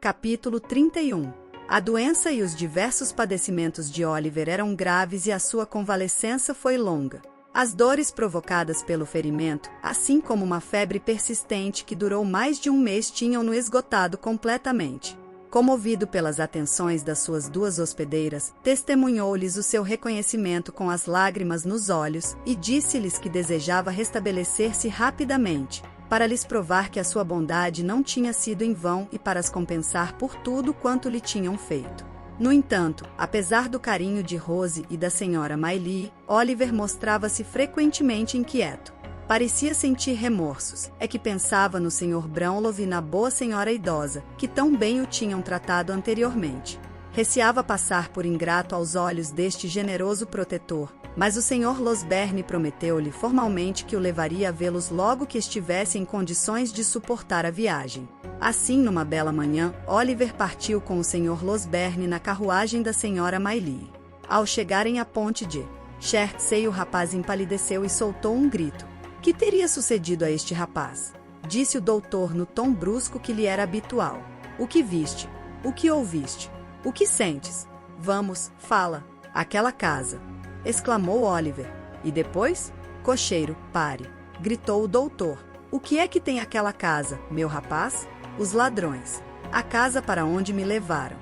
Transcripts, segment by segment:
Capítulo 31. A doença e os diversos padecimentos de Oliver eram graves e a sua convalescença foi longa. As dores provocadas pelo ferimento, assim como uma febre persistente que durou mais de um mês, tinham-no esgotado completamente. Comovido pelas atenções das suas duas hospedeiras, testemunhou-lhes o seu reconhecimento com as lágrimas nos olhos e disse-lhes que desejava restabelecer-se rapidamente, para lhes provar que a sua bondade não tinha sido em vão e para as compensar por tudo quanto lhe tinham feito. No entanto, apesar do carinho de Rose e da senhora Maylie, Oliver mostrava-se frequentemente inquieto. Parecia sentir remorsos, é que pensava no Sr. Brownlow e na boa senhora idosa, que tão bem o tinham tratado anteriormente. Receava passar por ingrato aos olhos deste generoso protetor, mas o Sr. Losberne prometeu-lhe formalmente que o levaria a vê-los logo que estivesse em condições de suportar a viagem. Assim, numa bela manhã, Oliver partiu com o Sr. Losberne na carruagem da senhora Maylie. Ao chegarem à ponte de Chertsey, o rapaz empalideceu e soltou um grito. Que teria sucedido a este rapaz? Disse o doutor no tom brusco que lhe era habitual. O que viste? O que ouviste? O que sentes? Vamos, fala. Aquela casa. Exclamou Oliver. E depois? Cocheiro, pare. Gritou o doutor. O que é que tem aquela casa, meu rapaz? Os ladrões. A casa para onde me levaram.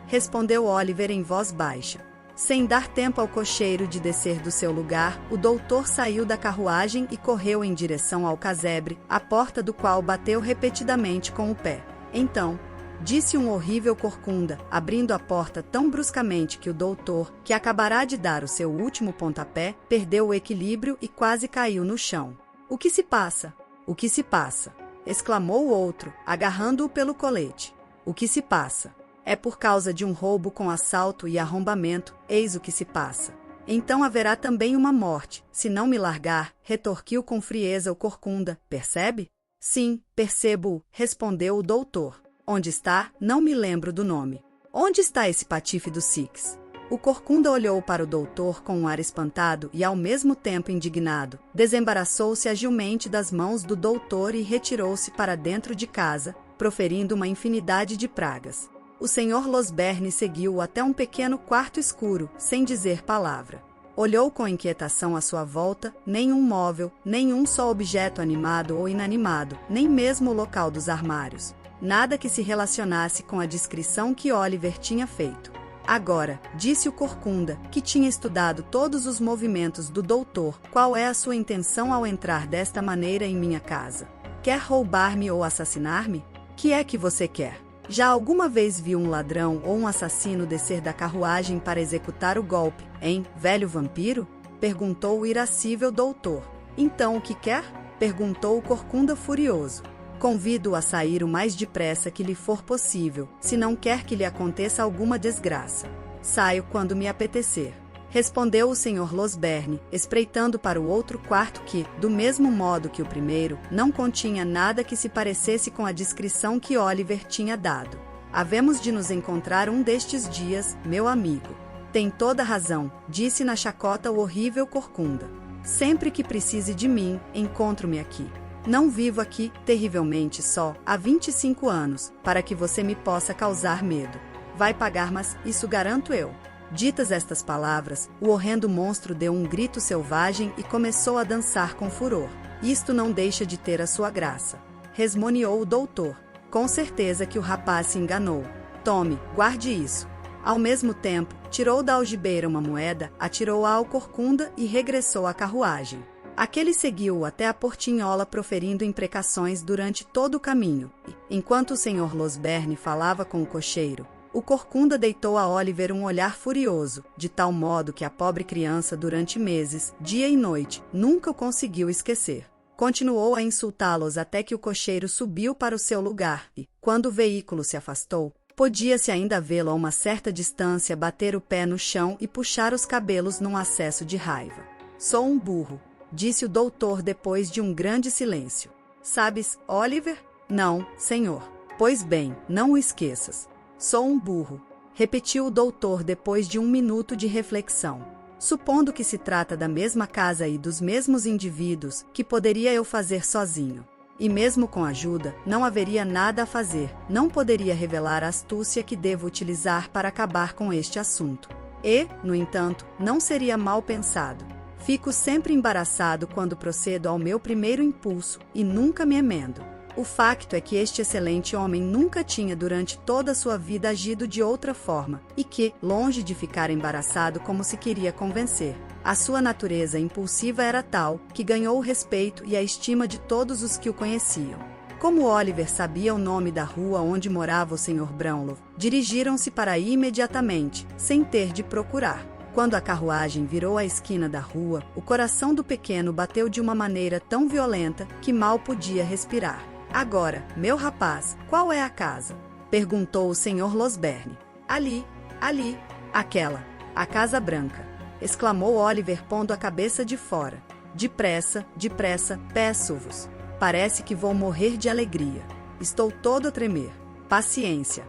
Respondeu Oliver em voz baixa. Sem dar tempo ao cocheiro de descer do seu lugar, o doutor saiu da carruagem e correu em direção ao casebre, à porta do qual bateu repetidamente com o pé. Então, disse um horrível corcunda, abrindo a porta tão bruscamente que o doutor, que acabará de dar o seu último pontapé, perdeu o equilíbrio e quase caiu no chão. O que se passa? O que se passa? Exclamou o outro, agarrando-o pelo colete. O que se passa? É por causa de um roubo com assalto e arrombamento, eis o que se passa. Então haverá também uma morte, se não me largar, retorquiu com frieza o corcunda, percebe? Sim, percebo-o, respondeu o doutor. Onde está? Não me lembro do nome. Onde está esse patife do Six? O corcunda olhou para o doutor com um ar espantado e ao mesmo tempo indignado. Desembaraçou-se agilmente das mãos do doutor e retirou-se para dentro de casa, proferindo uma infinidade de pragas. O Sr. Losberne seguiu-o até um pequeno quarto escuro, sem dizer palavra. Olhou com inquietação à sua volta, nenhum móvel, nenhum só objeto animado ou inanimado, nem mesmo o local dos armários. Nada que se relacionasse com a descrição que Oliver tinha feito. Agora, disse o corcunda, que tinha estudado todos os movimentos do doutor, qual é a sua intenção ao entrar desta maneira em minha casa? Quer roubar-me ou assassinar-me? Que é que você quer? Já alguma vez viu um ladrão ou um assassino descer da carruagem para executar o golpe, hein, velho vampiro? Perguntou o irascível doutor. Então o que quer? Perguntou o corcunda furioso. Convido-o a sair o mais depressa que lhe for possível, se não quer que lhe aconteça alguma desgraça. Saio quando me apetecer. Respondeu o Sr. Losberne, espreitando para o outro quarto que, do mesmo modo que o primeiro, não continha nada que se parecesse com a descrição que Oliver tinha dado. Havemos de nos encontrar um destes dias, meu amigo. Tem toda razão, disse na chacota o horrível corcunda. Sempre que precise de mim, encontro-me aqui. Não vivo aqui, terrivelmente só, há 25 anos, para que você me possa causar medo. Vai pagar, mas isso garanto eu. Ditas estas palavras, o horrendo monstro deu um grito selvagem e começou a dançar com furor. Isto não deixa de ter a sua graça. Resmoniou o doutor. Com certeza que o rapaz se enganou. Tome, guarde isso. Ao mesmo tempo, tirou da algibeira uma moeda, atirou-a ao corcunda e regressou à carruagem. Aquele seguiu-o até a portinhola proferindo imprecações durante todo o caminho, e, enquanto o Sr. Losberne falava com o cocheiro, o corcunda deitou a Oliver um olhar furioso, de tal modo que a pobre criança durante meses, dia e noite, nunca o conseguiu esquecer. Continuou a insultá-los até que o cocheiro subiu para o seu lugar e, quando o veículo se afastou, podia-se ainda vê-lo a uma certa distância bater o pé no chão e puxar os cabelos num acesso de raiva. Sou um burro, disse o doutor depois de um grande silêncio. Sabes, Oliver? Não, senhor. Pois bem, não o esqueças. Sou um burro, repetiu o doutor depois de um minuto de reflexão. Supondo que se trata da mesma casa e dos mesmos indivíduos, que poderia eu fazer sozinho? E mesmo com ajuda, não haveria nada a fazer, não poderia revelar a astúcia que devo utilizar para acabar com este assunto. E, no entanto, não seria mal pensado. Fico sempre embaraçado quando procedo ao meu primeiro impulso, e nunca me emendo. O facto é que este excelente homem nunca tinha durante toda a sua vida agido de outra forma, e que, longe de ficar embaraçado como se queria convencer, a sua natureza impulsiva era tal, que ganhou o respeito e a estima de todos os que o conheciam. Como Oliver sabia o nome da rua onde morava o Sr. Brownlow, dirigiram-se para aí imediatamente, sem ter de procurar. Quando a carruagem virou a esquina da rua, o coração do pequeno bateu de uma maneira tão violenta que mal podia respirar. "Agora, meu rapaz, qual é a casa?" perguntou o Sr. Losberne. Ali, aquela, a Casa Branca", exclamou Oliver pondo a cabeça de fora. Depressa, peço-vos. Parece que vou morrer de alegria. Estou todo a tremer. Paciência,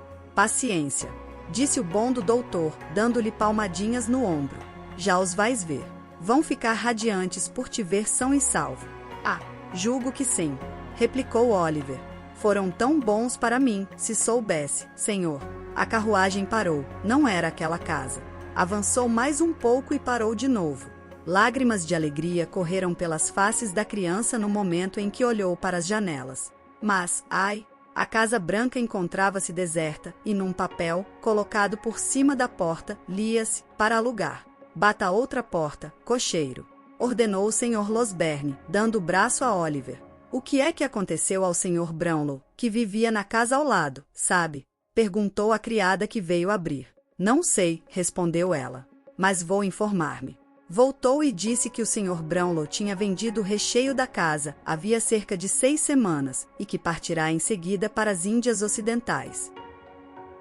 disse o bom do doutor, dando-lhe palmadinhas no ombro. "Já os vais ver. Vão ficar radiantes por te ver são e salvo." "Ah, julgo que sim", replicou Oliver. "Foram tão bons para mim, se soubesse, senhor." A carruagem parou, não era aquela casa. Avançou mais um pouco e parou de novo. Lágrimas de alegria correram pelas faces da criança no momento em que olhou para as janelas. Mas, ai, a Casa Branca encontrava-se deserta e num papel, colocado por cima da porta, lia-se, para alugar. "Bata outra porta, cocheiro", ordenou o Sr. Losberne, dando o braço a Oliver. "O que é que aconteceu ao Sr. Brownlow, que vivia na casa ao lado, sabe?" perguntou a criada que veio abrir. "Não sei", respondeu ela, "mas vou informar-me." Voltou e disse que o Sr. Brownlow tinha vendido o recheio da casa havia cerca de 6 semanas e que partirá em seguida para as Índias Ocidentais.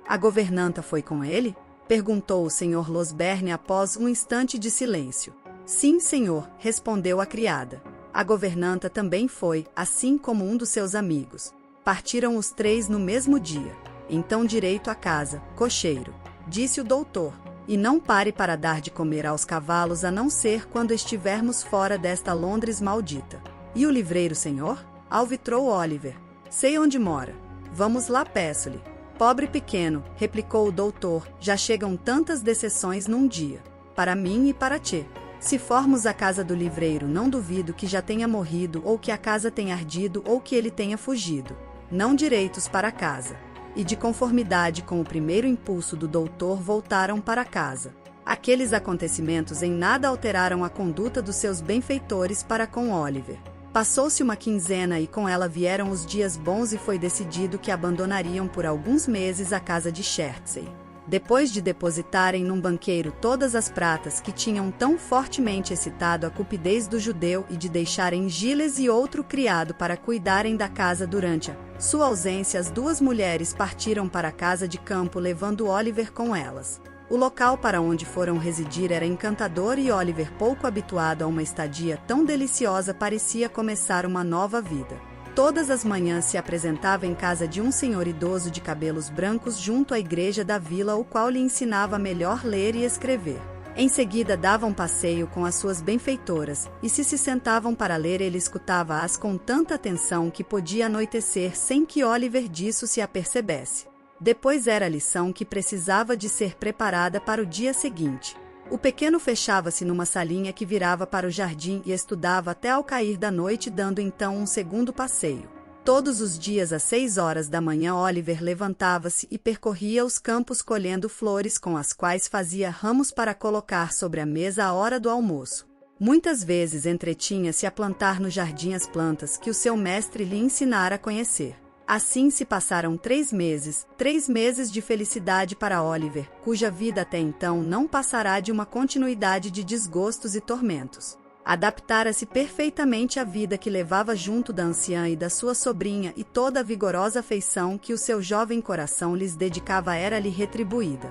"A governanta foi com ele?" perguntou o Sr. Losberne após um instante de silêncio. "Sim, senhor", respondeu a criada. "A governanta também foi, assim como um dos seus amigos. Partiram os 3 no mesmo dia. Então direito à casa, cocheiro", disse o doutor. "E não pare para dar de comer aos cavalos a não ser quando estivermos fora desta Londres maldita." "E o livreiro, senhor?" alvitrou Oliver. "Sei onde mora. Vamos lá, peço-lhe." "Pobre pequeno", replicou o doutor, "já chegam tantas decepções num dia. Para mim e para ti. Se formos à casa do livreiro, não duvido que já tenha morrido ou que a casa tenha ardido ou que ele tenha fugido. Não direitos para casa." E de conformidade com o primeiro impulso do doutor voltaram para casa. Aqueles acontecimentos em nada alteraram a conduta dos seus benfeitores para com Oliver. Passou-se uma quinzena e com ela vieram os dias bons e foi decidido que abandonariam por alguns meses a casa de Chertsey. Depois de depositarem num banqueiro todas as pratas que tinham tão fortemente excitado a cupidez do judeu e de deixarem Giles e outro criado para cuidarem da casa durante a sua ausência, as 2 mulheres partiram para a casa de campo levando Oliver com elas. O local para onde foram residir era encantador e Oliver, pouco habituado a uma estadia tão deliciosa, parecia começar uma nova vida. Todas as manhãs se apresentava em casa de um senhor idoso de cabelos brancos junto à igreja da vila, o qual lhe ensinava melhor ler e escrever. Em seguida dava um passeio com as suas benfeitoras, e se sentavam para ler ele escutava-as com tanta atenção que podia anoitecer sem que Oliver disso se apercebesse. Depois era a lição que precisava de ser preparada para o dia seguinte. O pequeno fechava-se numa salinha que virava para o jardim e estudava até ao cair da noite, dando então um segundo passeio. Todos os dias às 6 horas da manhã Oliver levantava-se e percorria os campos colhendo flores com as quais fazia ramos para colocar sobre a mesa à hora do almoço. Muitas vezes entretinha-se a plantar no jardim as plantas que o seu mestre lhe ensinara a conhecer. Assim se passaram 3 meses de felicidade para Oliver, cuja vida até então não passará de uma continuidade de desgostos e tormentos. Adaptara-se perfeitamente à vida que levava junto da anciã e da sua sobrinha, e toda a vigorosa afeição que o seu jovem coração lhes dedicava era-lhe retribuída.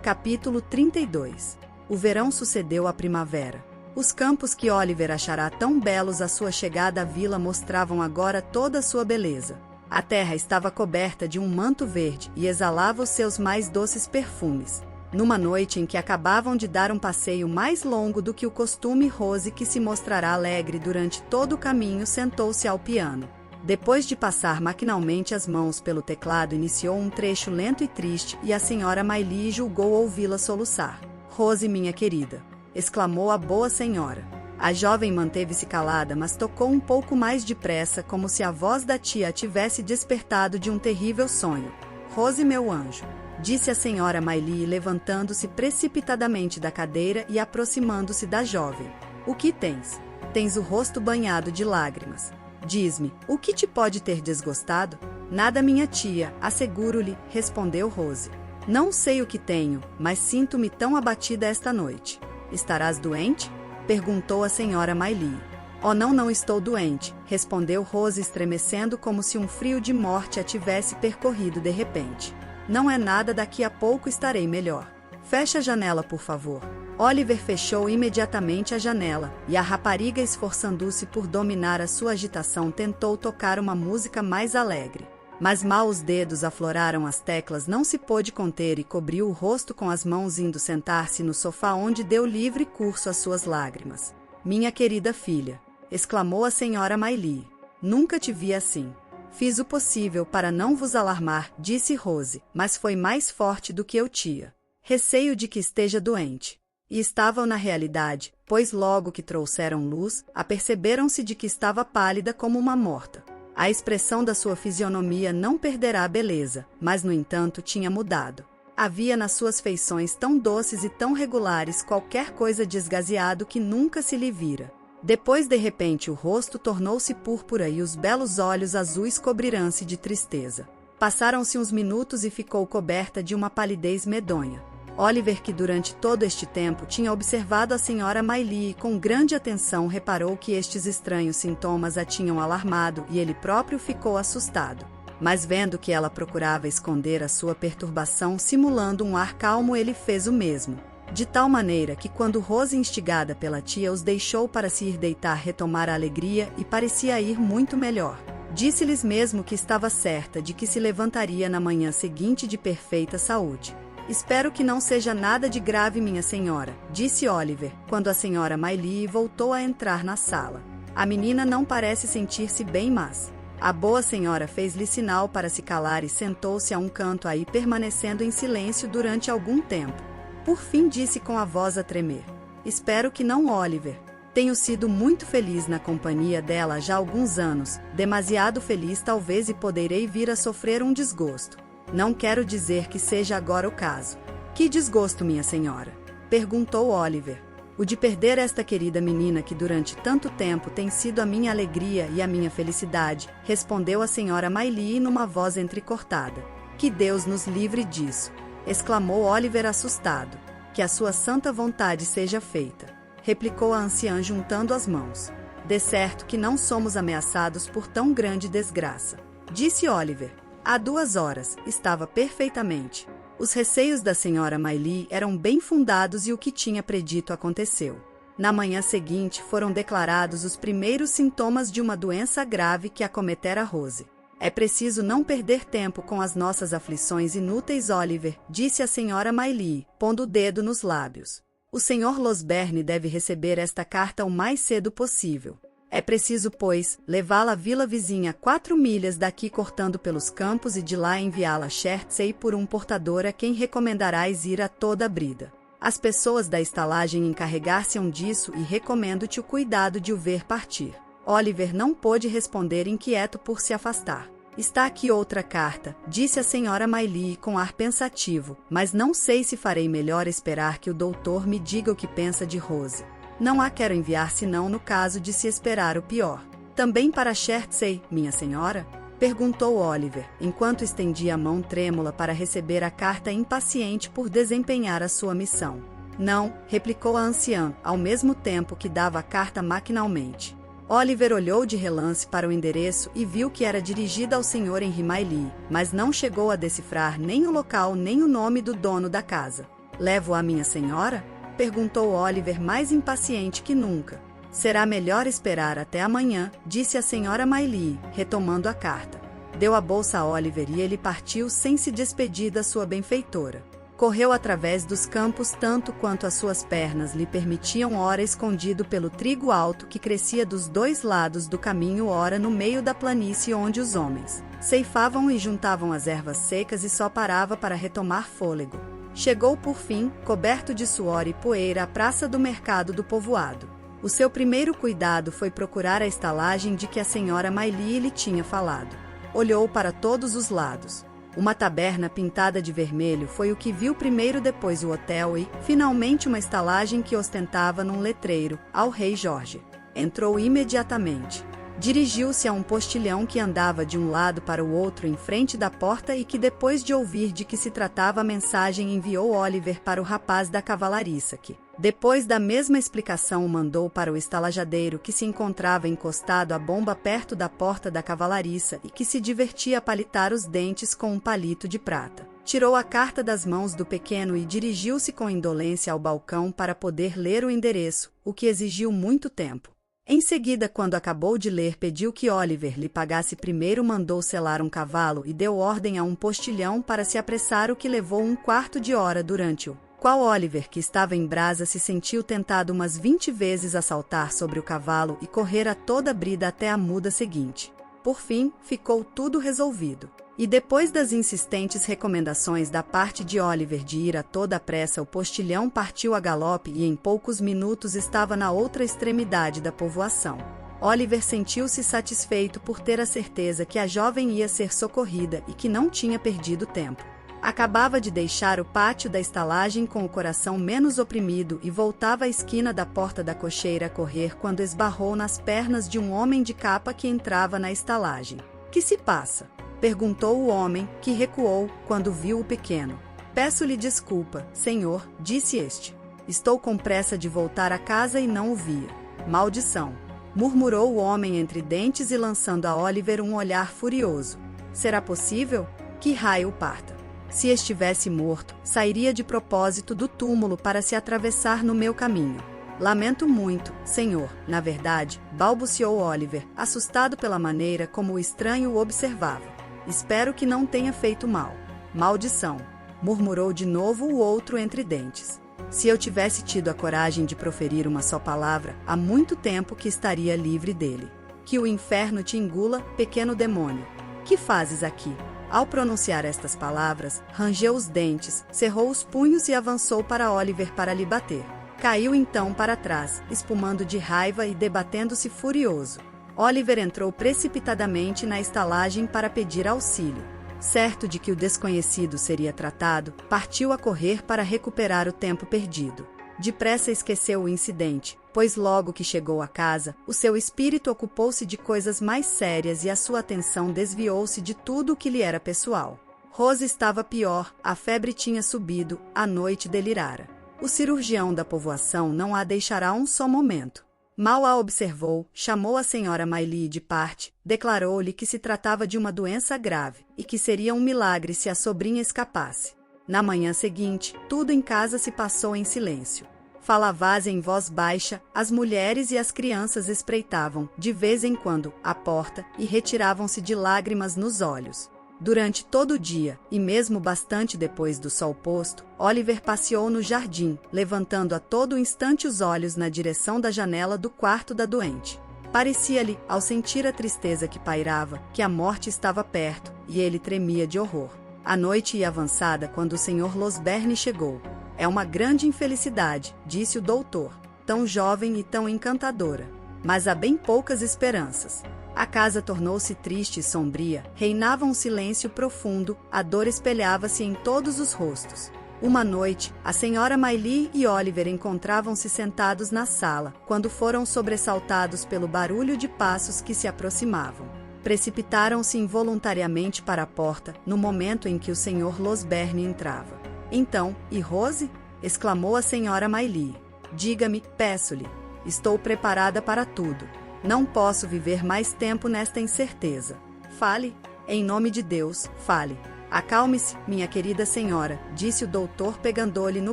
Capítulo 32. O verão sucedeu à primavera. Os campos que Oliver achara tão belos à sua chegada à vila mostravam agora toda a sua beleza. A terra estava coberta de um manto verde e exalava os seus mais doces perfumes. Numa noite em que acabavam de dar um passeio mais longo do que o costume, Rose, que se mostrará alegre durante todo o caminho, sentou-se ao piano. Depois de passar maquinalmente as mãos pelo teclado, iniciou um trecho lento e triste, e a senhora Miley julgou ouvi-la soluçar. Rose, minha querida, exclamou a boa senhora. A jovem manteve-se calada, mas tocou um pouco mais depressa, como se a voz da tia a tivesse despertado de um terrível sonho. Rose, meu anjo, disse a senhora Miley, levantando-se precipitadamente da cadeira e aproximando-se da jovem. O que tens? Tens o rosto banhado de lágrimas. Diz-me, o que te pode ter desgostado? Nada, minha tia, asseguro-lhe, respondeu Rose. Não sei o que tenho, mas sinto-me tão abatida esta noite. Estarás doente? Perguntou a senhora Miley. Oh, não estou doente, respondeu Rose, estremecendo como se um frio de morte a tivesse percorrido de repente. Não é nada, daqui a pouco estarei melhor. Feche a janela, por favor. Oliver fechou imediatamente a janela, e a rapariga, esforçando-se por dominar a sua agitação, tentou tocar uma música mais alegre. Mas mal os dedos afloraram as teclas, não se pôde conter e cobriu o rosto com as mãos, indo sentar-se no sofá, onde deu livre curso às suas lágrimas. Minha querida filha, exclamou a senhora Miley. Nunca te vi assim. Fiz o possível para não vos alarmar, disse Rose, mas foi mais forte do que eu tinha. Receio de que esteja doente. E estavam na realidade, pois logo que trouxeram luz, aperceberam-se de que estava pálida como uma morta. A expressão da sua fisionomia não perderá a beleza, mas no entanto tinha mudado. Havia nas suas feições tão doces e tão regulares qualquer coisa de esgazeado que nunca se lhe vira. Depois, de repente, o rosto tornou-se púrpura e os belos olhos azuis cobriram-se de tristeza. Passaram-se uns minutos e ficou coberta de uma palidez medonha. Oliver, que durante todo este tempo tinha observado a senhora Miley com grande atenção, reparou que estes estranhos sintomas a tinham alarmado e ele próprio ficou assustado. Mas vendo que ela procurava esconder a sua perturbação, simulando um ar calmo, ele fez o mesmo. De tal maneira que, quando Rose, instigada pela tia, os deixou para se ir deitar, retomara a alegria e parecia ir muito melhor. Disse-lhes mesmo que estava certa de que se levantaria na manhã seguinte de perfeita saúde. Espero que não seja nada de grave, minha senhora, disse Oliver, quando a senhora Miley voltou a entrar na sala. A menina não parece sentir-se bem, mas... A boa senhora fez-lhe sinal para se calar e sentou-se a um canto, aí permanecendo em silêncio durante algum tempo. Por fim disse com a voz a tremer. Espero que não, Oliver. Tenho sido muito feliz na companhia dela já há alguns anos, demasiado feliz talvez, e poderei vir a sofrer um desgosto. Não quero dizer que seja agora o caso. Que desgosto, minha senhora? Perguntou Oliver. O de perder esta querida menina que durante tanto tempo tem sido a minha alegria e a minha felicidade, respondeu a senhora Miley numa voz entrecortada. Que Deus nos livre disso! Exclamou Oliver assustado. Que a sua santa vontade seja feita, replicou a anciã juntando as mãos. De certo que não somos ameaçados por tão grande desgraça, disse Oliver. Há 2 horas, estava perfeitamente. Os receios da senhora Miley eram bem fundados e o que tinha predito aconteceu. Na manhã seguinte foram declarados os primeiros sintomas de uma doença grave que acometera Rose. É preciso não perder tempo com as nossas aflições inúteis, Oliver, disse a senhora Miley, pondo o dedo nos lábios. O Sr. Losberne deve receber esta carta o mais cedo possível. É preciso, pois, levá-la à vila vizinha 4 milhas daqui, cortando pelos campos, e de lá enviá-la a Chertsey por um portador a quem recomendarás ir a toda a brida. As pessoas da estalagem encarregar-se-ão disso e recomendo-te o cuidado de o ver partir. Oliver não pôde responder, inquieto por se afastar. Está aqui outra carta, disse a senhora Miley com ar pensativo, mas não sei se farei melhor esperar que o doutor me diga o que pensa de Rose. Não a quero enviar senão no caso de se esperar o pior. Também para Chertsey, minha senhora? Perguntou Oliver, enquanto estendia a mão trêmula para receber a carta, impaciente por desempenhar a sua missão. Não, replicou a anciã, ao mesmo tempo que dava a carta maquinalmente. Oliver olhou de relance para o endereço e viu que era dirigida ao Sr. Henry Miley, mas não chegou a decifrar nem o local nem o nome do dono da casa. Levo a minha senhora? Perguntou Oliver, mais impaciente que nunca. Será melhor esperar até amanhã, disse a senhora Miley, retomando a carta. Deu a bolsa a Oliver e ele partiu sem se despedir da sua benfeitora. Correu através dos campos tanto quanto as suas pernas lhe permitiam, ora escondido pelo trigo alto que crescia dos dois lados do caminho, ora no meio da planície onde os homens ceifavam e juntavam as ervas secas, e só parava para retomar fôlego. Chegou por fim, coberto de suor e poeira, à praça do mercado do povoado. O seu primeiro cuidado foi procurar a estalagem de que a senhora Maylie lhe tinha falado. Olhou para todos os lados. Uma taberna pintada de vermelho foi o que viu primeiro, depois o hotel e, finalmente, uma estalagem que ostentava num letreiro, ao rei Jorge. Entrou imediatamente. Dirigiu-se a um postilhão que andava de um lado para o outro em frente da porta e que, depois de ouvir de que se tratava a mensagem, enviou Oliver para o rapaz da cavalariça que, depois da mesma explicação, o mandou para o estalajadeiro que se encontrava encostado à bomba perto da porta da cavalariça e que se divertia a palitar os dentes com um palito de prata. Tirou a carta das mãos do pequeno e dirigiu-se com indolência ao balcão para poder ler o endereço, o que exigiu muito tempo. Em seguida, quando acabou de ler, pediu que Oliver lhe pagasse primeiro, mandou selar um cavalo e deu ordem a um postilhão para se apressar, o que levou um quarto de hora, durante o qual Oliver, que estava em brasa, se sentiu tentado umas 20 vezes a saltar sobre o cavalo e correr a toda brida até a muda seguinte. Por fim, ficou tudo resolvido. E depois das insistentes recomendações da parte de Oliver de ir a toda pressa, o postilhão partiu a galope e em poucos minutos estava na outra extremidade da povoação. Oliver sentiu-se satisfeito por ter a certeza que a jovem ia ser socorrida e que não tinha perdido tempo. Acabava de deixar o pátio da estalagem com o coração menos oprimido e voltava à esquina da porta da cocheira a correr quando esbarrou nas pernas de um homem de capa que entrava na estalagem. "Que se passa?" perguntou o homem, que recuou quando viu o pequeno. "Peço-lhe desculpa, senhor", disse este. "Estou com pressa de voltar a casa e não o via." "Maldição!" murmurou o homem entre dentes e lançando a Oliver um olhar furioso. "Será possível? Que raio o parta! Se estivesse morto, sairia de propósito do túmulo para se atravessar no meu caminho." "Lamento muito, senhor, na verdade", balbuciou Oliver, assustado pela maneira como o estranho o observava. "Espero que não tenha feito mal." "Maldição!" murmurou de novo o outro entre dentes. "Se eu tivesse tido a coragem de proferir uma só palavra, há muito tempo que estaria livre dele." "Que o inferno te engula, pequeno demônio! Que fazes aqui?" Ao pronunciar estas palavras, rangeu os dentes, cerrou os punhos e avançou para Oliver para lhe bater. Caiu então para trás, espumando de raiva e debatendo-se furioso. Oliver entrou precipitadamente na estalagem para pedir auxílio. Certo de que o desconhecido seria tratado, partiu a correr para recuperar o tempo perdido. Depressa esqueceu o incidente, pois logo que chegou a casa, o seu espírito ocupou-se de coisas mais sérias e a sua atenção desviou-se de tudo o que lhe era pessoal. Rose estava pior, a febre tinha subido, a noite delirara. O cirurgião da povoação não a deixará um só momento. Mal a observou, chamou a senhora Maylie de parte, declarou-lhe que se tratava de uma doença grave e que seria um milagre se a sobrinha escapasse. Na manhã seguinte, tudo em casa se passou em silêncio. Falavas em voz baixa, as mulheres e as crianças espreitavam, de vez em quando, a porta e retiravam-se de lágrimas nos olhos. Durante todo o dia, e mesmo bastante depois do sol posto, Oliver passeou no jardim, levantando a todo instante os olhos na direção da janela do quarto da doente. Parecia-lhe, ao sentir a tristeza que pairava, que a morte estava perto, e ele tremia de horror. A noite ia avançada quando o Sr. Losberne chegou. "É uma grande infelicidade", disse o doutor, "tão jovem e tão encantadora. Mas há bem poucas esperanças." A casa tornou-se triste e sombria, reinava um silêncio profundo, a dor espelhava-se em todos os rostos. Uma noite, a senhora Maylie e Oliver encontravam-se sentados na sala, quando foram sobressaltados pelo barulho de passos que se aproximavam. Precipitaram-se involuntariamente para a porta, no momento em que o Sr. Losberne entrava. "Então, e Rose?" exclamou a senhora Maylie. "Diga-me, peço-lhe. Estou preparada para tudo. Não posso viver mais tempo nesta incerteza. Fale. Em nome de Deus, fale." "Acalme-se, minha querida senhora", disse o doutor pegando-lhe no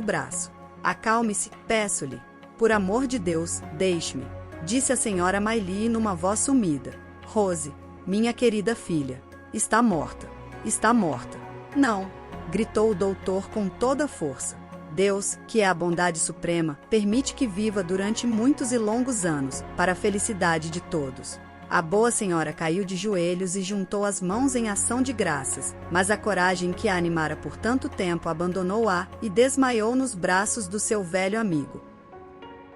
braço. "Acalme-se, peço-lhe. Por amor de Deus, deixe-me", disse a senhora Maylie numa voz sumida. "Rose, minha querida filha, está morta. Está morta." "Não, gritou o doutor com toda a força. Deus, que é a bondade suprema, permite que viva durante muitos e longos anos, para a felicidade de todos. A boa senhora caiu de joelhos e juntou as mãos em ação de graças, mas a coragem que a animara por tanto tempo abandonou-a e desmaiou nos braços do seu velho amigo.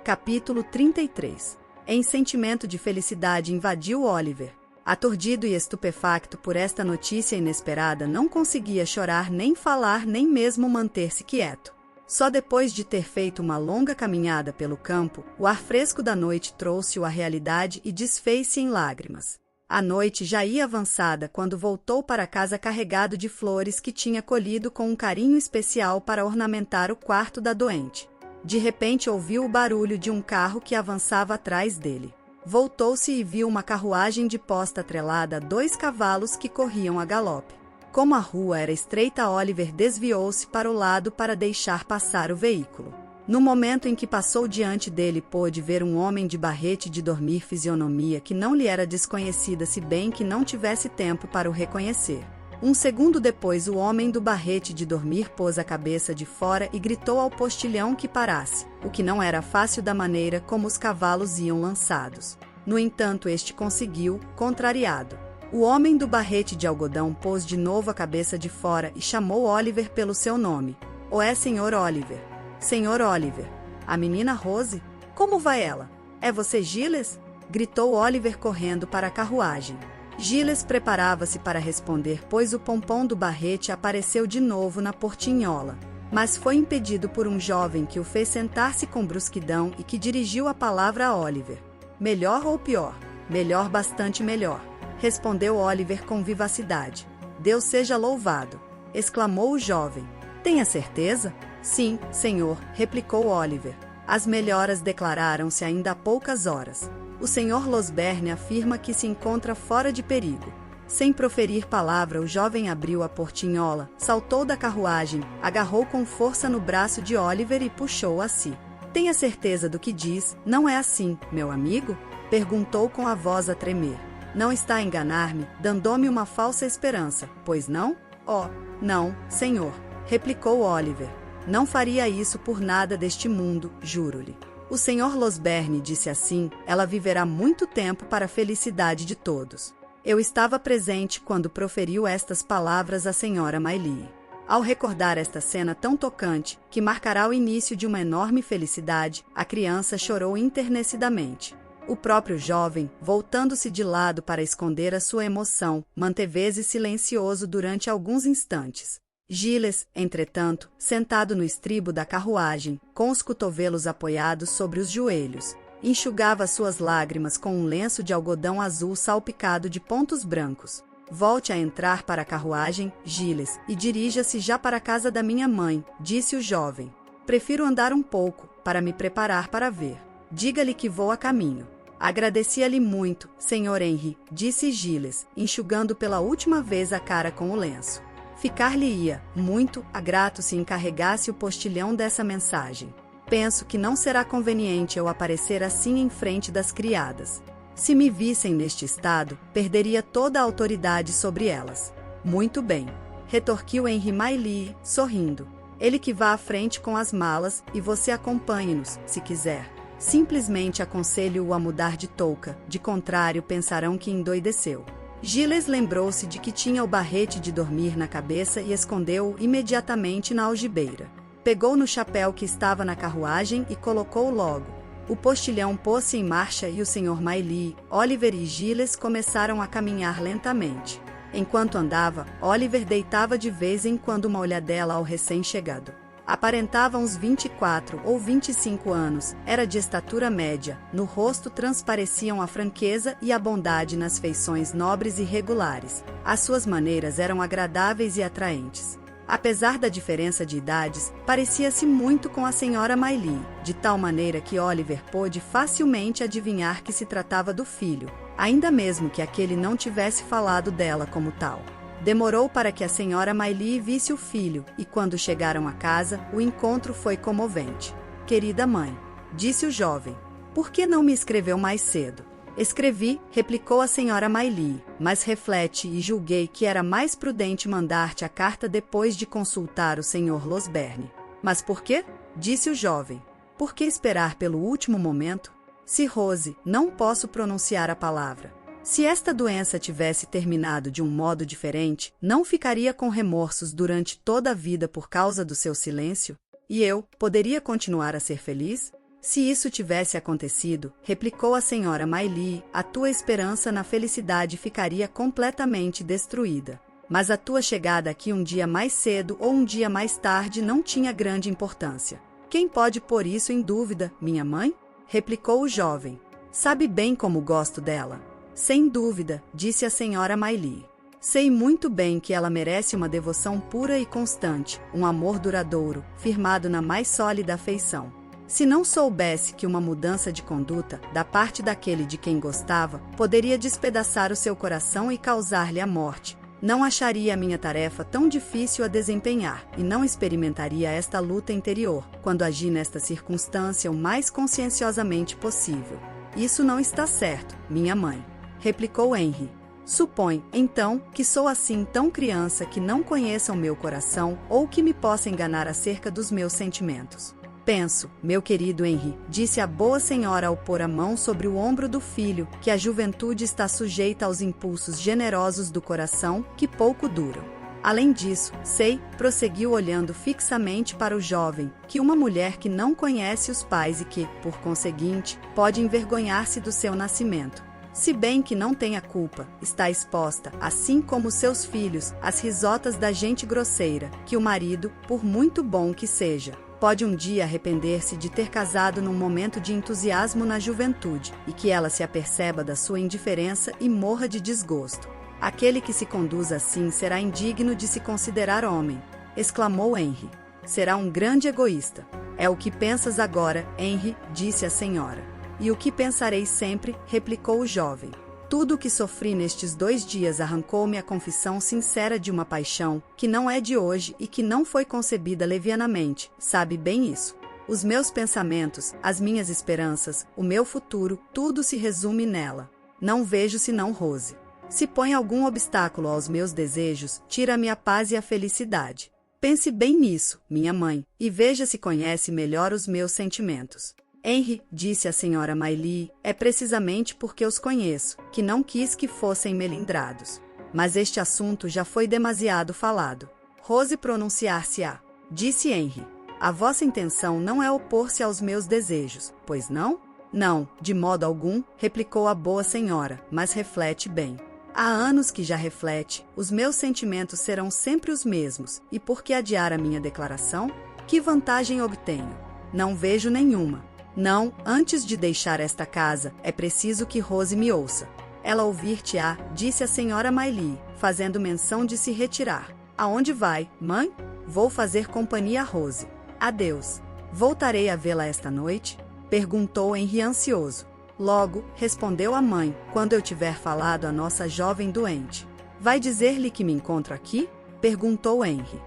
Capítulo 33. Em sentimento de felicidade invadiu Oliver. Aturdido e estupefacto por esta notícia inesperada, não conseguia chorar nem falar nem mesmo manter-se quieto. Só depois de ter feito uma longa caminhada pelo campo, o ar fresco da noite trouxe-o à realidade e desfez-se em lágrimas. A noite já ia avançada quando voltou para casa carregado de flores que tinha colhido com um carinho especial para ornamentar o quarto da doente. De repente ouviu o barulho de um carro que avançava atrás dele. Voltou-se e viu uma carruagem de posta atrelada a 2 cavalos que corriam a galope. Como a rua era estreita, Oliver desviou-se para o lado para deixar passar o veículo. No momento em que passou diante dele, pôde ver um homem de barrete de dormir, fisionomia que não lhe era desconhecida, se bem que não tivesse tempo para o reconhecer. Um segundo depois, o homem do barrete de dormir pôs a cabeça de fora e gritou ao postilhão que parasse, o que não era fácil da maneira como os cavalos iam lançados. No entanto, este conseguiu, contrariado. O homem do barrete de algodão pôs de novo a cabeça de fora e chamou Oliver pelo seu nome. "Oh, é Sr. Oliver. Sr. Oliver. A menina Rose? Como vai ela? É você, Giles?" gritou Oliver correndo para a carruagem. Giles preparava-se para responder, pois o pompom do barrete apareceu de novo na portinhola. Mas foi impedido por um jovem que o fez sentar-se com brusquidão e que dirigiu a palavra a Oliver. "Melhor ou pior?" "Melhor, bastante melhor", respondeu Oliver com vivacidade. "Deus seja louvado!" exclamou o jovem. "Tenha certeza?" "Sim, senhor", replicou Oliver. "As melhoras declararam-se ainda há poucas horas. O Sr. Losberne afirma que se encontra fora de perigo." Sem proferir palavra, o jovem abriu a portinhola, saltou da carruagem, agarrou com força no braço de Oliver e puxou-o a si. "Tenha certeza do que diz, não é assim, meu amigo?" perguntou com a voz a tremer. "Não está a enganar-me, dando-me uma falsa esperança, pois não?" "Oh, não, senhor", replicou Oliver. "Não faria isso por nada deste mundo, juro-lhe. O Sr. Losberne disse assim, ela viverá muito tempo para a felicidade de todos." Eu estava presente quando proferiu estas palavras à Sra. Maylie. Ao recordar esta cena tão tocante, que marcará o início de uma enorme felicidade, a criança chorou enternecidamente. O próprio jovem, voltando-se de lado para esconder a sua emoção, manteve-se silencioso durante alguns instantes. Giles, entretanto, sentado no estribo da carruagem, com os cotovelos apoiados sobre os joelhos, enxugava suas lágrimas com um lenço de algodão azul salpicado de pontos brancos. "Volte a entrar para a carruagem, Giles, e dirija-se já para a casa da minha mãe", disse o jovem. "Prefiro andar um pouco, para me preparar para ver. Diga-lhe que vou a caminho." "Agradecia-lhe muito, Sr. Henry", disse Giles, enxugando pela última vez a cara com o lenço. "Ficar-lhe-ia muito grato se encarregasse o postilhão dessa mensagem. Penso que não será conveniente eu aparecer assim em frente das criadas. Se me vissem neste estado, perderia toda a autoridade sobre elas." "Muito bem", retorquiu Henry Maylie, sorrindo. "Ele que vá à frente com as malas e você acompanhe-nos, se quiser. Simplesmente aconselho-o a mudar de touca, de contrário pensarão que endoideceu." Giles lembrou-se de que tinha o barrete de dormir na cabeça e escondeu-o imediatamente na algibeira. Pegou no chapéu que estava na carruagem e colocou-o logo. O postilhão pôs-se em marcha e o Sr. Maylie, Oliver e Giles começaram a caminhar lentamente. Enquanto andava, Oliver deitava de vez em quando uma olhadela ao recém-chegado. Aparentava uns 24 ou 25 anos, era de estatura média, no rosto transpareciam a franqueza e a bondade nas feições nobres e regulares. As suas maneiras eram agradáveis e atraentes. Apesar da diferença de idades, parecia-se muito com a Sra. Maylie, de tal maneira que Oliver pôde facilmente adivinhar que se tratava do filho, ainda mesmo que aquele não tivesse falado dela como tal. Demorou para que a Sra. Maylie visse o filho, e quando chegaram a casa, o encontro foi comovente. "Querida mãe", disse o jovem, "por que não me escreveu mais cedo?" Escrevi, replicou a senhora Maylie, mas reflete e julguei que era mais prudente mandar-te a carta depois de consultar o Sr. Losberne. Mas por quê? Disse o jovem. Por que esperar pelo último momento? Se Rose, não posso pronunciar a palavra. Se esta doença tivesse terminado de um modo diferente, não ficaria com remorsos durante toda a vida por causa do seu silêncio? E eu, poderia continuar a ser feliz? Se isso tivesse acontecido, replicou a senhora Maylie, a tua esperança na felicidade ficaria completamente destruída. Mas a tua chegada aqui um dia mais cedo ou um dia mais tarde não tinha grande importância. Quem pode pôr isso em dúvida, minha mãe? Replicou o jovem. Sabe bem como gosto dela. Sem dúvida, disse a senhora Maylie. Sei muito bem que ela merece uma devoção pura e constante, um amor duradouro, firmado na mais sólida afeição. Se não soubesse que uma mudança de conduta, da parte daquele de quem gostava, poderia despedaçar o seu coração e causar-lhe a morte, não acharia a minha tarefa tão difícil a desempenhar e não experimentaria esta luta interior, quando agi nesta circunstância o mais conscienciosamente possível. Isso não está certo, minha mãe, replicou Henry. Supõe, então, que sou assim tão criança que não conheça o meu coração ou que me possa enganar acerca dos meus sentimentos. Penso, meu querido Henry, disse a boa senhora ao pôr a mão sobre o ombro do filho, que a juventude está sujeita aos impulsos generosos do coração, que pouco duram. Além disso, sei, prosseguiu olhando fixamente para o jovem, que uma mulher que não conhece os pais e que, por conseguinte, pode envergonhar-se do seu nascimento. Se bem que não tenha culpa, está exposta, assim como seus filhos, às risotas da gente grosseira, que o marido, por muito bom que seja, pode um dia arrepender-se de ter casado num momento de entusiasmo na juventude, e que ela se aperceba da sua indiferença e morra de desgosto. Aquele que se conduz assim será indigno de se considerar homem, exclamou Henry. Será um grande egoísta. É o que pensas agora, Henry, disse a senhora. E o que pensarei sempre, replicou o jovem. Tudo o que sofri nestes 2 dias arrancou-me a confissão sincera de uma paixão, que não é de hoje e que não foi concebida levianamente, sabe bem isso. Os meus pensamentos, as minhas esperanças, o meu futuro, tudo se resume nela. Não vejo senão Rose. Se põe algum obstáculo aos meus desejos, tira-me a paz e a felicidade. Pense bem nisso, minha mãe, e veja se conhece melhor os meus sentimentos. Henry, disse a senhora Maylie, é precisamente porque os conheço, que não quis que fossem melindrados. Mas este assunto já foi demasiado falado. Rose pronunciar-se-á, disse Henry. A vossa intenção não é opor-se aos meus desejos, pois não? Não, de modo algum, replicou a boa senhora, mas reflete bem. Há anos que já reflete, os meus sentimentos serão sempre os mesmos, e por que adiar a minha declaração? Que vantagem obtenho? Não vejo nenhuma. Não, antes de deixar esta casa, é preciso que Rose me ouça. Ela ouvir-te-á, disse a senhora Maylie, fazendo menção de se retirar. Aonde vai, mãe? Vou fazer companhia a Rose. Adeus. Voltarei a vê-la esta noite? Perguntou Henry ansioso. Logo, respondeu a mãe, quando eu tiver falado à nossa jovem doente. Vai dizer-lhe que me encontro aqui? Perguntou Henry.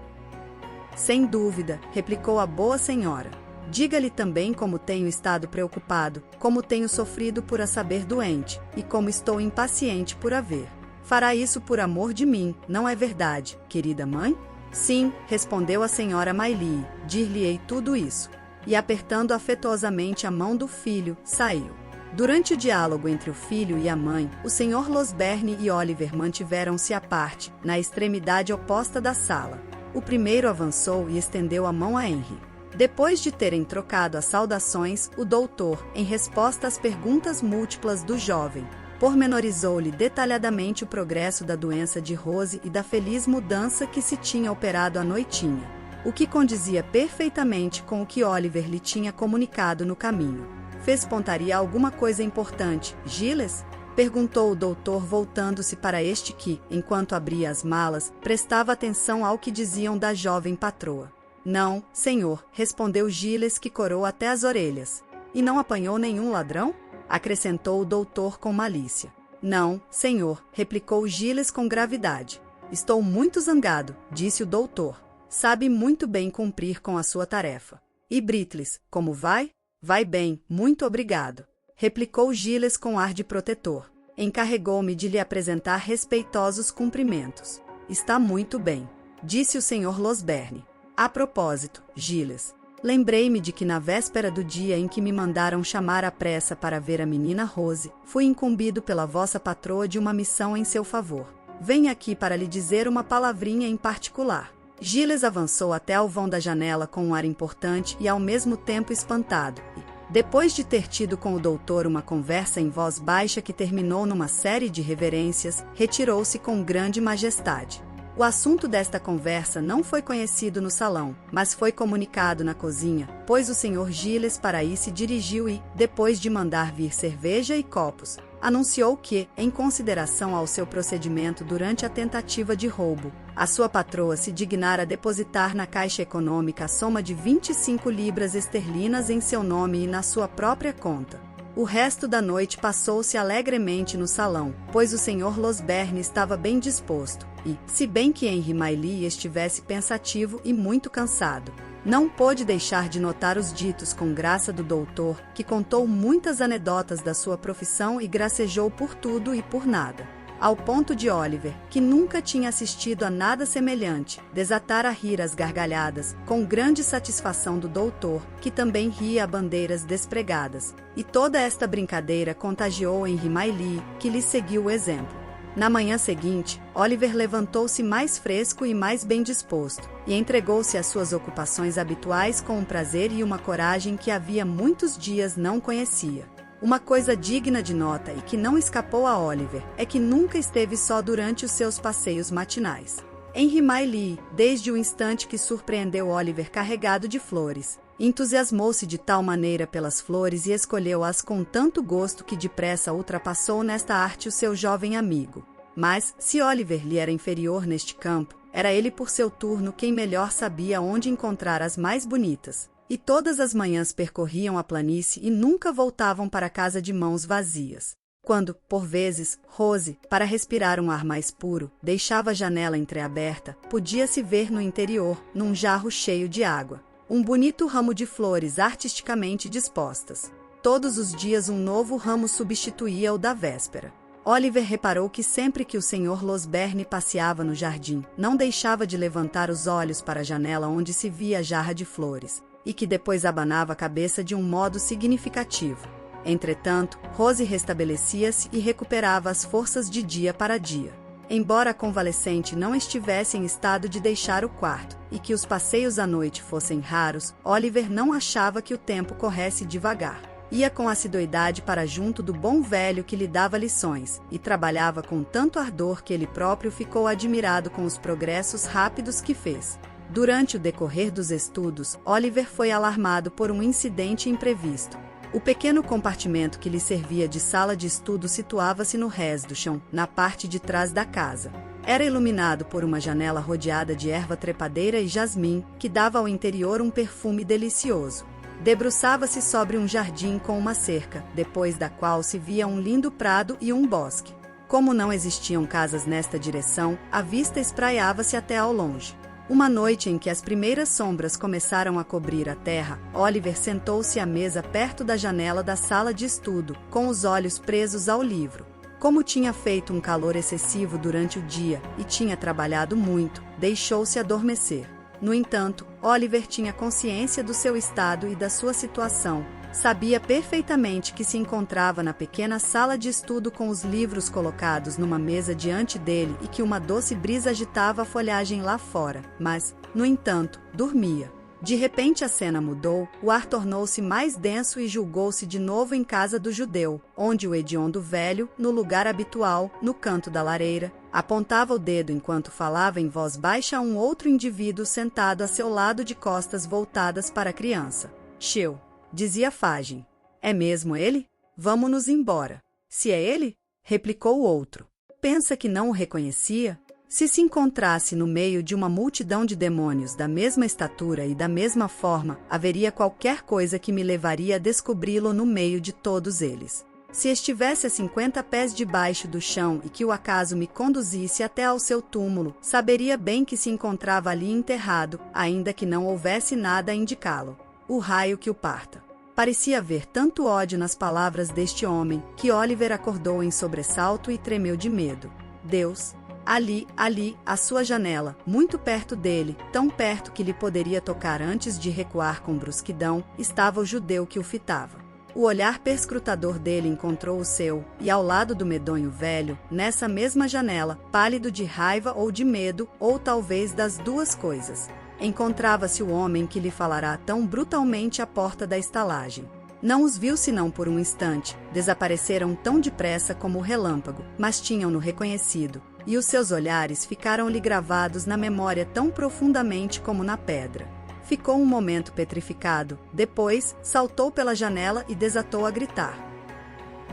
Sem dúvida, replicou a boa senhora. Diga-lhe também como tenho estado preocupado, como tenho sofrido por a saber doente, e como estou impaciente por a ver. Fará isso por amor de mim, não é verdade, querida mãe? Sim, respondeu a senhora Maylie, dir-lhe-ei tudo isso. E apertando afetuosamente a mão do filho, saiu. Durante o diálogo entre o filho e a mãe, o Sr. Losberne e Oliver mantiveram-se à parte, na extremidade oposta da sala. O primeiro avançou e estendeu a mão a Henry. Depois de terem trocado as saudações, o doutor, em resposta às perguntas múltiplas do jovem, pormenorizou-lhe detalhadamente o progresso da doença de Rose e da feliz mudança que se tinha operado à noitinha, o que condizia perfeitamente com o que Oliver lhe tinha comunicado no caminho. Fez pontaria alguma coisa importante, Giles? Perguntou o doutor voltando-se para este que, enquanto abria as malas, prestava atenção ao que diziam da jovem patroa. Não, senhor, respondeu Giles, que corou até as orelhas. E não apanhou nenhum ladrão? Acrescentou o doutor com malícia. Não, senhor, replicou Giles com gravidade. Estou muito zangado, disse o doutor. Sabe muito bem cumprir com a sua tarefa. E Brittles, como vai? Vai bem, muito obrigado. replicou Giles com ar de protetor. Encarregou-me de lhe apresentar respeitosos cumprimentos. Está muito bem, disse o Sr. Losberne. A propósito, Giles, lembrei-me de que na véspera do dia em que me mandaram chamar à pressa para ver a menina Rose, fui incumbido pela vossa patroa de uma missão em seu favor. Venho aqui para lhe dizer uma palavrinha em particular. Giles avançou até ao vão da janela com um ar importante e ao mesmo tempo espantado, e, depois de ter tido com o doutor uma conversa em voz baixa que terminou numa série de reverências, retirou-se com grande majestade. O assunto desta conversa não foi conhecido no salão, mas foi comunicado na cozinha, pois o Sr. Giles para aí se dirigiu e, depois de mandar vir cerveja e copos, anunciou que, em consideração ao seu procedimento durante a tentativa de roubo, a sua patroa se dignara depositar na Caixa Econômica a soma de 25 libras esterlinas em seu nome e na sua própria conta. O resto da noite passou-se alegremente no salão, pois o Sr. Losberne estava bem disposto, e, se bem que Henry Maylie estivesse pensativo e muito cansado, não pôde deixar de notar os ditos com graça do doutor, que contou muitas anedotas da sua profissão e gracejou por tudo e por nada, ao ponto de Oliver, que nunca tinha assistido a nada semelhante, desatar a rir às gargalhadas, com grande satisfação do doutor, que também ria a bandeiras despregadas, e toda esta brincadeira contagiou Henry Maylie, que lhe seguiu o exemplo. Na manhã seguinte, Oliver levantou-se mais fresco e mais bem disposto, e entregou-se às suas ocupações habituais com um prazer e uma coragem que havia muitos dias não conhecia. Uma coisa digna de nota e que não escapou a Oliver é que nunca esteve só durante os seus passeios matinais. Henry Maylie, desde o instante que surpreendeu Oliver carregado de flores, entusiasmou-se de tal maneira pelas flores e escolheu-as com tanto gosto que depressa ultrapassou nesta arte o seu jovem amigo. Mas, se Oliver lhe era inferior neste campo, era ele por seu turno quem melhor sabia onde encontrar as mais bonitas. E todas as manhãs percorriam a planície e nunca voltavam para casa de mãos vazias. Quando, por vezes, Rose, para respirar um ar mais puro, deixava a janela entreaberta, podia-se ver no interior, num jarro cheio de água, um bonito ramo de flores artisticamente dispostas. Todos os dias um novo ramo substituía o da véspera. Oliver reparou que sempre que o Sr. Losberne passeava no jardim, não deixava de levantar os olhos para a janela onde se via a jarra de flores, e que depois abanava a cabeça de um modo significativo. Entretanto, Rose restabelecia-se e recuperava as forças de dia para dia. Embora a convalescente não estivesse em estado de deixar o quarto, e que os passeios à noite fossem raros, Oliver não achava que o tempo corresse devagar. Ia com assiduidade para junto do bom velho que lhe dava lições, e trabalhava com tanto ardor que ele próprio ficou admirado com os progressos rápidos que fez. Durante o decorrer dos estudos, Oliver foi alarmado por um incidente imprevisto. O pequeno compartimento que lhe servia de sala de estudo situava-se no rés do chão, na parte de trás da casa. Era iluminado por uma janela rodeada de erva trepadeira e jasmim, que dava ao interior um perfume delicioso. Debruçava-se sobre um jardim com uma cerca, depois da qual se via um lindo prado e um bosque. Como não existiam casas nesta direção, a vista espraiava-se até ao longe. Uma noite em que as primeiras sombras começaram a cobrir a terra, Oliver sentou-se à mesa perto da janela da sala de estudo, com os olhos presos ao livro. Como tinha feito um calor excessivo durante o dia e tinha trabalhado muito, deixou-se adormecer. No entanto, Oliver tinha consciência do seu estado e da sua situação. Sabia perfeitamente que se encontrava na pequena sala de estudo com os livros colocados numa mesa diante dele e que uma doce brisa agitava a folhagem lá fora, mas, no entanto, dormia. De repente a cena mudou, o ar tornou-se mais denso e julgou-se de novo em casa do judeu, onde o hediondo velho, no lugar habitual, no canto da lareira, apontava o dedo enquanto falava em voz baixa a um outro indivíduo sentado a seu lado de costas voltadas para a criança. Sheu, dizia Fagin. É mesmo ele? Vamo-nos embora. Se é ele? Replicou o outro. Pensa que não o reconhecia? Se encontrasse no meio de uma multidão de demônios da mesma estatura e da mesma forma, haveria qualquer coisa que me levaria a descobri-lo no meio de todos eles. Se estivesse a 50 pés debaixo do chão e que o acaso me conduzisse até ao seu túmulo, saberia bem que se encontrava ali enterrado, ainda que não houvesse nada a indicá-lo. O raio que o parta. Parecia haver tanto ódio nas palavras deste homem, que Oliver acordou em sobressalto e tremeu de medo. Deus! Ali, à sua janela, muito perto dele, tão perto que lhe poderia tocar antes de recuar com brusquidão, estava o judeu que o fitava. O olhar perscrutador dele encontrou o seu, e ao lado do medonho velho, nessa mesma janela, pálido de raiva ou de medo, ou talvez das duas coisas, encontrava-se o homem que lhe falará tão brutalmente à porta da estalagem. Não os viu senão por um instante, desapareceram tão depressa como o relâmpago, mas tinham-no reconhecido, e os seus olhares ficaram-lhe gravados na memória tão profundamente como na pedra. Ficou um momento petrificado, depois, saltou pela janela e desatou a gritar.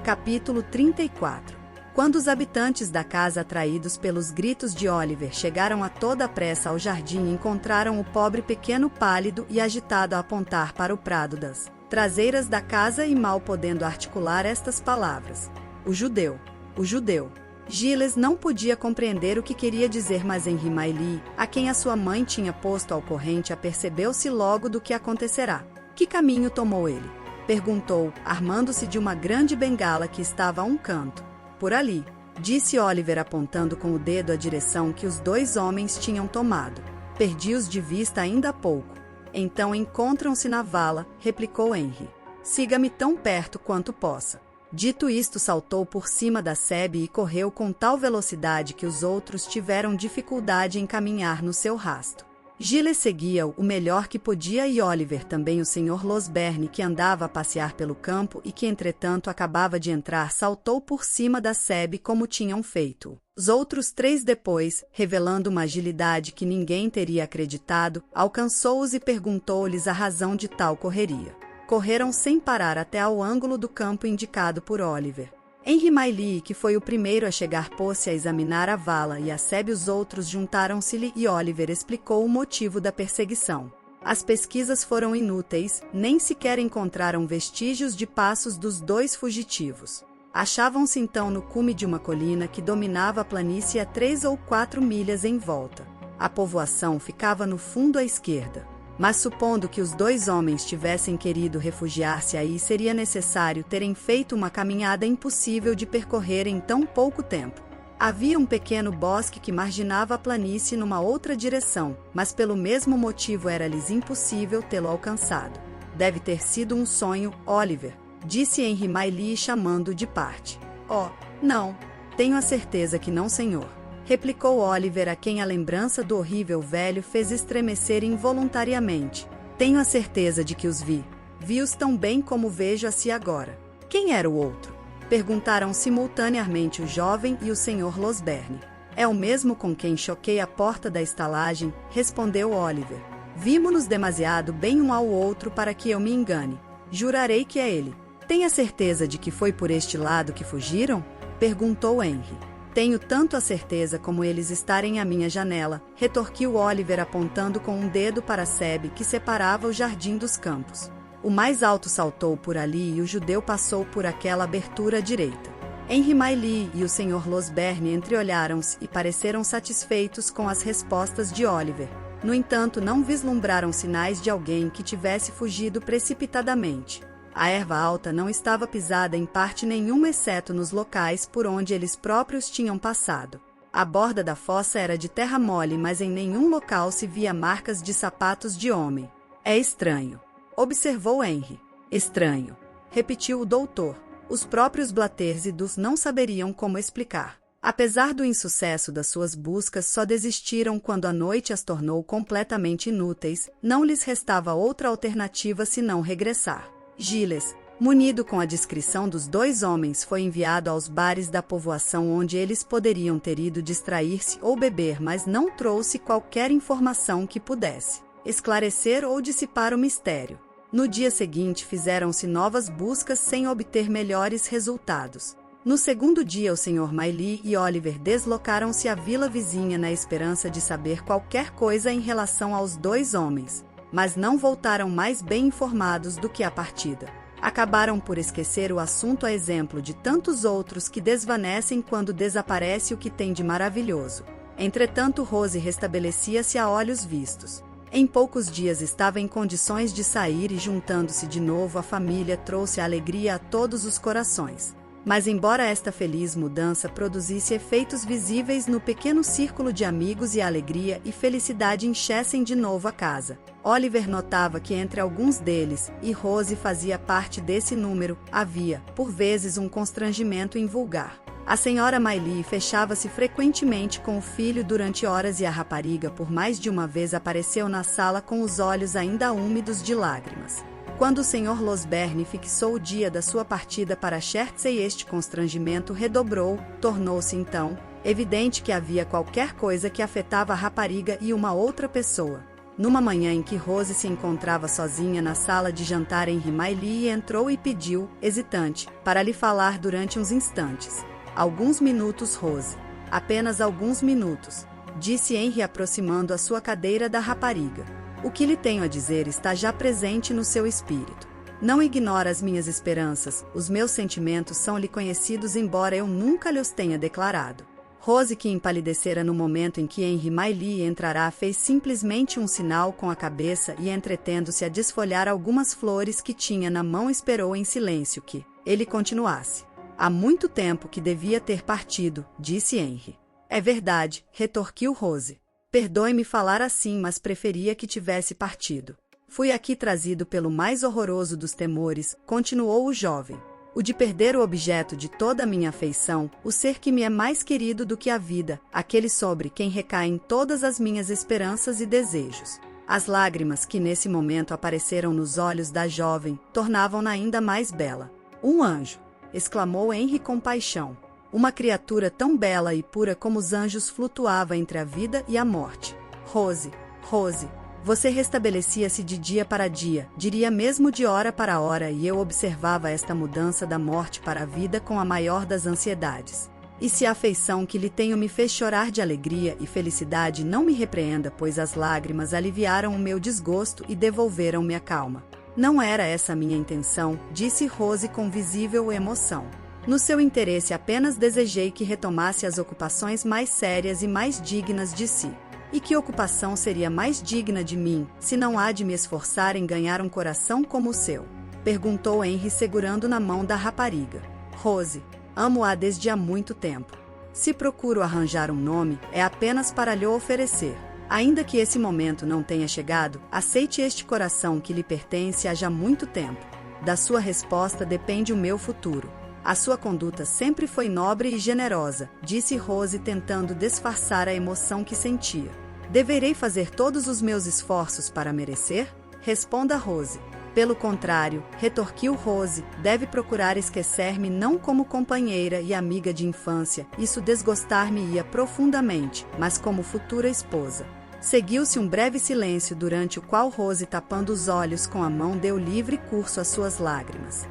Capítulo 34. Quando os habitantes da casa, atraídos pelos gritos de Oliver, chegaram a toda a pressa ao jardim, encontraram o pobre pequeno pálido e agitado a apontar para o prado das traseiras da casa e mal podendo articular estas palavras. O judeu. O judeu. Giles não podia compreender o que queria dizer, mas Henry Mailly, a quem a sua mãe tinha posto ao corrente, apercebeu-se logo do que acontecerá. Que caminho tomou ele? Perguntou, armando-se de uma grande bengala que estava a um canto. Por ali, disse Oliver apontando com o dedo a direção que os dois homens tinham tomado. Perdi-os de vista ainda há pouco. Então encontram-se na vala, replicou Henry. Siga-me tão perto quanto possa. Dito isto, saltou por cima da sebe e correu com tal velocidade que os outros tiveram dificuldade em caminhar no seu rasto. Giles seguia-o o melhor que podia e Oliver também. O Sr. Losberne, que andava a passear pelo campo e que entretanto acabava de entrar, saltou por cima da sebe como tinham feito os outros três depois, revelando uma agilidade que ninguém teria acreditado, alcançou-os e perguntou-lhes a razão de tal correria. Correram sem parar até ao ângulo do campo indicado por Oliver. Henry Mailly, que foi o primeiro a chegar, pôs-se a examinar a vala e a sebe. Os outros juntaram-se-lhe e Oliver explicou o motivo da perseguição. As pesquisas foram inúteis, nem sequer encontraram vestígios de passos dos dois fugitivos. Achavam-se então no cume de uma colina que dominava a planície a 3 ou 4 milhas em volta. A povoação ficava no fundo à esquerda. Mas supondo que os dois homens tivessem querido refugiar-se aí, seria necessário terem feito uma caminhada impossível de percorrer em tão pouco tempo. Havia um pequeno bosque que marginava a planície numa outra direção, mas pelo mesmo motivo era-lhes impossível tê-lo alcançado. Deve ter sido um sonho, Oliver, disse Henry Mailly chamando-o de parte. Oh, não. Tenho a certeza que não, senhor. Replicou Oliver, a quem a lembrança do horrível velho fez estremecer involuntariamente. Tenho a certeza de que os vi. Vi-os tão bem como vejo a si agora. Quem era o outro? Perguntaram simultaneamente o jovem e o Sr. Losberne. É o mesmo com quem choquei a porta da estalagem, respondeu Oliver. Vimo-nos demasiado bem um ao outro para que eu me engane. Jurarei que é ele. Tem a certeza de que foi por este lado que fugiram? Perguntou Henry. Tenho tanto a certeza como eles estarem à minha janela, retorquiu Oliver apontando com um dedo para a sebe que separava o jardim dos campos. O mais alto saltou por ali e o judeu passou por aquela abertura à direita. Henry Mailly e o Sr. Losberne entreolharam-se e pareceram satisfeitos com as respostas de Oliver. No entanto, não vislumbraram sinais de alguém que tivesse fugido precipitadamente. A erva alta não estava pisada em parte nenhuma, exceto nos locais por onde eles próprios tinham passado. A borda da fossa era de terra mole, mas em nenhum local se via marcas de sapatos de homem. É estranho, observou Henry. Estranho, repetiu o doutor. Os próprios Blatterzidos não saberiam como explicar. Apesar do insucesso das suas buscas, só desistiram quando a noite as tornou completamente inúteis. Não lhes restava outra alternativa senão regressar. Giles, munido com a descrição dos dois homens, foi enviado aos bares da povoação onde eles poderiam ter ido distrair-se ou beber, mas não trouxe qualquer informação que pudesse esclarecer ou dissipar o mistério. No dia seguinte fizeram-se novas buscas sem obter melhores resultados. No segundo dia, o Sr. Mailly e Oliver deslocaram-se à vila vizinha na esperança de saber qualquer coisa em relação aos dois homens, mas não voltaram mais bem informados do que a partida. Acabaram por esquecer o assunto, a exemplo de tantos outros que desvanecem quando desaparece o que tem de maravilhoso. Entretanto, Rose restabelecia-se a olhos vistos. Em poucos dias estava em condições de sair e, juntando-se de novo à família, trouxe alegria a todos os corações. Mas embora esta feliz mudança produzisse efeitos visíveis no pequeno círculo de amigos e a alegria e felicidade enchessem de novo a casa, Oliver notava que entre alguns deles, e Rose fazia parte desse número, havia, por vezes, um constrangimento invulgar. A senhora Miley fechava-se frequentemente com o filho durante horas e a rapariga por mais de uma vez apareceu na sala com os olhos ainda úmidos de lágrimas. Quando o Sr. Losberne fixou o dia da sua partida para Chertsey, este constrangimento redobrou, tornou-se então evidente que havia qualquer coisa que afetava a rapariga e uma outra pessoa. Numa manhã em que Rose se encontrava sozinha na sala de jantar, Henry Miley entrou e pediu, hesitante, para lhe falar durante uns instantes. Alguns minutos, Rose. Apenas alguns minutos, disse Henry aproximando a sua cadeira da rapariga. O que lhe tenho a dizer está já presente no seu espírito. Não ignora as minhas esperanças, os meus sentimentos são-lhe conhecidos embora eu nunca lhes tenha declarado. Rose, que empalidecera no momento em que Henry Miley entrará, fez simplesmente um sinal com a cabeça e, entretendo-se a desfolhar algumas flores que tinha na mão, esperou em silêncio que ele continuasse. Há muito tempo que devia ter partido, disse Henry. É verdade, retorquiu Rose. Perdoe-me falar assim, mas preferia que tivesse partido. Fui aqui trazido pelo mais horroroso dos temores, continuou o jovem. O de perder o objeto de toda a minha afeição, o ser que me é mais querido do que a vida, aquele sobre quem recaem todas as minhas esperanças e desejos. As lágrimas que nesse momento apareceram nos olhos da jovem, tornavam-na ainda mais bela. Um anjo! Exclamou Henry com paixão. Uma criatura tão bela e pura como os anjos flutuava entre a vida e a morte. Rose, Rose, você restabelecia-se de dia para dia, diria mesmo de hora para hora, e eu observava esta mudança da morte para a vida com a maior das ansiedades. E se a afeição que lhe tenho me fez chorar de alegria e felicidade, não me repreenda, pois as lágrimas aliviaram o meu desgosto e devolveram-me a calma. Não era essa a minha intenção, disse Rose com visível emoção. No seu interesse apenas desejei que retomasse as ocupações mais sérias e mais dignas de si. E que ocupação seria mais digna de mim, se não há de me esforçar em ganhar um coração como o seu? Perguntou Henry segurando na mão da rapariga. Rose, amo-a desde há muito tempo. Se procuro arranjar um nome, é apenas para lhe oferecer. Ainda que esse momento não tenha chegado, aceite este coração que lhe pertence há já muito tempo. Da sua resposta depende o meu futuro. A sua conduta sempre foi nobre e generosa, disse Rose tentando disfarçar a emoção que sentia. Deverei fazer todos os meus esforços para merecer? Responda Rose. Pelo contrário, retorquiu Rose, deve procurar esquecer-me não como companheira e amiga de infância, isso desgostar-me-ia profundamente, mas como futura esposa. Seguiu-se um breve silêncio durante o qual Rose, tapando os olhos com a mão, deu livre curso às suas lágrimas.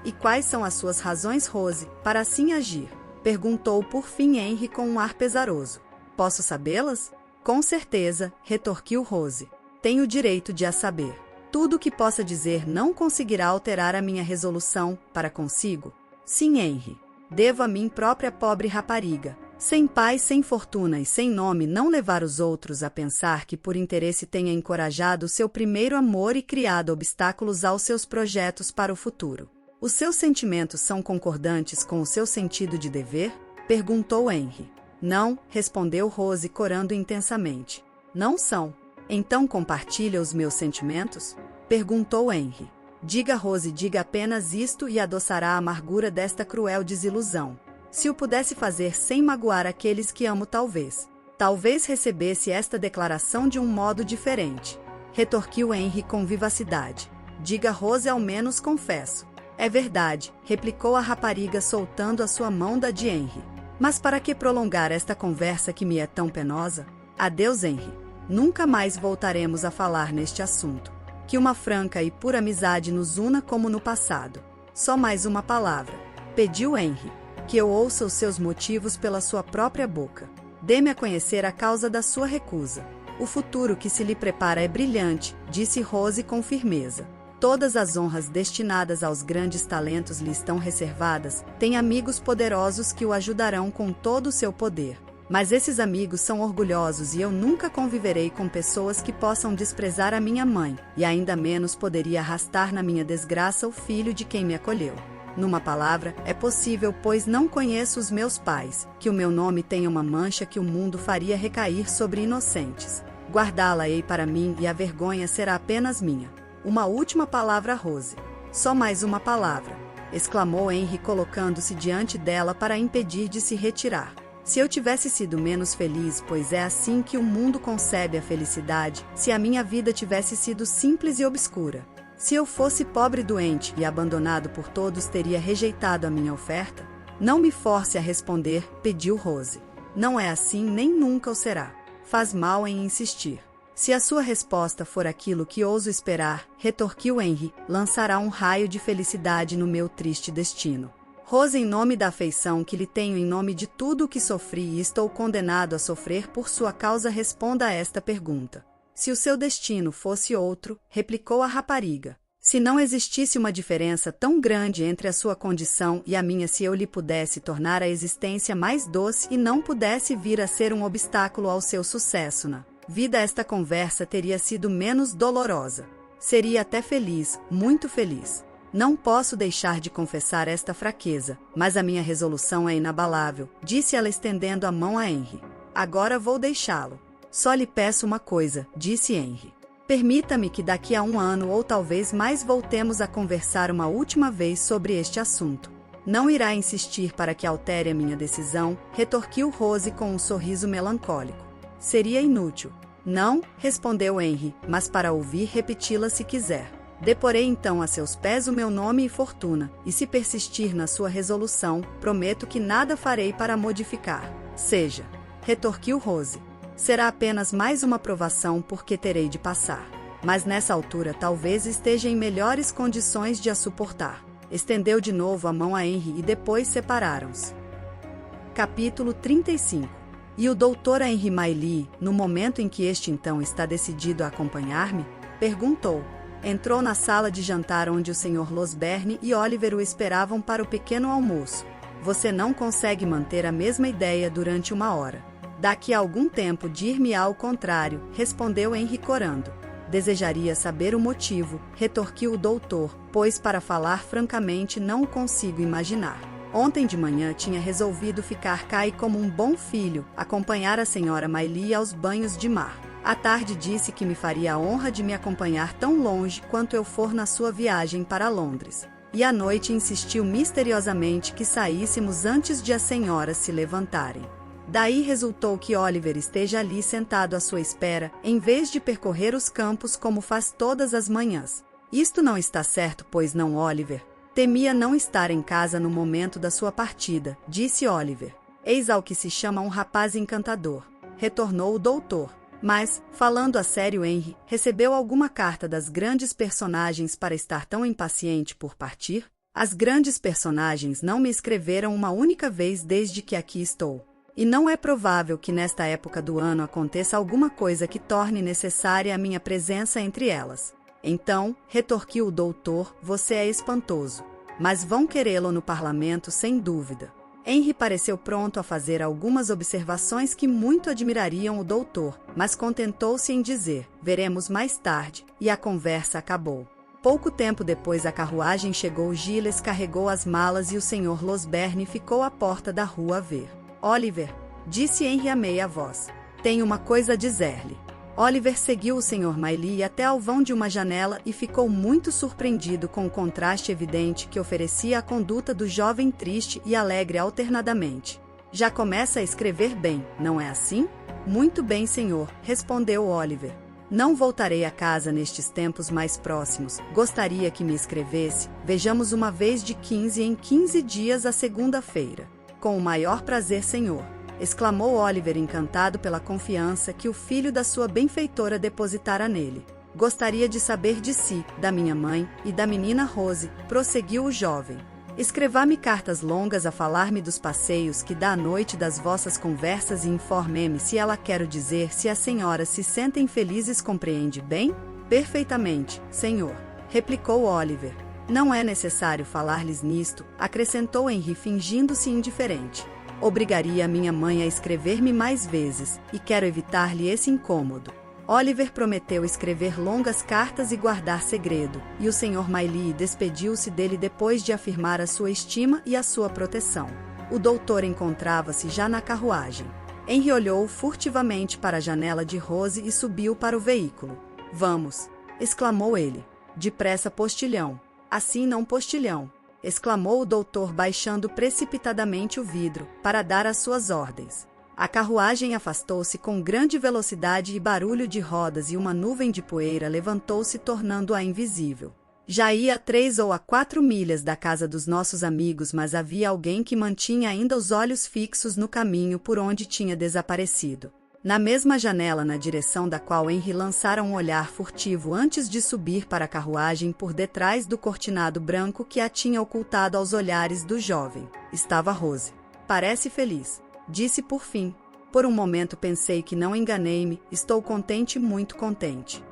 E quais são as suas razões, Rose, para assim agir? Perguntou por fim Henry com um ar pesaroso. Posso sabê-las? Com certeza, retorquiu Rose. Tenho o direito de a saber. Tudo o que possa dizer não conseguirá alterar a minha resolução, para consigo. Sim, Henry. Devo a mim própria pobre rapariga. Sem pai, sem fortuna e sem nome, não levar os outros a pensar que por interesse tenha encorajado o seu primeiro amor e criado obstáculos aos seus projetos para o futuro. Os seus sentimentos são concordantes com o seu sentido de dever? Perguntou Henry. Não, respondeu Rose corando intensamente. Não são. Então compartilha os meus sentimentos? Perguntou Henry. Diga, Rose, diga apenas isto e adoçará a amargura desta cruel desilusão. Se o pudesse fazer sem magoar aqueles que amo, talvez recebesse esta declaração de um modo diferente. Retorquiu Henry com vivacidade. Diga, Rose, ao menos confesso. É verdade, replicou a rapariga soltando a sua mão da de Henry. Mas para que prolongar esta conversa que me é tão penosa? Adeus, Henry. Nunca mais voltaremos a falar neste assunto. Que uma franca e pura amizade nos una como no passado. Só mais uma palavra. Pediu Henry. Que eu ouça os seus motivos pela sua própria boca. Dê-me a conhecer a causa da sua recusa. O futuro que se lhe prepara é brilhante, disse Rose com firmeza. Todas as honras destinadas aos grandes talentos lhe estão reservadas, tem amigos poderosos que o ajudarão com todo o seu poder. Mas esses amigos são orgulhosos e eu nunca conviverei com pessoas que possam desprezar a minha mãe, e ainda menos poderia arrastar na minha desgraça o filho de quem me acolheu. Numa palavra, é possível, pois não conheço os meus pais, que o meu nome tenha uma mancha que o mundo faria recair sobre inocentes. Guardá-la-ei para mim e a vergonha será apenas minha. Uma última palavra, Rose. Só mais uma palavra, exclamou Henry colocando-se diante dela para impedir de se retirar. Se eu tivesse sido menos feliz, pois é assim que o mundo concebe a felicidade, se a minha vida tivesse sido simples e obscura. Se eu fosse pobre e doente e abandonado por todos, teria rejeitado a minha oferta? Não me force a responder, pediu Rose. Não é assim nem nunca o será. Faz mal em insistir. Se a sua resposta for aquilo que ouso esperar, retorquiu Henry, lançará um raio de felicidade no meu triste destino. Rose, em nome da afeição que lhe tenho, em nome de tudo o que sofri e estou condenado a sofrer por sua causa, responda a esta pergunta. Se o seu destino fosse outro, replicou a rapariga. Se não existisse uma diferença tão grande entre a sua condição e a minha, se eu lhe pudesse tornar a existência mais doce e não pudesse vir a ser um obstáculo ao seu sucesso na vida, esta conversa teria sido menos dolorosa. Seria até feliz, muito feliz. Não posso deixar de confessar esta fraqueza, mas a minha resolução é inabalável, disse ela estendendo a mão a Henry. Agora vou deixá-lo. Só lhe peço uma coisa, disse Henry. Permita-me que daqui a 1 ano ou talvez mais voltemos a conversar uma última vez sobre este assunto. Não irá insistir para que altere a minha decisão, retorquiu Rose com um sorriso melancólico. Seria inútil. Não, respondeu Henry, mas para ouvir repeti-la se quiser. Deporei então a seus pés o meu nome e fortuna, e se persistir na sua resolução, prometo que nada farei para modificar. Seja, retorquiu Rose. Será apenas mais uma provação porque terei de passar. Mas nessa altura talvez esteja em melhores condições de a suportar. Estendeu de novo a mão a Henry e depois separaram-se. Capítulo 35. E o Dr. Henry Maylie, no momento em que este então está decidido a acompanhar-me, perguntou. Entrou na sala de jantar onde o Sr. Losberne e Oliver o esperavam para o pequeno almoço. Você não consegue manter a mesma ideia durante 1 hora. Daqui a algum tempo dir-me-á ao contrário, respondeu Henry corando. Desejaria saber o motivo, retorquiu o doutor, pois para falar francamente não o consigo imaginar. Ontem de manhã tinha resolvido ficar cá e como um bom filho, acompanhar a Sra. Maylie aos banhos de mar. À tarde disse que me faria a honra de me acompanhar tão longe quanto eu for na sua viagem para Londres. E à noite insistiu misteriosamente que saíssemos antes de as senhoras se levantarem. Daí resultou que Oliver esteja ali sentado à sua espera, em vez de percorrer os campos como faz todas as manhãs. Isto não está certo, pois não, Oliver? Temia não estar em casa no momento da sua partida, disse Oliver. Eis ao que se chama um rapaz encantador, retornou o doutor. Mas, falando a sério, Henry, recebeu alguma carta das grandes personagens para estar tão impaciente por partir? As grandes personagens não me escreveram uma única vez desde que aqui estou. E não é provável que nesta época do ano aconteça alguma coisa que torne necessária a minha presença entre elas. Então, retorquiu o doutor, você é espantoso. Mas vão querê-lo no parlamento sem dúvida. Henry pareceu pronto a fazer algumas observações que muito admirariam o doutor, mas contentou-se em dizer, veremos mais tarde, e a conversa acabou. Pouco tempo depois a carruagem chegou, Giles carregou as malas e o Sr. Losberne ficou à porta da rua a ver. Oliver, disse Henry a meia voz, tenho uma coisa a dizer-lhe. Oliver seguiu o Sr. Maylie até ao vão de uma janela e ficou muito surpreendido com o contraste evidente que oferecia a conduta do jovem triste e alegre alternadamente. Já começa a escrever bem, não é assim? Muito bem, senhor, respondeu Oliver. Não voltarei a casa nestes tempos mais próximos. Gostaria que me escrevesse. Vejamos uma vez de 15 em 15 dias a segunda-feira. Com o maior prazer, senhor. Exclamou Oliver, encantado pela confiança que o filho da sua benfeitora depositara nele. Gostaria de saber de si, da minha mãe e da menina Rose, prosseguiu o jovem. Escreva-me cartas longas a falar-me dos passeios que dá à noite, das vossas conversas, e informe-me se ela, quero dizer, se as senhoras se sentem felizes, compreende bem? Perfeitamente, senhor, replicou Oliver. Não é necessário falar-lhes nisto, acrescentou Henry fingindo-se indiferente. Obrigaria a minha mãe a escrever-me mais vezes, e quero evitar-lhe esse incômodo. Oliver prometeu escrever longas cartas e guardar segredo, e o Sr. Maylie despediu-se dele depois de afirmar a sua estima e a sua proteção. O doutor encontrava-se já na carruagem. Henry olhou furtivamente para a janela de Rose e subiu para o veículo. Vamos! Exclamou ele. Depressa, postilhão. Assim não, postilhão! Exclamou o doutor baixando precipitadamente o vidro, para dar as suas ordens. A carruagem afastou-se com grande velocidade e barulho de rodas e uma nuvem de poeira levantou-se tornando-a invisível. Já ia a 3 ou a 4 milhas da casa dos nossos amigos, mas havia alguém que mantinha ainda os olhos fixos no caminho por onde tinha desaparecido. Na mesma janela na direção da qual Henry lançara um olhar furtivo antes de subir para a carruagem por detrás do cortinado branco que a tinha ocultado aos olhares do jovem, estava Rose. Parece feliz, disse por fim. Por um momento pensei que não enganei-me, estou contente, muito contente.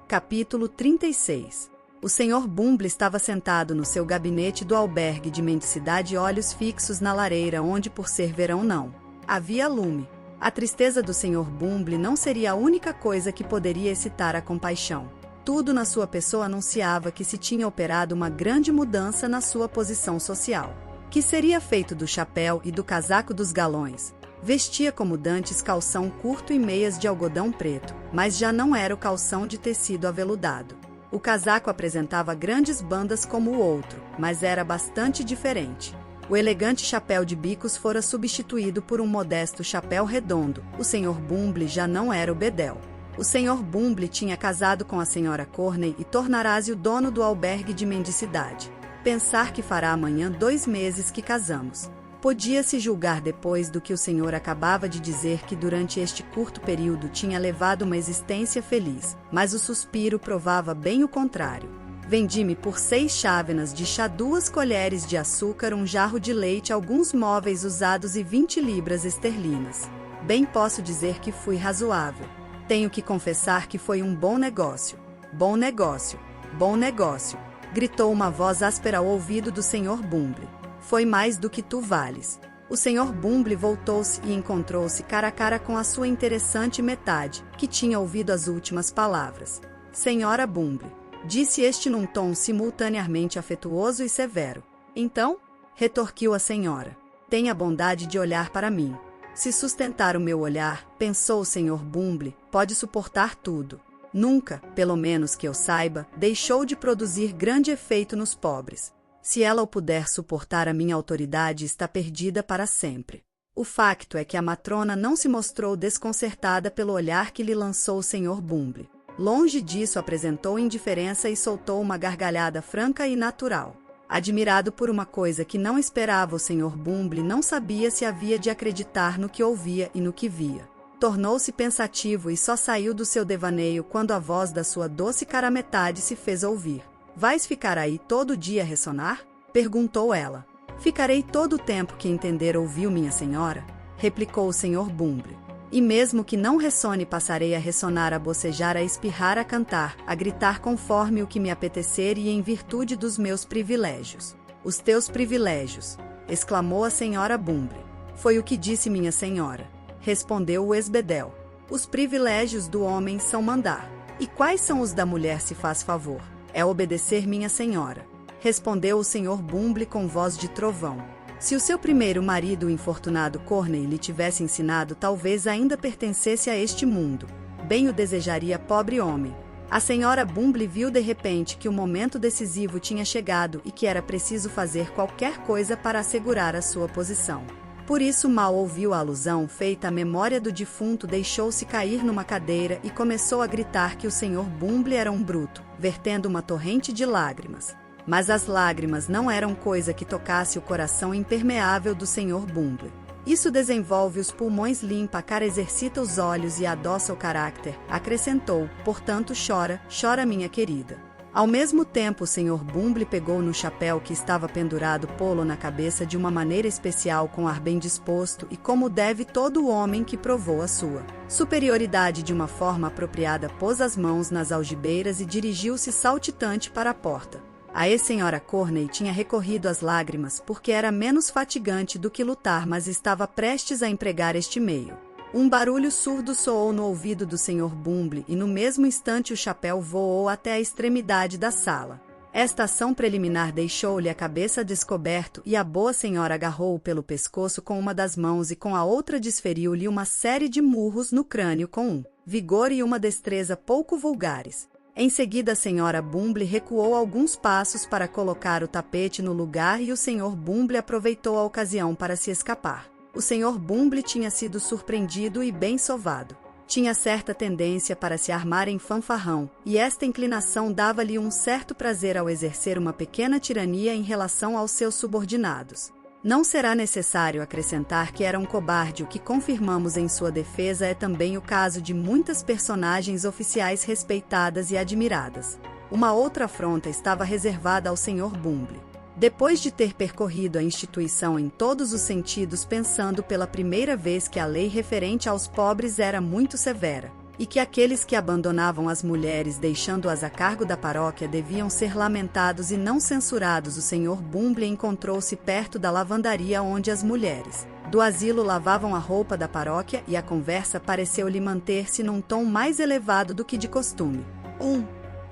Capítulo 36. O Sr. Bumble estava sentado no seu gabinete do albergue de mendicidade, olhos fixos na lareira onde, por ser verão, não havia lume. A tristeza do Sr. Bumble não seria a única coisa que poderia excitar a compaixão. Tudo na sua pessoa anunciava que se tinha operado uma grande mudança na sua posição social. Que seria feito do chapéu e do casaco dos galões. Vestia como dantes calção curto e meias de algodão preto, mas já não era o calção de tecido aveludado. O casaco apresentava grandes bandas como o outro, mas era bastante diferente. O elegante chapéu de bicos fora substituído por um modesto chapéu redondo. O Sr. Bumble já não era o bedel. O Sr. Bumble tinha casado com a Sra. Corney e tornara-se o dono do albergue de mendicidade. Pensar que fará amanhã 2 meses que casamos. Podia-se julgar depois do que o senhor acabava de dizer que durante este curto período tinha levado uma existência feliz, mas o suspiro provava bem o contrário. Vendi-me por 6 chávenas de chá, 2 colheres de açúcar, um jarro de leite, alguns móveis usados e 20 libras esterlinas. Bem posso dizer que fui razoável. Tenho que confessar que foi um bom negócio. Bom negócio. Bom negócio. Gritou uma voz áspera ao ouvido do Sr. Bumble. Foi mais do que tu vales. O Sr. Bumble voltou-se e encontrou-se cara a cara com a sua interessante metade, que tinha ouvido as últimas palavras. Senhora Bumble, disse este num tom simultaneamente afetuoso e severo. Então, retorquiu a senhora, tenha a bondade de olhar para mim. Se sustentar o meu olhar, pensou o Sr. Bumble, pode suportar tudo. Nunca, pelo menos que eu saiba, deixou de produzir grande efeito nos pobres. Se ela o puder suportar, a minha autoridade está perdida para sempre. O facto é que a matrona não se mostrou desconcertada pelo olhar que lhe lançou o Sr. Bumble. Longe disso, apresentou indiferença e soltou uma gargalhada franca e natural. Admirado por uma coisa que não esperava, o Sr. Bumble não sabia se havia de acreditar no que ouvia e no que via. Tornou-se pensativo e só saiu do seu devaneio quando a voz da sua doce cara-metade se fez ouvir. Vais ficar aí todo dia a ressonar? Perguntou ela. Ficarei todo o tempo que entender, ouviu minha senhora? Replicou o Sr. Bumble. E mesmo que não ressone, passarei a ressonar, a bocejar, a espirrar, a cantar, a gritar conforme o que me apetecer e em virtude dos meus privilégios. Os teus privilégios, exclamou a Sra. Bumble. Foi o que disse minha senhora, respondeu o esbedel. Os privilégios do homem são mandar. E quais são os da mulher, se faz favor? É obedecer, minha senhora, respondeu o Sr. Bumble com voz de trovão. Se o seu primeiro marido, o infortunado Corney, lhe tivesse ensinado, talvez ainda pertencesse a este mundo. Bem o desejaria, pobre homem. A Sra. Bumble viu de repente que o momento decisivo tinha chegado e que era preciso fazer qualquer coisa para assegurar a sua posição. Por isso mal ouviu a alusão feita à memória do defunto, deixou-se cair numa cadeira e começou a gritar que o Sr. Bumble era um bruto, vertendo uma torrente de lágrimas. Mas as lágrimas não eram coisa que tocasse o coração impermeável do Sr. Bumble. Isso desenvolve os pulmões, limpa a cara, exercita os olhos e adoça o caráter, acrescentou, portanto chora, chora minha querida. Ao mesmo tempo, o Sr. Bumble pegou no chapéu que estava pendurado, pô-lo na cabeça de uma maneira especial, com ar bem disposto e como deve todo homem que provou a sua superioridade de uma forma apropriada, pôs as mãos nas algibeiras e dirigiu-se saltitante para a porta. A ex-senhora Corney tinha recorrido às lágrimas porque era menos fatigante do que lutar, mas estava prestes a empregar este meio. Um barulho surdo soou no ouvido do Sr. Bumble e no mesmo instante o chapéu voou até a extremidade da sala. Esta ação preliminar deixou-lhe a cabeça descoberto e a boa senhora agarrou-o pelo pescoço com uma das mãos e com a outra desferiu-lhe uma série de murros no crânio com um vigor e uma destreza pouco vulgares. Em seguida a senhora Bumble recuou alguns passos para colocar o tapete no lugar e o Sr. Bumble aproveitou a ocasião para se escapar. O Sr. Bumble tinha sido surpreendido e bem sovado. Tinha certa tendência para se armar em fanfarrão, e esta inclinação dava-lhe um certo prazer ao exercer uma pequena tirania em relação aos seus subordinados. Não será necessário acrescentar que era um cobarde. O que confirmamos em sua defesa é também o caso de muitas personagens oficiais respeitadas e admiradas. Uma outra afronta estava reservada ao Sr. Bumble. Depois de ter percorrido a instituição em todos os sentidos, pensando pela primeira vez que a lei referente aos pobres era muito severa, e que aqueles que abandonavam as mulheres deixando-as a cargo da paróquia deviam ser lamentados e não censurados, o Sr. Bumble encontrou-se perto da lavandaria onde as mulheres do asilo lavavam a roupa da paróquia e a conversa pareceu-lhe manter-se num tom mais elevado do que de costume.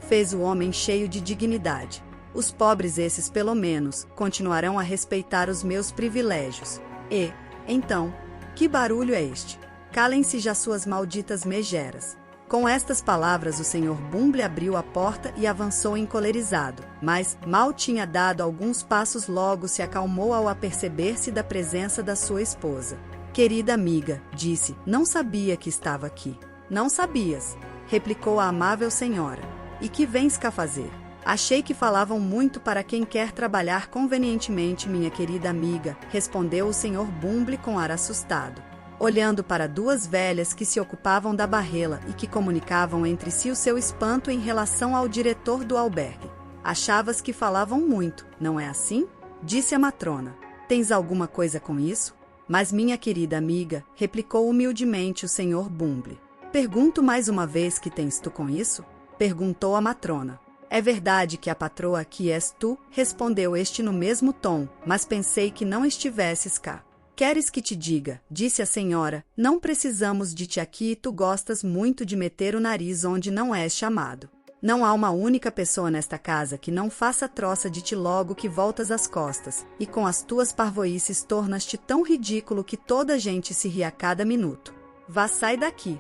Fez o homem cheio de dignidade. Os pobres, esses pelo menos, continuarão a respeitar os meus privilégios. E, então, que barulho é este? Calem-se já suas malditas megeras. Com estas palavras o Sr. Bumble abriu a porta e avançou encolerizado, mas, mal tinha dado alguns passos, logo se acalmou ao aperceber-se da presença da sua esposa. Querida amiga, disse, não sabia que estava aqui. Não sabias, replicou a amável senhora. E que vens cá fazer? Achei que falavam muito para quem quer trabalhar convenientemente, minha querida amiga, respondeu o Sr. Bumble com ar assustado, olhando para duas velhas que se ocupavam da barrela e que comunicavam entre si o seu espanto em relação ao diretor do albergue. Achavas que falavam muito, não é assim? Disse a matrona. Tens alguma coisa com isso? Mas minha querida amiga, replicou humildemente o Sr. Bumble. Pergunto mais uma vez, que tens tu com isso? Perguntou a matrona. É verdade que a patroa aqui és tu, respondeu este no mesmo tom, mas pensei que não estivesses cá. Queres que te diga, disse a senhora, não precisamos de ti aqui e tu gostas muito de meter o nariz onde não és chamado. Não há uma única pessoa nesta casa que não faça troça de ti logo que voltas as costas, e com as tuas parvoíces tornas-te tão ridículo que toda a gente se ri a cada minuto. Vá, sai daqui.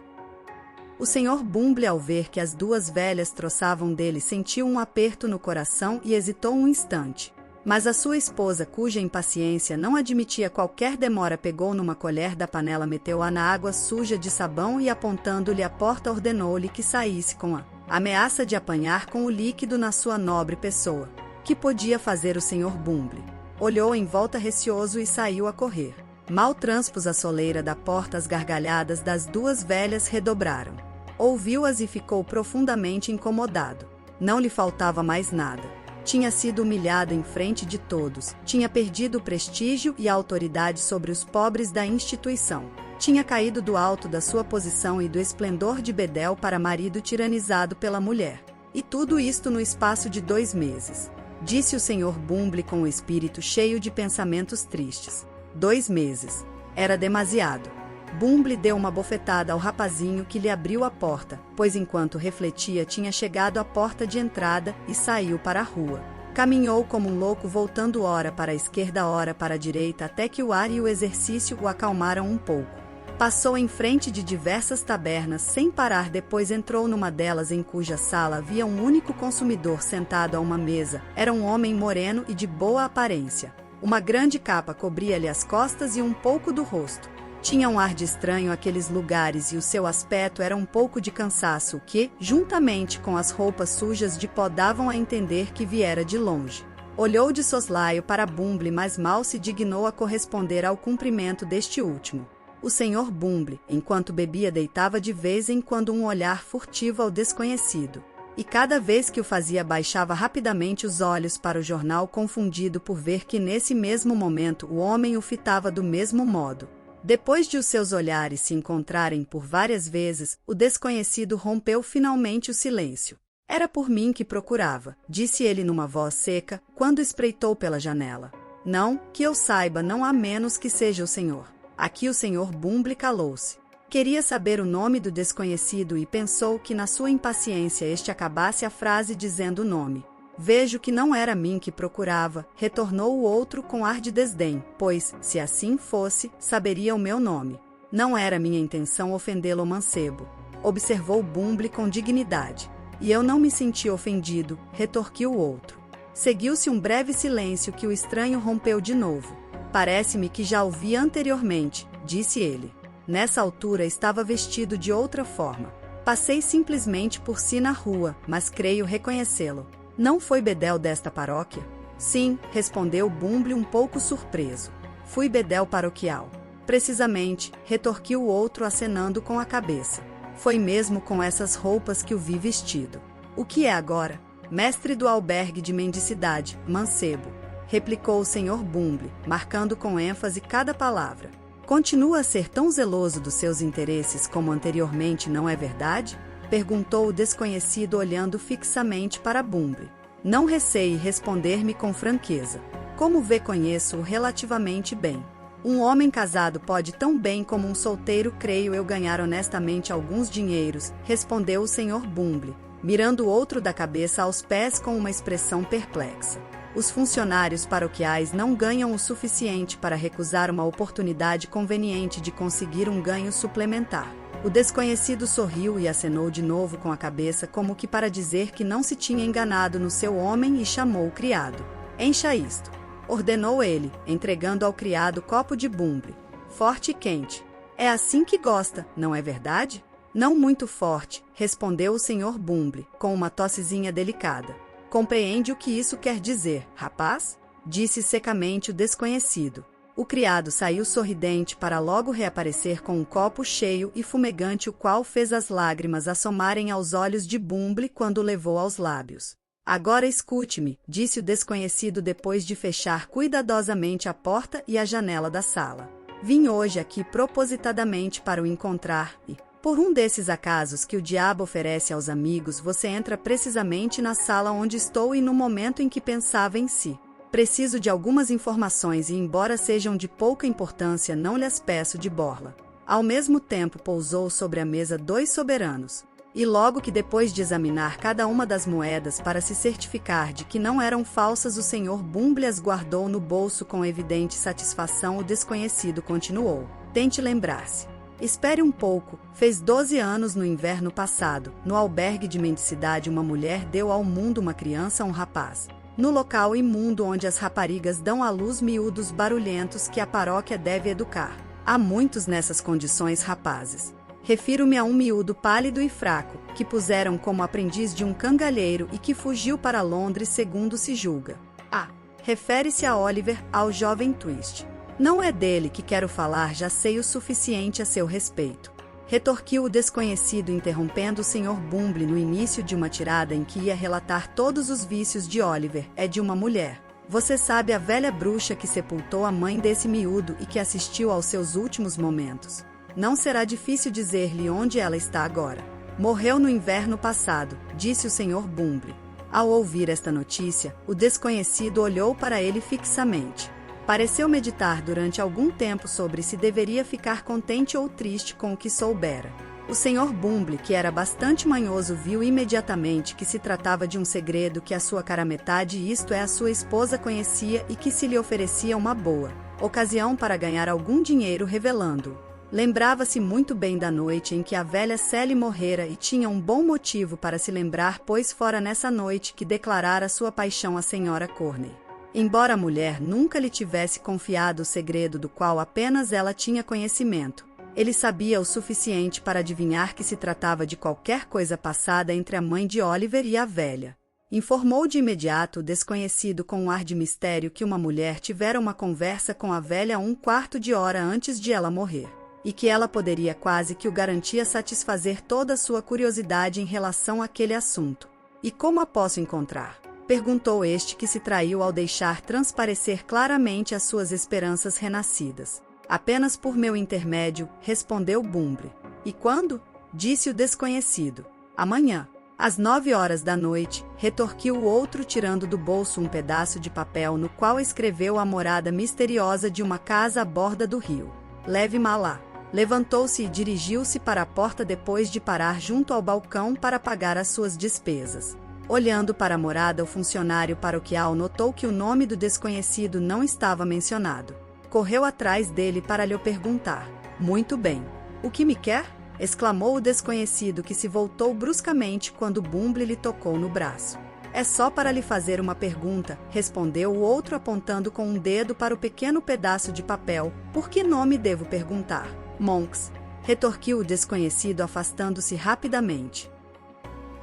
O Sr. Bumble, ao ver que as duas velhas troçavam dele, sentiu um aperto no coração e hesitou um instante. Mas a sua esposa, cuja impaciência não admitia qualquer demora, pegou numa colher da panela, meteu-a na água suja de sabão e, apontando-lhe a porta, ordenou-lhe que saísse, com a ameaça de apanhar com o líquido na sua nobre pessoa. Que podia fazer o Sr. Bumble? Olhou em volta receoso e saiu a correr. Mal transpôs a soleira da porta, as gargalhadas das duas velhas redobraram. Ouviu-as e ficou profundamente incomodado. Não lhe faltava mais nada. Tinha sido humilhado em frente de todos, tinha perdido o prestígio e a autoridade sobre os pobres da instituição. Tinha caído do alto da sua posição e do esplendor de bedel para marido tiranizado pela mulher. E tudo isto no espaço de 2 meses. Disse o Sr. Bumble com o espírito cheio de pensamentos tristes. 2 meses. Era demasiado. Bumble deu uma bofetada ao rapazinho que lhe abriu a porta, pois enquanto refletia tinha chegado à porta de entrada e saiu para a rua. Caminhou como um louco, voltando ora para a esquerda, ora para a direita, até que o ar e o exercício o acalmaram um pouco. Passou em frente de diversas tabernas sem parar, depois entrou numa delas em cuja sala havia um único consumidor sentado a uma mesa. Era um homem moreno e de boa aparência. Uma grande capa cobria-lhe as costas e um pouco do rosto. Tinha um ar de estranho aqueles lugares e o seu aspecto era um pouco de cansaço que, juntamente com as roupas sujas de pó, davam a entender que viera de longe. Olhou de soslaio para Bumble, mas mal se dignou a corresponder ao cumprimento deste último. O Sr. Bumble, enquanto bebia, deitava de vez em quando um olhar furtivo ao desconhecido. E cada vez que o fazia baixava rapidamente os olhos para o jornal, confundido por ver que nesse mesmo momento o homem o fitava do mesmo modo. Depois de os seus olhares se encontrarem por várias vezes, o desconhecido rompeu finalmente o silêncio. Era por mim que procurava, disse ele numa voz seca, quando espreitou pela janela. Não, que eu saiba, não há menos que seja o senhor. Aqui o senhor Bumble calou-se. Queria saber o nome do desconhecido e pensou que na sua impaciência este acabasse a frase dizendo o nome. Vejo que não era mim que procurava, retornou o outro com ar de desdém, pois, se assim fosse, saberia o meu nome. Não era minha intenção ofendê-lo, mancebo. Observou Bumble com dignidade. E eu não me senti ofendido, retorquiu o outro. Seguiu-se um breve silêncio que o estranho rompeu de novo. Parece-me que já o vi anteriormente, disse ele. Nessa altura estava vestido de outra forma. Passei simplesmente por si na rua, mas creio reconhecê-lo. Não foi bedel desta paróquia? Sim, respondeu Bumble um pouco surpreso. Fui bedel paroquial. Precisamente, retorquiu o outro acenando com a cabeça. Foi mesmo com essas roupas que o vi vestido. O que é agora? Mestre do albergue de mendicidade, mancebo, replicou o senhor Bumble, marcando com ênfase cada palavra. Continua a ser tão zeloso dos seus interesses como anteriormente, não é verdade? Perguntou o desconhecido olhando fixamente para Bumble. Não receie responder-me com franqueza. Como vê, conheço-o relativamente bem. Um homem casado pode tão bem como um solteiro, creio eu, ganhar honestamente alguns dinheiros, respondeu o senhor Bumble, mirando o outro da cabeça aos pés com uma expressão perplexa. Os funcionários paroquiais não ganham o suficiente para recusar uma oportunidade conveniente de conseguir um ganho suplementar. O desconhecido sorriu e acenou de novo com a cabeça como que para dizer que não se tinha enganado no seu homem e chamou o criado. Encha isto, ordenou ele, entregando ao criado copo de Bumble. Forte e quente. É assim que gosta, não é verdade? Não muito forte, respondeu o senhor Bumble, com uma tossezinha delicada. Compreende o que isso quer dizer, rapaz? Disse secamente o desconhecido. O criado saiu sorridente para logo reaparecer com um copo cheio e fumegante, o qual fez as lágrimas assomarem aos olhos de Bumble quando o levou aos lábios. Agora escute-me, disse o desconhecido depois de fechar cuidadosamente a porta e a janela da sala. Vim hoje aqui propositadamente para o encontrar e, por um desses acasos que o diabo oferece aos amigos, você entra precisamente na sala onde estou e no momento em que pensava em si. Preciso de algumas informações e, embora sejam de pouca importância, não lhes peço de borla. Ao mesmo tempo pousou sobre a mesa 2 soberanos. E logo que depois de examinar cada uma das moedas para se certificar de que não eram falsas, o senhor Bumble as guardou no bolso com evidente satisfação, o desconhecido continuou. Tente lembrar-se. Espere um pouco, fez 12 anos no inverno passado. No albergue de mendicidade uma mulher deu ao mundo uma criança, um rapaz. No local imundo onde as raparigas dão à luz miúdos barulhentos que a paróquia deve educar. Há muitos nessas condições rapazes. Refiro-me a um miúdo pálido e fraco, que puseram como aprendiz de um cangalheiro e que fugiu para Londres segundo se julga. Refere-se a Oliver, ao jovem Twist. Não é dele que quero falar, já sei o suficiente a seu respeito. Retorquiu o desconhecido, interrompendo o senhor Bumble no início de uma tirada em que ia relatar todos os vícios de Oliver. É de uma mulher. Você sabe, a velha bruxa que sepultou a mãe desse miúdo e que assistiu aos seus últimos momentos. Não será difícil dizer-lhe onde ela está agora. Morreu no inverno passado, disse o senhor Bumble. Ao ouvir esta notícia, o desconhecido olhou para ele fixamente. Pareceu meditar durante algum tempo sobre se deveria ficar contente ou triste com o que soubera. O senhor Bumble, que era bastante manhoso, viu imediatamente que se tratava de um segredo que a sua cara metade, isto é, a sua esposa, conhecia e que se lhe oferecia uma boa ocasião para ganhar algum dinheiro revelando-o. Lembrava-se muito bem da noite em que a velha Sally morrera e tinha um bom motivo para se lembrar, pois fora nessa noite que declarara sua paixão à senhora Corney. Embora a mulher nunca lhe tivesse confiado o segredo do qual apenas ela tinha conhecimento, ele sabia o suficiente para adivinhar que se tratava de qualquer coisa passada entre a mãe de Oliver e a velha. Informou de imediato o desconhecido com um ar de mistério que uma mulher tivera uma conversa com a velha 1/4 de hora antes de ela morrer, e que ela poderia quase que o garantia satisfazer toda a sua curiosidade em relação àquele assunto. E como a posso encontrar? Perguntou este, que se traiu ao deixar transparecer claramente as suas esperanças renascidas. Apenas por meu intermédio, respondeu Bumble. E quando? Disse o desconhecido. Amanhã. Às 9 horas da noite, retorquiu o outro tirando do bolso um pedaço de papel no qual escreveu a morada misteriosa de uma casa à borda do rio. Leve-ma lá. Levantou-se e dirigiu-se para a porta depois de parar junto ao balcão para pagar as suas despesas. Olhando para a morada, o funcionário paroquial notou que o nome do desconhecido não estava mencionado. Correu atrás dele para lhe perguntar. Muito bem. O que me quer? Exclamou o desconhecido, que se voltou bruscamente quando Bumble lhe tocou no braço. É só para lhe fazer uma pergunta, respondeu o outro apontando com um dedo para o pequeno pedaço de papel. Por que nome devo perguntar? Monks, retorquiu o desconhecido afastando-se rapidamente.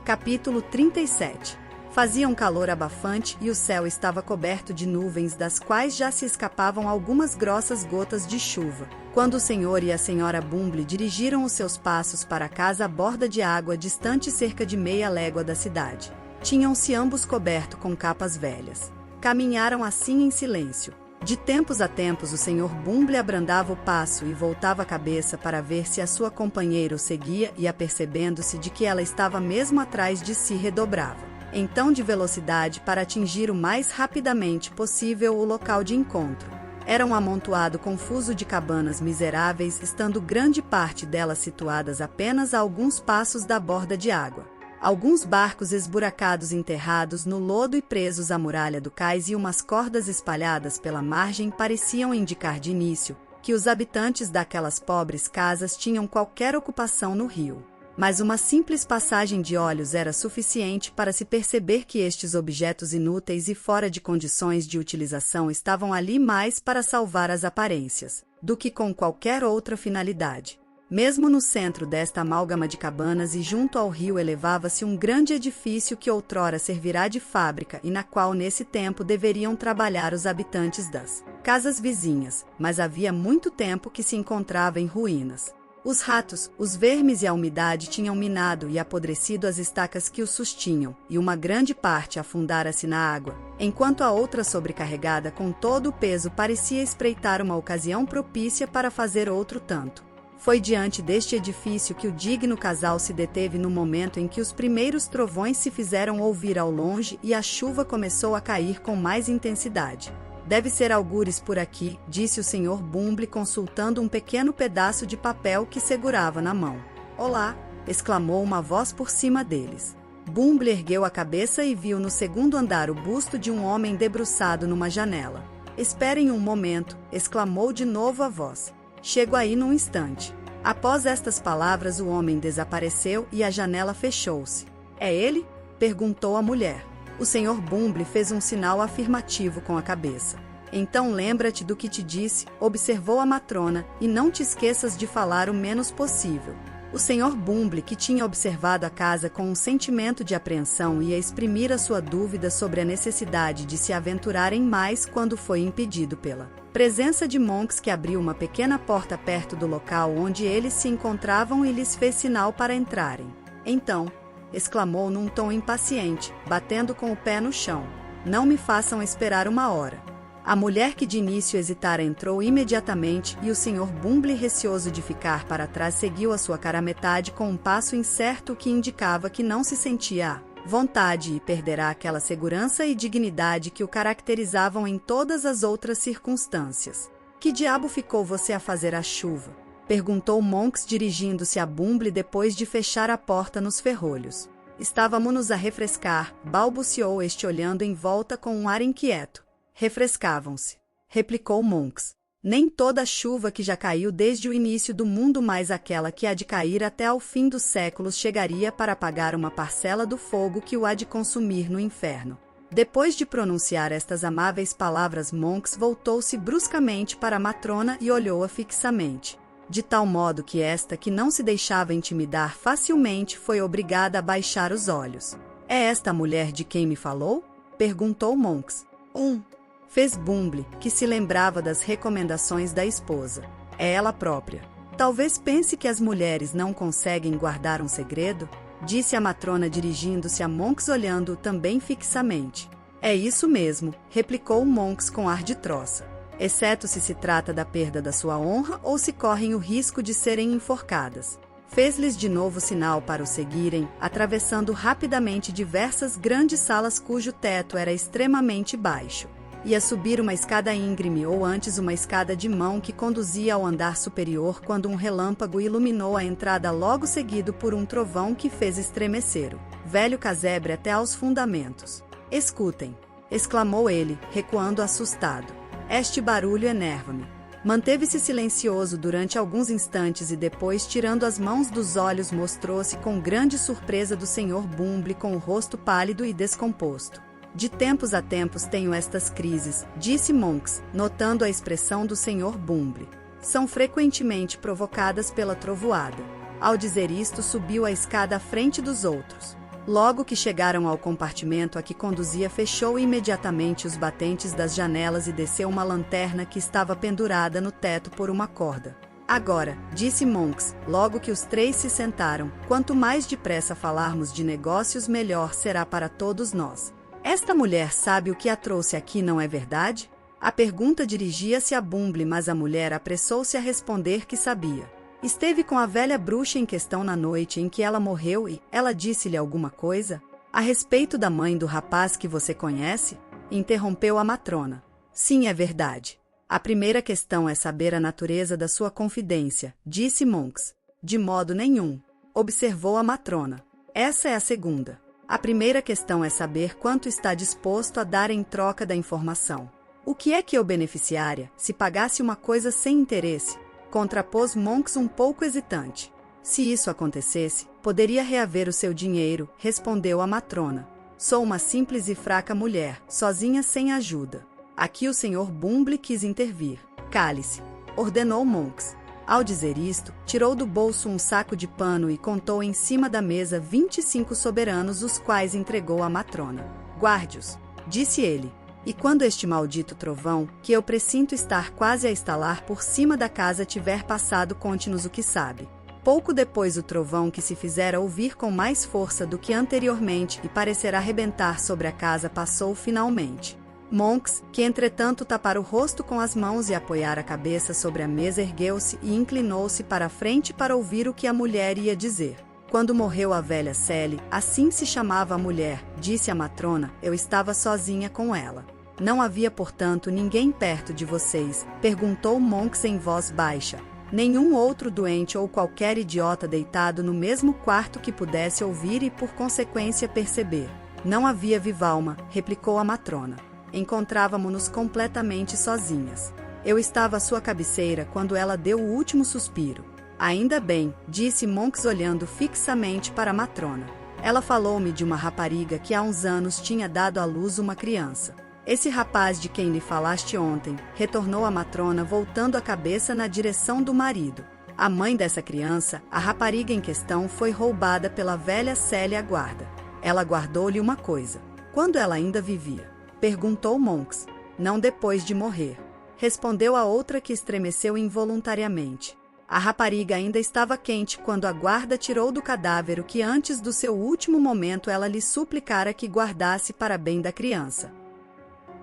Capítulo 37. Fazia um calor abafante e o céu estava coberto de nuvens das quais já se escapavam algumas grossas gotas de chuva, quando o senhor e a senhora Bumble dirigiram os seus passos para a casa à borda de água distante cerca de meia légua da cidade. Tinham-se ambos coberto com capas velhas. Caminharam assim em silêncio. De tempos a tempos o senhor Bumble abrandava o passo e voltava a cabeça para ver se a sua companheira o seguia e, apercebendo-se de que ela estava mesmo atrás de si, redobrava então de velocidade para atingir o mais rapidamente possível o local de encontro. Era um amontoado confuso de cabanas miseráveis, estando grande parte delas situadas apenas a alguns passos da borda de água. Alguns barcos esburacados enterrados no lodo e presos à muralha do cais e umas cordas espalhadas pela margem pareciam indicar de início que os habitantes daquelas pobres casas tinham qualquer ocupação no rio. Mas uma simples passagem de olhos era suficiente para se perceber que estes objetos inúteis e fora de condições de utilização estavam ali mais para salvar as aparências, do que com qualquer outra finalidade. Mesmo no centro desta amálgama de cabanas e junto ao rio elevava-se um grande edifício que outrora servirá de fábrica e na qual nesse tempo deveriam trabalhar os habitantes das casas vizinhas, mas havia muito tempo que se encontrava em ruínas. Os ratos, os vermes e a umidade tinham minado e apodrecido as estacas que o sustinham, e uma grande parte afundara-se na água, enquanto a outra, sobrecarregada com todo o peso, parecia espreitar uma ocasião propícia para fazer outro tanto. Foi diante deste edifício que o digno casal se deteve no momento em que os primeiros trovões se fizeram ouvir ao longe e a chuva começou a cair com mais intensidade. Deve ser algures por aqui, disse o senhor Bumble consultando um pequeno pedaço de papel que segurava na mão. Olá! Exclamou uma voz por cima deles. Bumble ergueu a cabeça e viu no segundo andar o busto de um homem debruçado numa janela. Esperem um momento! Exclamou de novo a voz. Chego aí num instante. Após estas palavras o homem desapareceu e a janela fechou-se. É ele? Perguntou a mulher. O senhor Bumble fez um sinal afirmativo com a cabeça. Então lembra-te do que te disse, observou a matrona, e não te esqueças de falar o menos possível. O senhor Bumble, que tinha observado a casa com um sentimento de apreensão, ia exprimir a sua dúvida sobre a necessidade de se aventurarem mais quando foi impedido pela presença de Monks, que abriu uma pequena porta perto do local onde eles se encontravam e lhes fez sinal para entrarem. Então, exclamou num tom impaciente, batendo com o pé no chão. Não me façam esperar uma hora. A mulher, que de início hesitara, entrou imediatamente e o senhor Bumble, receoso de ficar para trás, seguiu a sua cara metade com um passo incerto que indicava que não se sentia à vontade e perderá aquela segurança e dignidade que o caracterizavam em todas as outras circunstâncias. Que diabo ficou você a fazer à chuva? Perguntou Monks dirigindo-se a Bumble depois de fechar a porta nos ferrolhos. Estávamos-nos a refrescar, balbuciou este olhando em volta com um ar inquieto. Refrescavam-se, replicou Monks. Nem toda a chuva que já caiu desde o início do mundo, mais aquela que há de cair até ao fim dos séculos, chegaria para apagar uma parcela do fogo que o há de consumir no inferno. Depois de pronunciar estas amáveis palavras, Monks voltou-se bruscamente para a matrona e olhou-a fixamente, de tal modo que esta, que não se deixava intimidar facilmente, foi obrigada a baixar os olhos. É esta a mulher de quem me falou? Perguntou Monks. Fez Bumble, que se lembrava das recomendações da esposa. É ela própria. Talvez pense que as mulheres não conseguem guardar um segredo? Disse a matrona dirigindo-se a Monks, olhando-o também fixamente. É isso mesmo, replicou Monks com ar de troça. Exceto se trata da perda da sua honra ou se correm o risco de serem enforcadas. Fez-lhes de novo sinal para o seguirem, atravessando rapidamente diversas grandes salas cujo teto era extremamente baixo. Ia subir uma escada íngreme ou antes uma escada de mão que conduzia ao andar superior quando um relâmpago iluminou a entrada logo seguido por um trovão que fez estremecer o velho casebre até aos fundamentos. "Escutem!" exclamou ele, recuando assustado. "Este barulho enerva-me." Manteve-se silencioso durante alguns instantes e depois, tirando as mãos dos olhos, mostrou-se com grande surpresa do Sr. Bumble com o rosto pálido e descomposto. "De tempos a tempos tenho estas crises", disse Monks, notando a expressão do Sr. Bumble. "São frequentemente provocadas pela trovoada." Ao dizer isto, subiu a escada à frente dos outros. Logo que chegaram ao compartimento a que conduzia, fechou imediatamente os batentes das janelas e desceu uma lanterna que estava pendurada no teto por uma corda. "Agora", disse Monks, logo que os três se sentaram, "quanto mais depressa falarmos de negócios, melhor será para todos nós. Esta mulher sabe o que a trouxe aqui, não é verdade?" A pergunta dirigia-se a Bumble, mas a mulher apressou-se a responder que sabia. "Esteve com a velha bruxa em questão na noite em que ela morreu e ela disse-lhe alguma coisa? A respeito da mãe do rapaz que você conhece?" interrompeu a matrona. "Sim, é verdade. A primeira questão é saber a natureza da sua confidência", disse Monks. "De modo nenhum", observou a matrona. "Essa é a segunda. A primeira questão é saber quanto está disposto a dar em troca da informação." "O que é que eu beneficiaria se pagasse uma coisa sem interesse?" contrapôs Monks um pouco hesitante. "Se isso acontecesse, poderia reaver o seu dinheiro", respondeu a matrona. "Sou uma simples e fraca mulher, sozinha sem ajuda." Aqui o Sr. Bumble quis intervir. "Cale-se", ordenou Monks. Ao dizer isto, tirou do bolso um saco de pano e contou em cima da mesa 25 soberanos, os quais entregou à matrona. "Guarde-os", disse ele. "E quando este maldito trovão, que eu pressinto estar quase a estalar por cima da casa, tiver passado, conte-nos o que sabe." Pouco depois, o trovão, que se fizera ouvir com mais força do que anteriormente e parecerá arrebentar sobre a casa, passou finalmente. Monks, que entretanto tapara o rosto com as mãos e apoiara a cabeça sobre a mesa, ergueu-se e inclinou-se para a frente para ouvir o que a mulher ia dizer. "Quando morreu a velha Sally, assim se chamava a mulher", disse a matrona, "eu estava sozinha com ela." "Não havia, portanto, ninguém perto de vocês?" perguntou Monks em voz baixa. "Nenhum outro doente ou qualquer idiota deitado no mesmo quarto que pudesse ouvir e, por consequência, perceber?" "Não havia viva alma", replicou a matrona. "Encontrávamo-nos completamente sozinhas. Eu estava à sua cabeceira quando ela deu o último suspiro." "Ainda bem", disse Monks olhando fixamente para a matrona. "Ela falou-me de uma rapariga que há uns anos tinha dado à luz uma criança." "Esse rapaz de quem lhe falaste ontem", retornou a matrona, voltando a cabeça na direção do marido. "A mãe dessa criança, a rapariga em questão, foi roubada pela velha Célia Guarda. Ela guardou-lhe uma coisa." "Quando ela ainda vivia?" perguntou Monks. "Não depois de morrer", respondeu a outra, que estremeceu involuntariamente. "A rapariga ainda estava quente quando a guarda tirou do cadáver o que antes do seu último momento ela lhe suplicara que guardasse para bem da criança."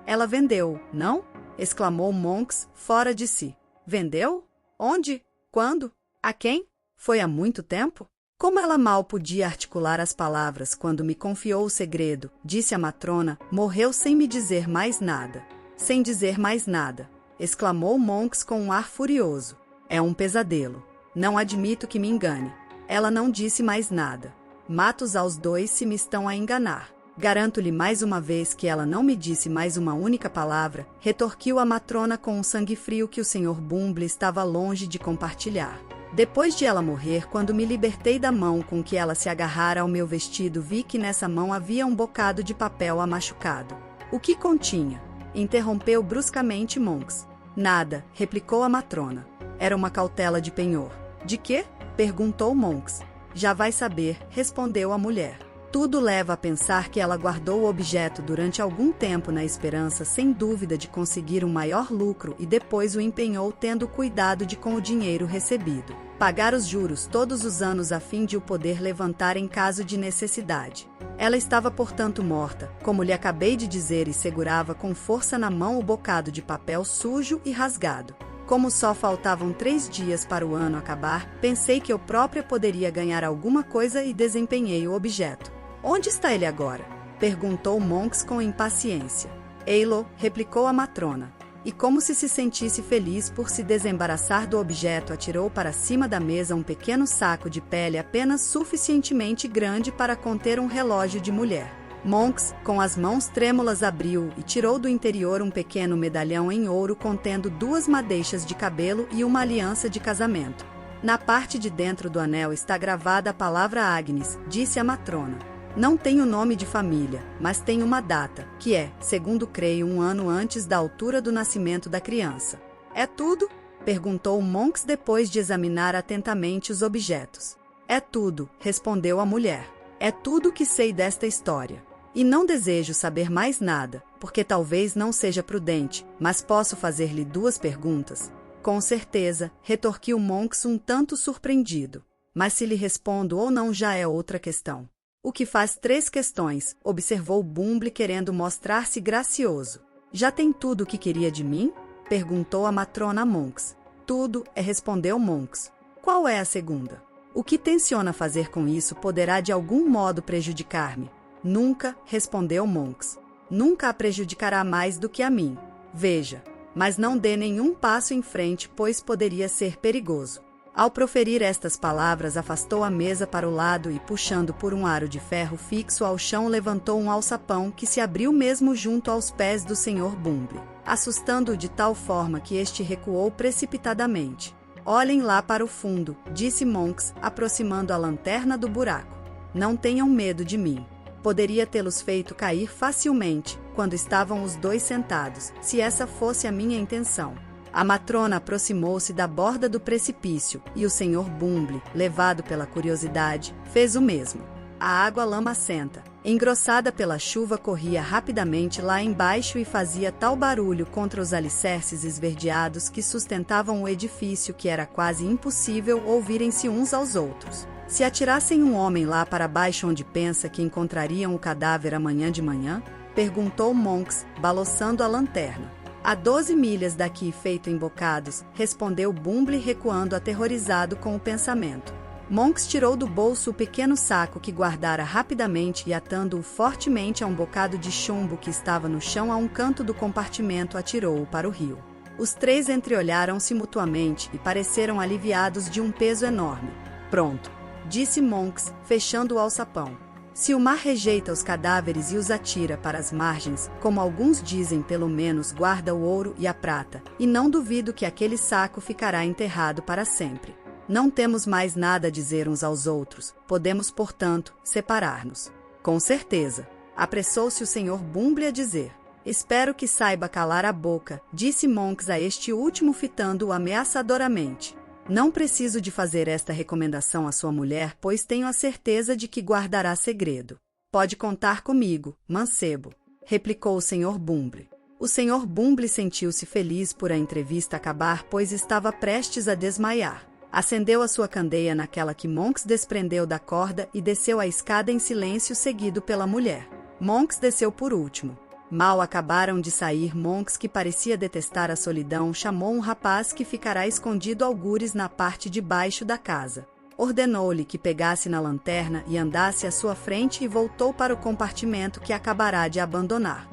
"Ela vendeu, não?" exclamou Monks, fora de si. "Vendeu? Onde? Quando? A quem? Foi há muito tempo?" "Como ela mal podia articular as palavras quando me confiou o segredo", disse a matrona, "morreu sem me dizer mais nada." "Sem dizer mais nada", exclamou Monks com um ar furioso. "É um pesadelo. Não admito que me engane. Ela não disse mais nada. Mato-os aos dois se me estão a enganar." "Garanto-lhe mais uma vez que ela não me disse mais uma única palavra", retorquiu a matrona com um sangue frio que o Sr. Bumble estava longe de compartilhar. "Depois de ela morrer, quando me libertei da mão com que ela se agarrara ao meu vestido, vi que nessa mão havia um bocado de papel amachucado." "O que continha?" interrompeu bruscamente Monks. "Nada", replicou a matrona. "Era uma cautela de penhor." "De quê?" perguntou Monks. "Já vai saber", respondeu a mulher. "Tudo leva a pensar que ela guardou o objeto durante algum tempo na esperança, sem dúvida, de conseguir um maior lucro e depois o empenhou, tendo cuidado de, com o dinheiro recebido, pagar os juros todos os anos a fim de o poder levantar em caso de necessidade. Ela estava, portanto, morta, como lhe acabei de dizer, e segurava com força na mão o bocado de papel sujo e rasgado." Como só faltavam 3 dias para o ano acabar, pensei que eu própria poderia ganhar alguma coisa e desempenhei o objeto. Onde está ele agora? Perguntou Monks com impaciência. Eilo, replicou a matrona. E como se sentisse feliz por se desembaraçar do objeto, atirou para cima da mesa um pequeno saco de pele apenas suficientemente grande para conter um relógio de mulher. Monks, com as mãos trêmulas, abriu e tirou do interior um pequeno medalhão em ouro contendo 2 madeixas de cabelo e uma aliança de casamento. Na parte de dentro do anel está gravada a palavra Agnes, disse a matrona. Não tem o nome de família, mas tem uma data, que é, segundo creio, 1 ano antes da altura do nascimento da criança. É tudo? Perguntou Monks depois de examinar atentamente os objetos. É tudo, respondeu a mulher. É tudo que sei desta história. E não desejo saber mais nada, porque talvez não seja prudente, mas posso fazer-lhe 2 perguntas? Com certeza, retorquiu Monks um tanto surpreendido. Mas se lhe respondo ou não já é outra questão. O que faz 3 questões, observou Bumble querendo mostrar-se gracioso. Já tem tudo o que queria de mim? Perguntou a matrona Monks. Tudo, respondeu Monks. Qual é a segunda? O que tenciona fazer com isso poderá de algum modo prejudicar-me? Nunca, respondeu Monks. Nunca a prejudicará mais do que a mim. Veja, mas não dê nenhum passo em frente, pois poderia ser perigoso. Ao proferir estas palavras, afastou a mesa para o lado e, puxando por um aro de ferro fixo ao chão, levantou um alçapão que se abriu mesmo junto aos pés do Sr. Bumble, assustando-o de tal forma que este recuou precipitadamente. Olhem lá para o fundo, disse Monks, aproximando a lanterna do buraco. Não tenham medo de mim. Poderia tê-los feito cair facilmente, quando estavam os 2 sentados, se essa fosse a minha intenção. A matrona aproximou-se da borda do precipício, e o Sr. Bumble, levado pela curiosidade, fez o mesmo. A água lamacenta, engrossada pela chuva, corria rapidamente lá embaixo e fazia tal barulho contra os alicerces esverdeados que sustentavam o edifício que era quase impossível ouvirem-se uns aos outros. Se atirassem um homem lá para baixo, onde pensa que encontrariam o cadáver amanhã de manhã? Perguntou Monks, balançando a lanterna. A 12 milhas daqui, feito em bocados, respondeu Bumble, recuando aterrorizado com o pensamento. Monks tirou do bolso o pequeno saco que guardara rapidamente e, atando-o fortemente a um bocado de chumbo que estava no chão a um canto do compartimento, atirou-o para o rio. Os 3 entreolharam-se mutuamente e pareceram aliviados de um peso enorme. Pronto, disse Monks, fechando o alçapão. Se o mar rejeita os cadáveres e os atira para as margens, como alguns dizem, pelo menos guarda o ouro e a prata, e não duvido que aquele saco ficará enterrado para sempre. Não temos mais nada a dizer uns aos outros, podemos, portanto, separar-nos. Com certeza, apressou-se o Sr. Bumble a dizer. Espero que saiba calar a boca, disse Monks a este último, fitando-o ameaçadoramente. Não preciso de fazer esta recomendação à sua mulher, pois tenho a certeza de que guardará segredo. Pode contar comigo, mancebo, replicou o Sr. Bumble. O Sr. Bumble sentiu-se feliz por a entrevista acabar, pois estava prestes a desmaiar. Acendeu a sua candeia naquela que Monks desprendeu da corda e desceu a escada em silêncio, seguido pela mulher. Monks desceu por último. Mal acabaram de sair, Monks, que parecia detestar a solidão, chamou um rapaz que ficará escondido algures na parte de baixo da casa. Ordenou-lhe que pegasse na lanterna e andasse à sua frente, e voltou para o compartimento que acabará de abandonar.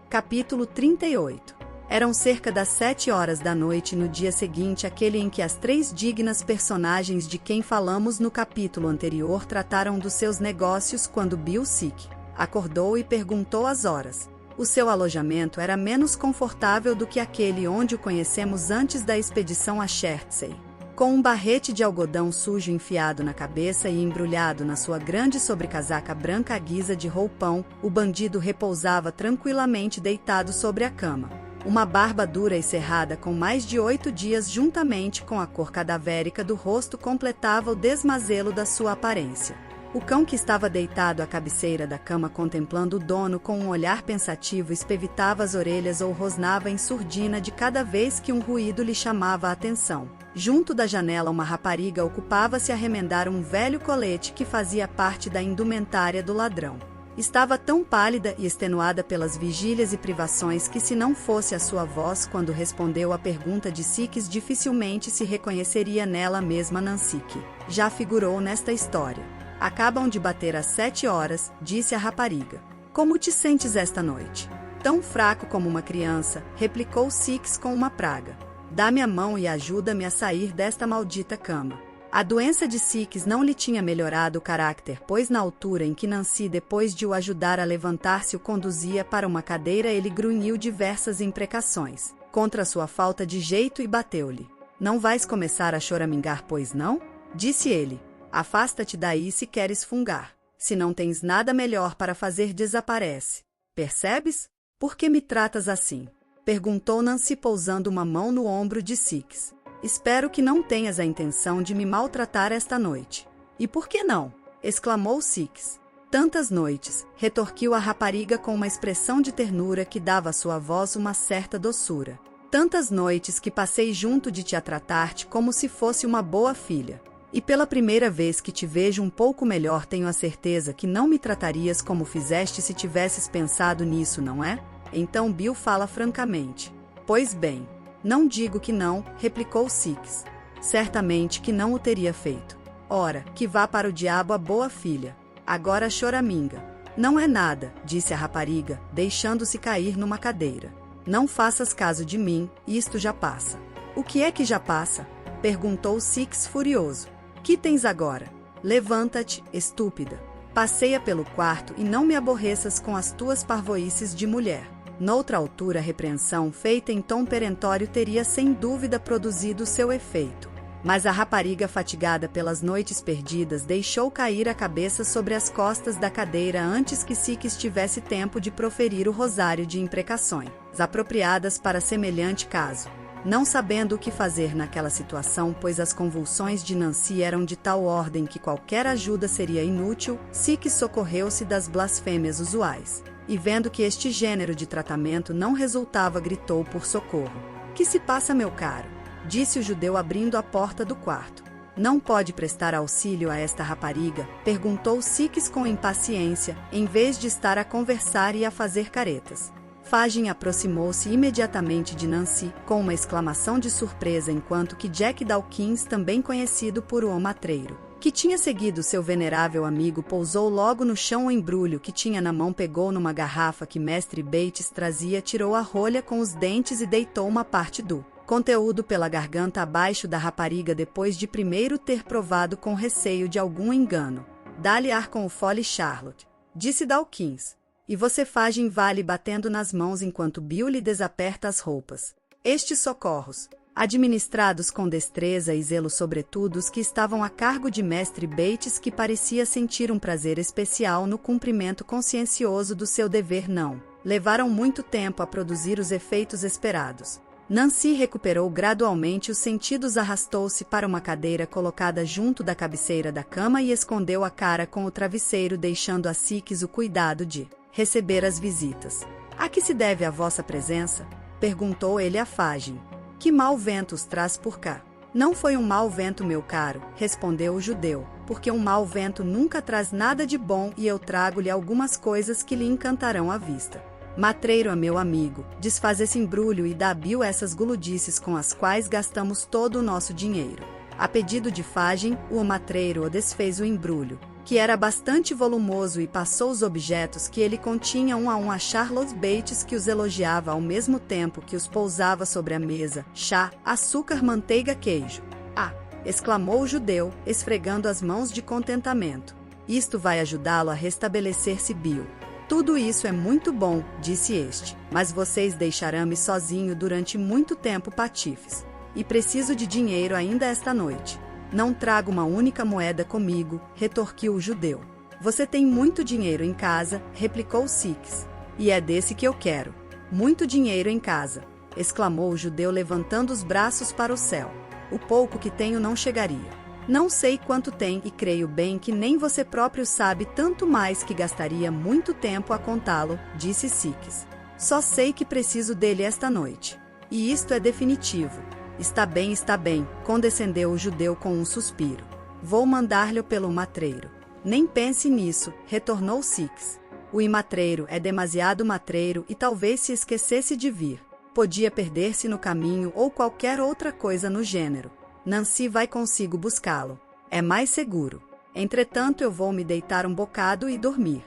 Capítulo 38. Eram cerca das 7 horas da noite no dia seguinte, aquele em que as 3 dignas personagens de quem falamos no capítulo anterior trataram dos seus negócios, quando Bill Sick acordou e perguntou as horas. O seu alojamento era menos confortável do que aquele onde o conhecemos antes da expedição a Chertsey. Com um barrete de algodão sujo enfiado na cabeça e embrulhado na sua grande sobrecasaca branca à guisa de roupão, o bandido repousava tranquilamente deitado sobre a cama. Uma barba dura e cerrada com mais de 8 dias, juntamente com a cor cadavérica do rosto, completava o desmazelo da sua aparência. O cão, que estava deitado à cabeceira da cama contemplando o dono com um olhar pensativo, espevitava as orelhas ou rosnava em surdina de cada vez que um ruído lhe chamava a atenção. Junto da janela, uma rapariga ocupava-se a remendar um velho colete que fazia parte da indumentária do ladrão. Estava tão pálida e extenuada pelas vigílias e privações que, se não fosse a sua voz quando respondeu à pergunta de Sikes, dificilmente se reconheceria nela mesma Nancy, que já figurou nesta história. Acabam de bater às 7 horas, disse a rapariga. Como te sentes esta noite? Tão fraco como uma criança, replicou Sikes com uma praga. Dá-me a mão e ajuda-me a sair desta maldita cama. A doença de Sikes não lhe tinha melhorado o caráter, pois na altura em que Nancy, depois de o ajudar a levantar-se, o conduzia para uma cadeira, ele grunhiu diversas imprecações contra sua falta de jeito e bateu-lhe. Não vais começar a choramingar, pois não? Disse ele. Afasta-te daí se queres fungar. Se não tens nada melhor para fazer, desaparece. Percebes? Por que me tratas assim? Perguntou Nancy, pousando uma mão no ombro de Sikes. Espero que não tenhas a intenção de me maltratar esta noite. E por que não? Exclamou Sikes. Tantas noites, retorquiu a rapariga com uma expressão de ternura que dava à sua voz uma certa doçura. Tantas noites que passei junto de ti a tratar-te como se fosse uma boa filha. E pela primeira vez que te vejo um pouco melhor, tenho a certeza que não me tratarias como fizeste se tivesses pensado nisso, não é? Então Bill fala francamente. Pois bem. Não digo que não, replicou Sikes. Certamente que não o teria feito. Ora, que vá para o diabo a boa filha. Agora choraminga. Não é nada, disse a rapariga, deixando-se cair numa cadeira. Não faças caso de mim, isto já passa. O que é que já passa? Perguntou Sikes furioso. Que tens agora? Levanta-te, estúpida. Passeia pelo quarto e não me aborreças com as tuas parvoíces de mulher. Noutra altura, a repreensão feita em tom perentório teria sem dúvida produzido seu efeito. Mas a rapariga, fatigada pelas noites perdidas, deixou cair a cabeça sobre as costas da cadeira antes que Sikes tivesse tempo de proferir o rosário de imprecações apropriadas para semelhante caso. Não sabendo o que fazer naquela situação, pois as convulsões de Nancy eram de tal ordem que qualquer ajuda seria inútil, Sikes socorreu-se das blasfêmias usuais. E vendo que este gênero de tratamento não resultava, gritou por socorro. Que se passa, meu caro? Disse o judeu, abrindo a porta do quarto. Não pode prestar auxílio a esta rapariga? Perguntou Sikes com impaciência, em vez de estar a conversar e a fazer caretas. Fagin aproximou-se imediatamente de Nancy, com uma exclamação de surpresa, enquanto que Jack Dawkins, também conhecido por o matreiro, que tinha seguido seu venerável amigo, pousou logo no chão. O embrulho que tinha na mão, pegou numa garrafa que mestre Bates trazia, tirou a rolha com os dentes e deitou uma parte do conteúdo pela garganta abaixo da rapariga, depois de primeiro ter provado com receio de algum engano. Dá-lhe ar com o fole, Charlotte, disse Dawkins. E você, Fagin, vale batendo nas mãos enquanto Bill lhe desaperta as roupas. Estes socorros, administrados com destreza e zelo, sobretudo os que estavam a cargo de mestre Bates, que parecia sentir um prazer especial no cumprimento consciencioso do seu dever, não levaram muito tempo a produzir os efeitos esperados. Nancy recuperou gradualmente os sentidos, arrastou-se para uma cadeira colocada junto da cabeceira da cama e escondeu a cara com o travesseiro, deixando a Sikes o cuidado de receber as visitas. A que se deve a vossa presença? Perguntou ele a Fagin. Que mau vento os traz por cá? Não foi um mau vento, meu caro, respondeu o judeu, porque um mau vento nunca traz nada de bom, e eu trago-lhe algumas coisas que lhe encantarão a vista. Matreiro, meu amigo, desfaz esse embrulho e dá a Bill essas guludices com as quais gastamos todo o nosso dinheiro. A pedido de Fagin, o matreiro desfez o embrulho, que era bastante volumoso, e passou os objetos que ele continha um a um a Charlotte Bates, que os elogiava ao mesmo tempo que os pousava sobre a mesa. Chá, açúcar, manteiga, queijo. Ah! Exclamou o judeu, esfregando as mãos de contentamento. Isto vai ajudá-lo a restabelecer-se, Bill. Tudo isso é muito bom, disse este, mas vocês deixarão-me sozinho durante muito tempo, patifes. E preciso de dinheiro ainda esta noite. Não trago uma única moeda comigo, retorquiu o judeu. Você tem muito dinheiro em casa, replicou Sikes. E é desse que eu quero. Muito dinheiro em casa, exclamou o judeu, levantando os braços para o céu. O pouco que tenho não chegaria. Não sei quanto tem, e creio bem que nem você próprio sabe, tanto mais que gastaria muito tempo a contá-lo, disse Sikes. Só sei que preciso dele esta noite. E isto é definitivo. Está bem, condescendeu o judeu com um suspiro. Vou mandar-lhe pelo matreiro. Nem pense nisso, retornou Sikes. O imatreiro é demasiado matreiro e talvez se esquecesse de vir. Podia perder-se no caminho ou qualquer outra coisa no gênero. Nancy vai consigo buscá-lo. É mais seguro. Entretanto, eu vou me deitar um bocado e dormir.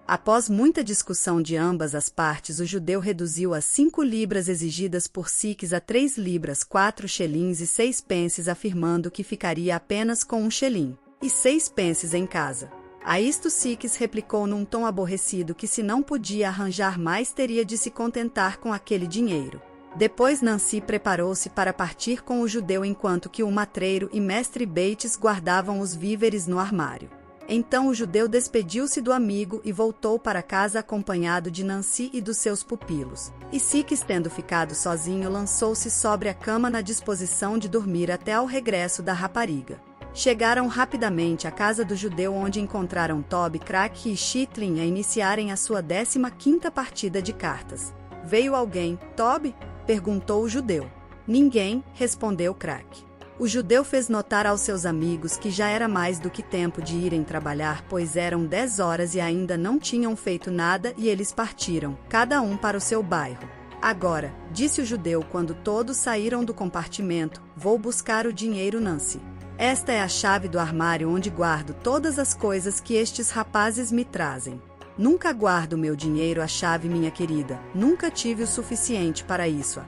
Após muita discussão de ambas as partes, o judeu reduziu as 5 libras exigidas por Sikes a 3 libras 4 xelins e 6 pences, afirmando que ficaria apenas com 1 xelim e 6 pences em casa. A isto Sikes replicou num tom aborrecido que, se não podia arranjar mais, teria de se contentar com aquele dinheiro. Depois Nancy preparou-se para partir com o judeu, enquanto que o matreiro e mestre Bates guardavam os víveres no armário. Então o judeu despediu-se do amigo e voltou para casa acompanhado de Nancy e dos seus pupilos. E Sikes, tendo ficado sozinho, lançou-se sobre a cama na disposição de dormir até ao regresso da rapariga. Chegaram rapidamente à casa do judeu, onde encontraram Toby, Crack e Chitlin a iniciarem a sua 15ª partida de cartas. Veio alguém, Toby? Perguntou o judeu. Ninguém, respondeu Crack. O judeu fez notar aos seus amigos que já era mais do que tempo de irem trabalhar, pois eram 10 horas e ainda não tinham feito nada, e eles partiram, cada um para o seu bairro. Agora, disse o judeu quando todos saíram do compartimento, vou buscar o dinheiro, Nancy. Esta é a chave do armário onde guardo todas as coisas que estes rapazes me trazem. Nunca guardo meu dinheiro à chave, minha querida. Nunca tive o suficiente para isso.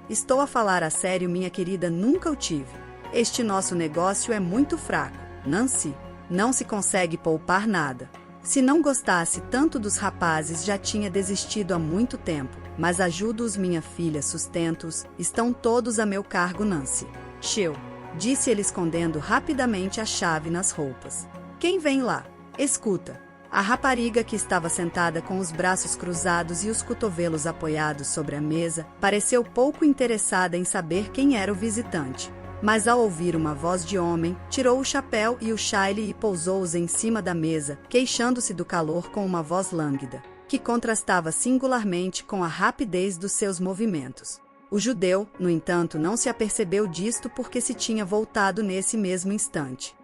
Estou a falar a sério, minha querida, nunca o tive. Este nosso negócio é muito fraco, Nancy. Não se consegue poupar nada. Se não gostasse tanto dos rapazes, já tinha desistido há muito tempo. Mas ajudo-os, minha filha, sustento-os. Estão todos a meu cargo, Nancy. Chill, disse ele, escondendo rapidamente a chave nas roupas. Quem vem lá? Escuta. A rapariga, que estava sentada com os braços cruzados e os cotovelos apoiados sobre a mesa, pareceu pouco interessada em saber quem era o visitante. Mas ao ouvir uma voz de homem, tirou o chapéu e o chale e pousou-os em cima da mesa, queixando-se do calor com uma voz lânguida, que contrastava singularmente com a rapidez dos seus movimentos. O judeu, no entanto, não se apercebeu disto porque se tinha voltado nesse mesmo instante.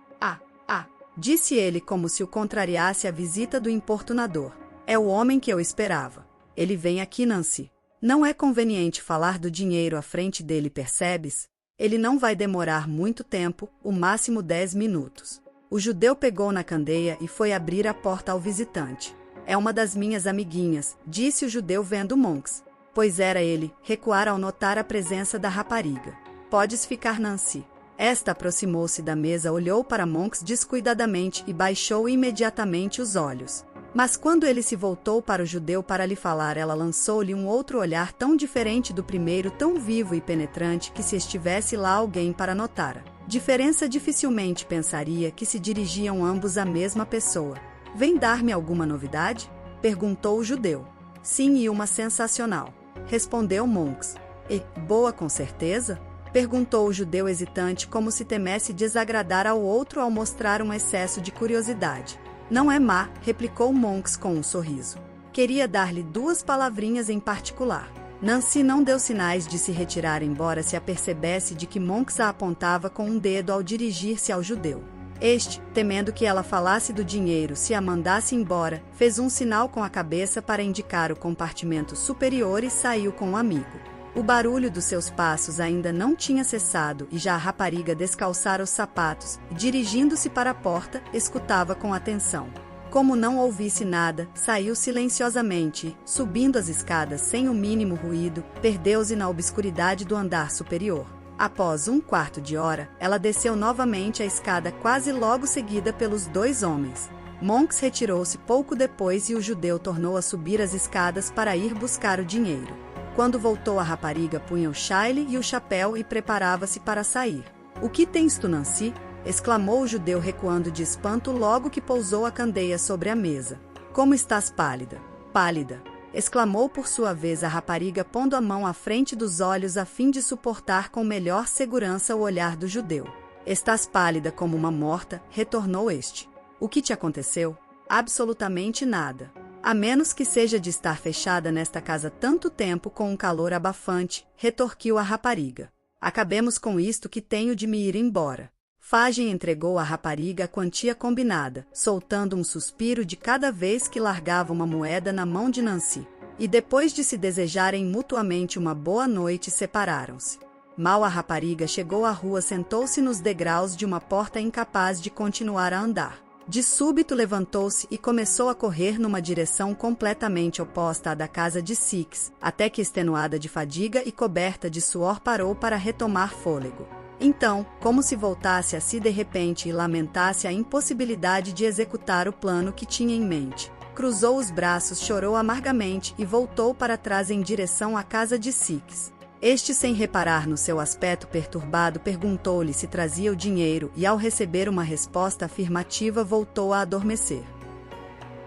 Disse ele, como se o contrariasse a visita do importunador. É o homem que eu esperava. Ele vem aqui, Nancy. Não é conveniente falar do dinheiro à frente dele, percebes? Ele não vai demorar muito tempo, o máximo 10 minutos. O judeu pegou na candeia e foi abrir a porta ao visitante. É uma das minhas amiguinhas, disse o judeu, vendo Monks. Pois era ele, recuar ao notar a presença da rapariga. Podes ficar, Nancy. Esta aproximou-se da mesa, olhou para Monks descuidadamente e baixou imediatamente os olhos. Mas quando ele se voltou para o judeu para lhe falar, ela lançou-lhe um outro olhar tão diferente do primeiro, tão vivo e penetrante, que, se estivesse lá alguém para notar diferença, dificilmente pensaria que se dirigiam ambos à mesma pessoa. Vem dar-me alguma novidade? Perguntou o judeu. Sim, e uma sensacional, respondeu Monks. E, boa com certeza? Perguntou o judeu hesitante, como se temesse desagradar ao outro ao mostrar um excesso de curiosidade. Não é má, replicou Monks com um sorriso. Queria dar-lhe 2 palavrinhas em particular. Nancy não deu sinais de se retirar, embora se apercebesse de que Monks a apontava com um dedo ao dirigir-se ao judeu. Este, temendo que ela falasse do dinheiro se a mandasse embora, fez um sinal com a cabeça para indicar o compartimento superior e saiu com o amigo. O barulho dos seus passos ainda não tinha cessado e já a rapariga descalçara os sapatos e, dirigindo-se para a porta, escutava com atenção. Como não ouvisse nada, saiu silenciosamente e, subindo as escadas sem o mínimo ruído, perdeu-se na obscuridade do andar superior. Após 1/4 de hora, ela desceu novamente a escada, quase logo seguida pelos 2 homens. Monks retirou-se pouco depois e o judeu tornou a subir as escadas para ir buscar o dinheiro. Quando voltou, a rapariga punha o chale e o chapéu e preparava-se para sair. O que tens tu, Nancy? Exclamou o judeu, recuando de espanto logo que pousou a candeia sobre a mesa. Como estás pálida? Pálida, exclamou por sua vez a rapariga, pondo a mão à frente dos olhos a fim de suportar com melhor segurança o olhar do judeu. Estás pálida como uma morta, retornou este. O que te aconteceu? Absolutamente nada. A menos que seja de estar fechada nesta casa tanto tempo com um calor abafante, retorquiu a rapariga. Acabemos com isto, que tenho de me ir embora. Fagem entregou à rapariga a quantia combinada, soltando um suspiro de cada vez que largava uma moeda na mão de Nancy. E depois de se desejarem mutuamente uma boa noite, separaram-se. Mal a rapariga chegou à rua, sentou-se nos degraus de uma porta, incapaz de continuar a andar. De súbito levantou-se e começou a correr numa direção completamente oposta à da casa de Six, até que, extenuada de fadiga e coberta de suor, parou para retomar fôlego. Então, como se voltasse a si de repente e lamentasse a impossibilidade de executar o plano que tinha em mente, cruzou os braços, chorou amargamente e voltou para trás em direção à casa de Six. Este, sem reparar no seu aspecto perturbado, perguntou-lhe se trazia o dinheiro e, ao receber uma resposta afirmativa, voltou a adormecer.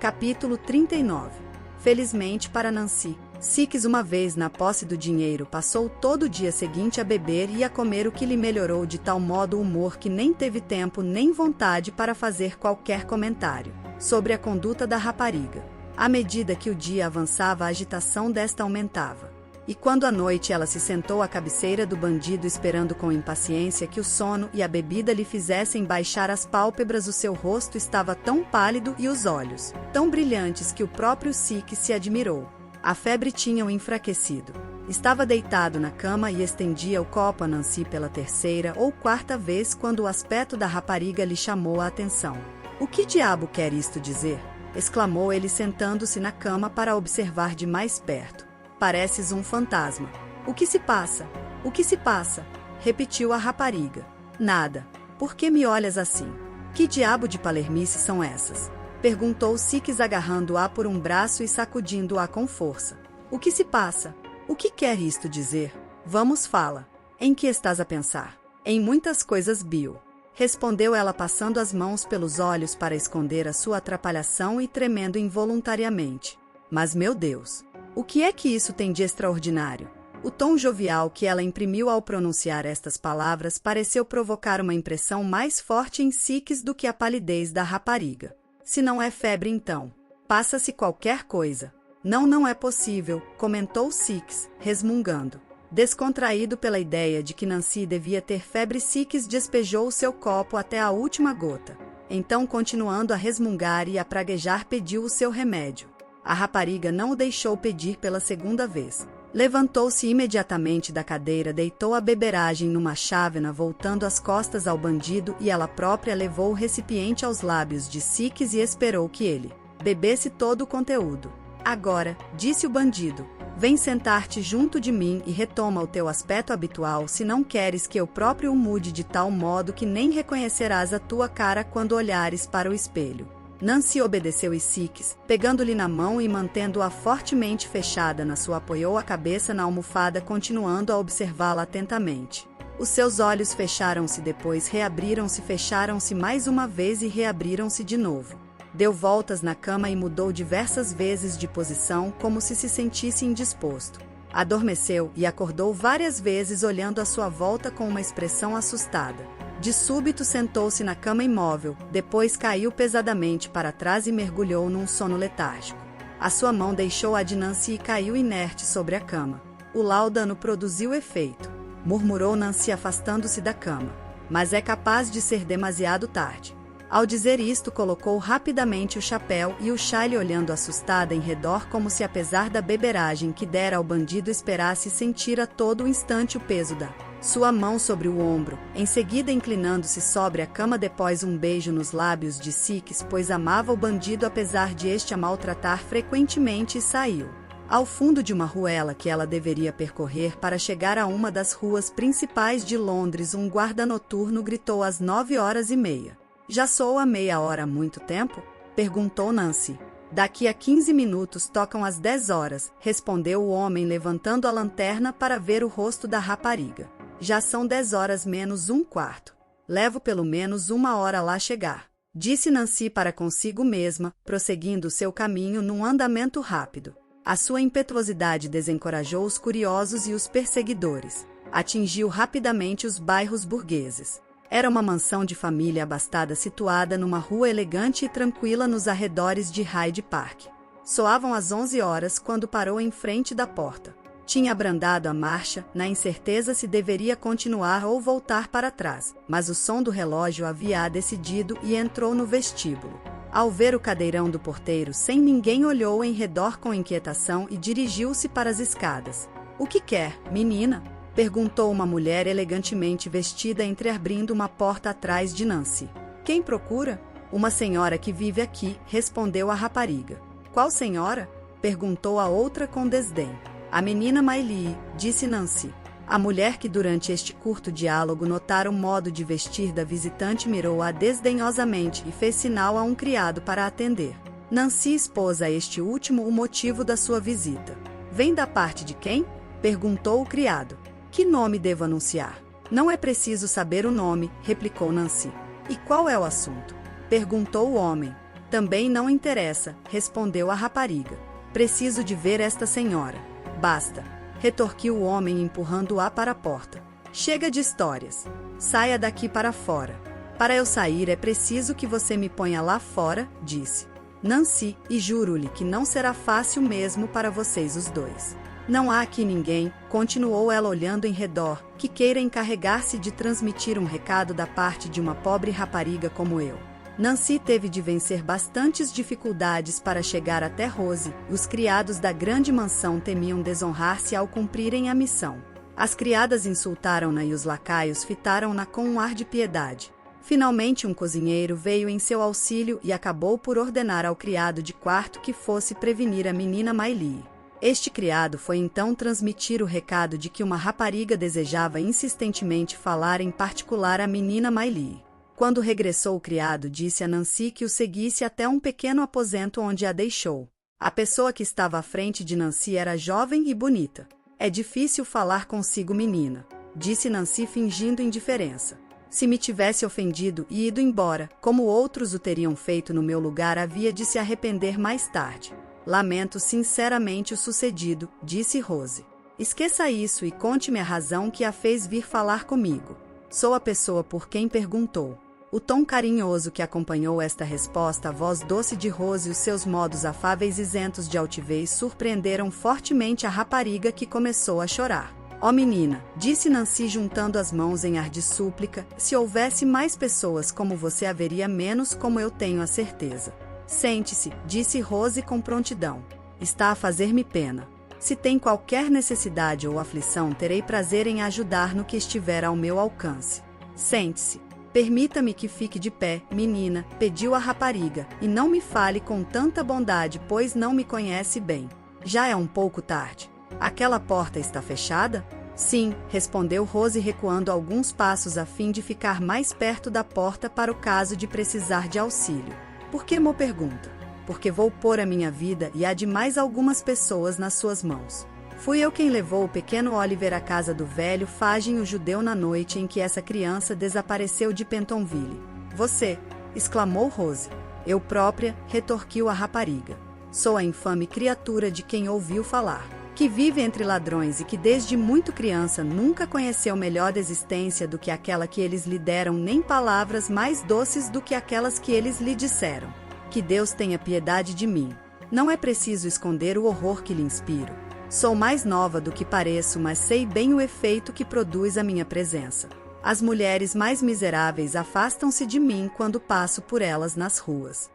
Capítulo 39. Felizmente para Nancy, Six, uma vez na posse do dinheiro, passou todo o dia seguinte a beber e a comer, o que lhe melhorou de tal modo o humor que nem teve tempo nem vontade para fazer qualquer comentário sobre a conduta da rapariga. À medida que o dia avançava, a agitação desta aumentava. E quando à noite ela se sentou à cabeceira do bandido, esperando com impaciência que o sono e a bebida lhe fizessem baixar as pálpebras, o seu rosto estava tão pálido e os olhos tão brilhantes que o próprio Six se admirou. A febre tinha-o enfraquecido. Estava deitado na cama e estendia o copo a Nancy pela terceira ou quarta vez, quando o aspecto da rapariga lhe chamou a atenção. "O que diabo quer isto dizer?" exclamou ele, sentando-se na cama para observar de mais perto. "Pareces um fantasma." "O que se passa? O que se passa?" repetiu a rapariga. "Nada. Por que me olhas assim? Que diabo de palermices são essas?" perguntou Six, agarrando-a por um braço e sacudindo-a com força. "O que se passa? O que quer isto dizer? Vamos, fala. Em que estás a pensar?" "Em muitas coisas, Bill," respondeu ela, passando as mãos pelos olhos para esconder a sua atrapalhação e tremendo involuntariamente. "Mas, meu Deus! O que é que isso tem de extraordinário?" O tom jovial que ela imprimiu ao pronunciar estas palavras pareceu provocar uma impressão mais forte em Six do que a palidez da rapariga. "Se não é febre, então passa-se qualquer coisa." Não, não é possível," comentou Six, resmungando. Descontraído pela ideia de que Nancy devia ter febre, Six despejou o seu copo até a última gota. Então, continuando a resmungar e a praguejar, pediu o seu remédio. A rapariga não o deixou pedir pela segunda vez. Levantou-se imediatamente da cadeira, deitou a beberagem numa chávena, voltando as costas ao bandido, e ela própria levou o recipiente aos lábios de Six e esperou que ele bebesse todo o conteúdo. "Agora", disse o bandido, "vem sentar-te junto de mim e retoma o teu aspecto habitual, se não queres que eu próprio o mude de tal modo que nem reconhecerás a tua cara quando olhares para o espelho." Nancy obedeceu e Six, pegando-lhe na mão e mantendo-a fortemente fechada na sua, apoiou a cabeça na almofada, continuando a observá-la atentamente. Os seus olhos fecharam-se, depois reabriram-se, fecharam-se mais uma vez e reabriram-se de novo. Deu voltas na cama e mudou diversas vezes de posição, como se sentisse indisposto. Adormeceu e acordou várias vezes, olhando à sua volta com uma expressão assustada. De súbito sentou-se na cama imóvel, depois caiu pesadamente para trás e mergulhou num sono letárgico. A sua mão deixou a de Nancy e caiu inerte sobre a cama. "O láudano produziu efeito", murmurou Nancy, afastando-se da cama. "Mas é capaz de ser demasiado tarde." Ao dizer isto, colocou rapidamente o chapéu e o chale, olhando assustada em redor, como se, apesar da beberagem que dera ao bandido, esperasse sentir a todo instante o peso da sua mão sobre o ombro. Em seguida, inclinando-se sobre a cama, depois um beijo nos lábios de Six, pois amava o bandido apesar de este a maltratar frequentemente, e saiu. Ao fundo de uma ruela que ela deveria percorrer para chegar a uma das ruas principais de Londres, um guarda noturno gritou às 9h30. "Já soa meia hora há muito tempo?" perguntou Nancy. "Daqui a 15 minutos tocam as 10 horas, respondeu o homem, levantando a lanterna para ver o rosto da rapariga. "Já são 10 horas menos um quarto. Levo pelo menos 1 hora lá chegar", disse Nancy para consigo mesma, prosseguindo seu caminho num andamento rápido. A sua impetuosidade desencorajou os curiosos e os perseguidores. Atingiu rapidamente os bairros burgueses. Era uma mansão de família abastada situada numa rua elegante e tranquila nos arredores de Hyde Park. Soavam as 11 horas quando parou em frente da porta. Tinha abrandado a marcha, na incerteza se deveria continuar ou voltar para trás, mas o som do relógio havia decidido e entrou no vestíbulo. Ao ver o cadeirão do porteiro sem ninguém, olhou em redor com inquietação e dirigiu-se para as escadas. "O que quer, menina?" perguntou uma mulher elegantemente vestida entreabrindo uma porta atrás de Nancy. "Quem procura?" "Uma senhora que vive aqui", respondeu a rapariga. "Qual senhora?" perguntou a outra com desdém. "A menina Miley", disse Nancy. A mulher, que durante este curto diálogo notara o modo de vestir da visitante, mirou-a desdenhosamente e fez sinal a um criado para atender. Nancy expôs a este último o motivo da sua visita. "Vem da parte de quem?" perguntou o criado. "Que nome devo anunciar?" "Não é preciso saber o nome", replicou Nancy. "E qual é o assunto?" perguntou o homem. "Também não interessa", respondeu a rapariga. "Preciso de ver esta senhora." "Basta", retorquiu o homem empurrando-a para a porta. "Chega de histórias. Saia daqui para fora." "Para eu sair é preciso que você me ponha lá fora", disse Nancy, "e juro-lhe que não será fácil mesmo para vocês os dois. Não há aqui ninguém", continuou ela olhando em redor, "que queira encarregar-se de transmitir um recado da parte de uma pobre rapariga como eu." Nancy teve de vencer bastantes dificuldades para chegar até Rose, e os criados da grande mansão temiam desonrar-se ao cumprirem a missão. As criadas insultaram-na e os lacaios fitaram-na com um ar de piedade. Finalmente um cozinheiro veio em seu auxílio e acabou por ordenar ao criado de quarto que fosse prevenir a menina Miley. Este criado foi então transmitir o recado de que uma rapariga desejava insistentemente falar em particular à menina Miley. Quando regressou, o criado disse a Nancy que o seguisse até um pequeno aposento onde a deixou. A pessoa que estava à frente de Nancy era jovem e bonita. "É difícil falar consigo, menina", disse Nancy fingindo indiferença. "Se me tivesse ofendido e ido embora, como outros o teriam feito no meu lugar, havia de se arrepender mais tarde." "Lamento sinceramente o sucedido", disse Rose. "Esqueça isso e conte-me a razão que a fez vir falar comigo." "Sou a pessoa por quem perguntou." O tom carinhoso que acompanhou esta resposta, a voz doce de Rose e os seus modos afáveis isentos de altivez surpreenderam fortemente a rapariga, que começou a chorar. "Ó menina", disse Nancy juntando as mãos em ar de súplica, "se houvesse mais pessoas como você, haveria menos, como eu tenho a certeza." "Sente-se", disse Rose com prontidão. "Está a fazer-me pena. Se tem qualquer necessidade ou aflição, terei prazer em ajudar no que estiver ao meu alcance." "Sente-se." "Permita-me que fique de pé, menina", pediu a rapariga, "e não me fale com tanta bondade, pois não me conhece bem. Já é um pouco tarde." "Aquela porta está fechada?" "Sim", respondeu Rose, recuando alguns passos a fim de ficar mais perto da porta para o caso de precisar de auxílio. "Por que mo pergunta?" "Porque vou pôr a minha vida e a de mais algumas pessoas nas suas mãos. Fui eu quem levou o pequeno Oliver à casa do velho Fagin, o judeu, na noite em que essa criança desapareceu de Pentonville." "Você?" exclamou Rose. "Eu própria", retorquiu a rapariga. "Sou a infame criatura de quem ouviu falar, que vive entre ladrões e que desde muito criança nunca conheceu melhor existência do que aquela que eles lhe deram, nem palavras mais doces do que aquelas que eles lhe disseram. Que Deus tenha piedade de mim. Não é preciso esconder o horror que lhe inspiro. Sou mais nova do que pareço, mas sei bem o efeito que produz a minha presença. As mulheres mais miseráveis afastam-se de mim quando passo por elas nas ruas."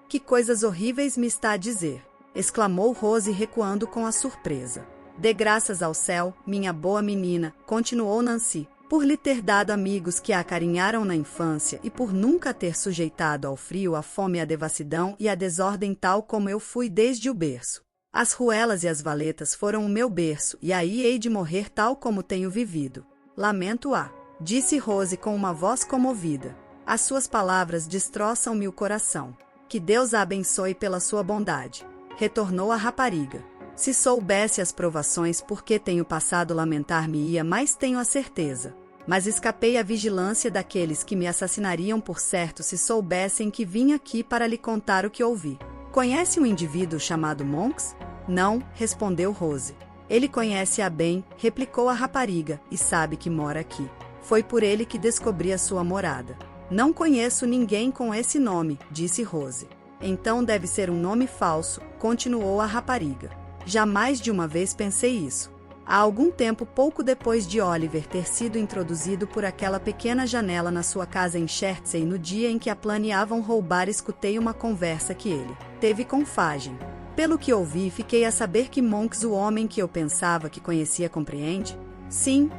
"Que coisas horríveis me está a dizer!" exclamou Rose, recuando com a surpresa. "Dê graças ao céu, minha boa menina", continuou Nancy, "por lhe ter dado amigos que a acarinharam na infância e por nunca ter sujeitado ao frio, à fome, à devassidão e à desordem, tal como eu fui desde o berço. As ruelas e as valetas foram o meu berço, e aí hei de morrer tal como tenho vivido. Lamento-a", disse Rose com uma voz comovida. "As suas palavras destroçam-me o coração." "Que Deus a abençoe pela sua bondade", retornou a rapariga. "Se soubesse as provações por que tenho passado, lamentar-me-ia, mas tenho a certeza. Mas escapei à vigilância daqueles que me assassinariam por certo se soubessem que vim aqui para lhe contar o que ouvi." "Conhece um indivíduo chamado Monks?" "Não", respondeu Rose. "Ele conhece-a bem", replicou a rapariga, "e sabe que mora aqui. Foi por ele que descobri a sua morada." "Não conheço ninguém com esse nome", disse Rose. "Então deve ser um nome falso", continuou a rapariga. Jamais de uma vez pensei isso. Há algum tempo pouco depois de Oliver ter sido introduzido por aquela pequena janela na sua casa em Chertsey no dia em que a planeavam roubar, escutei uma conversa que ele teve com Fagin. Pelo que ouvi, fiquei a saber que Monks, o homem que eu pensava que conhecia, compreende? Sim,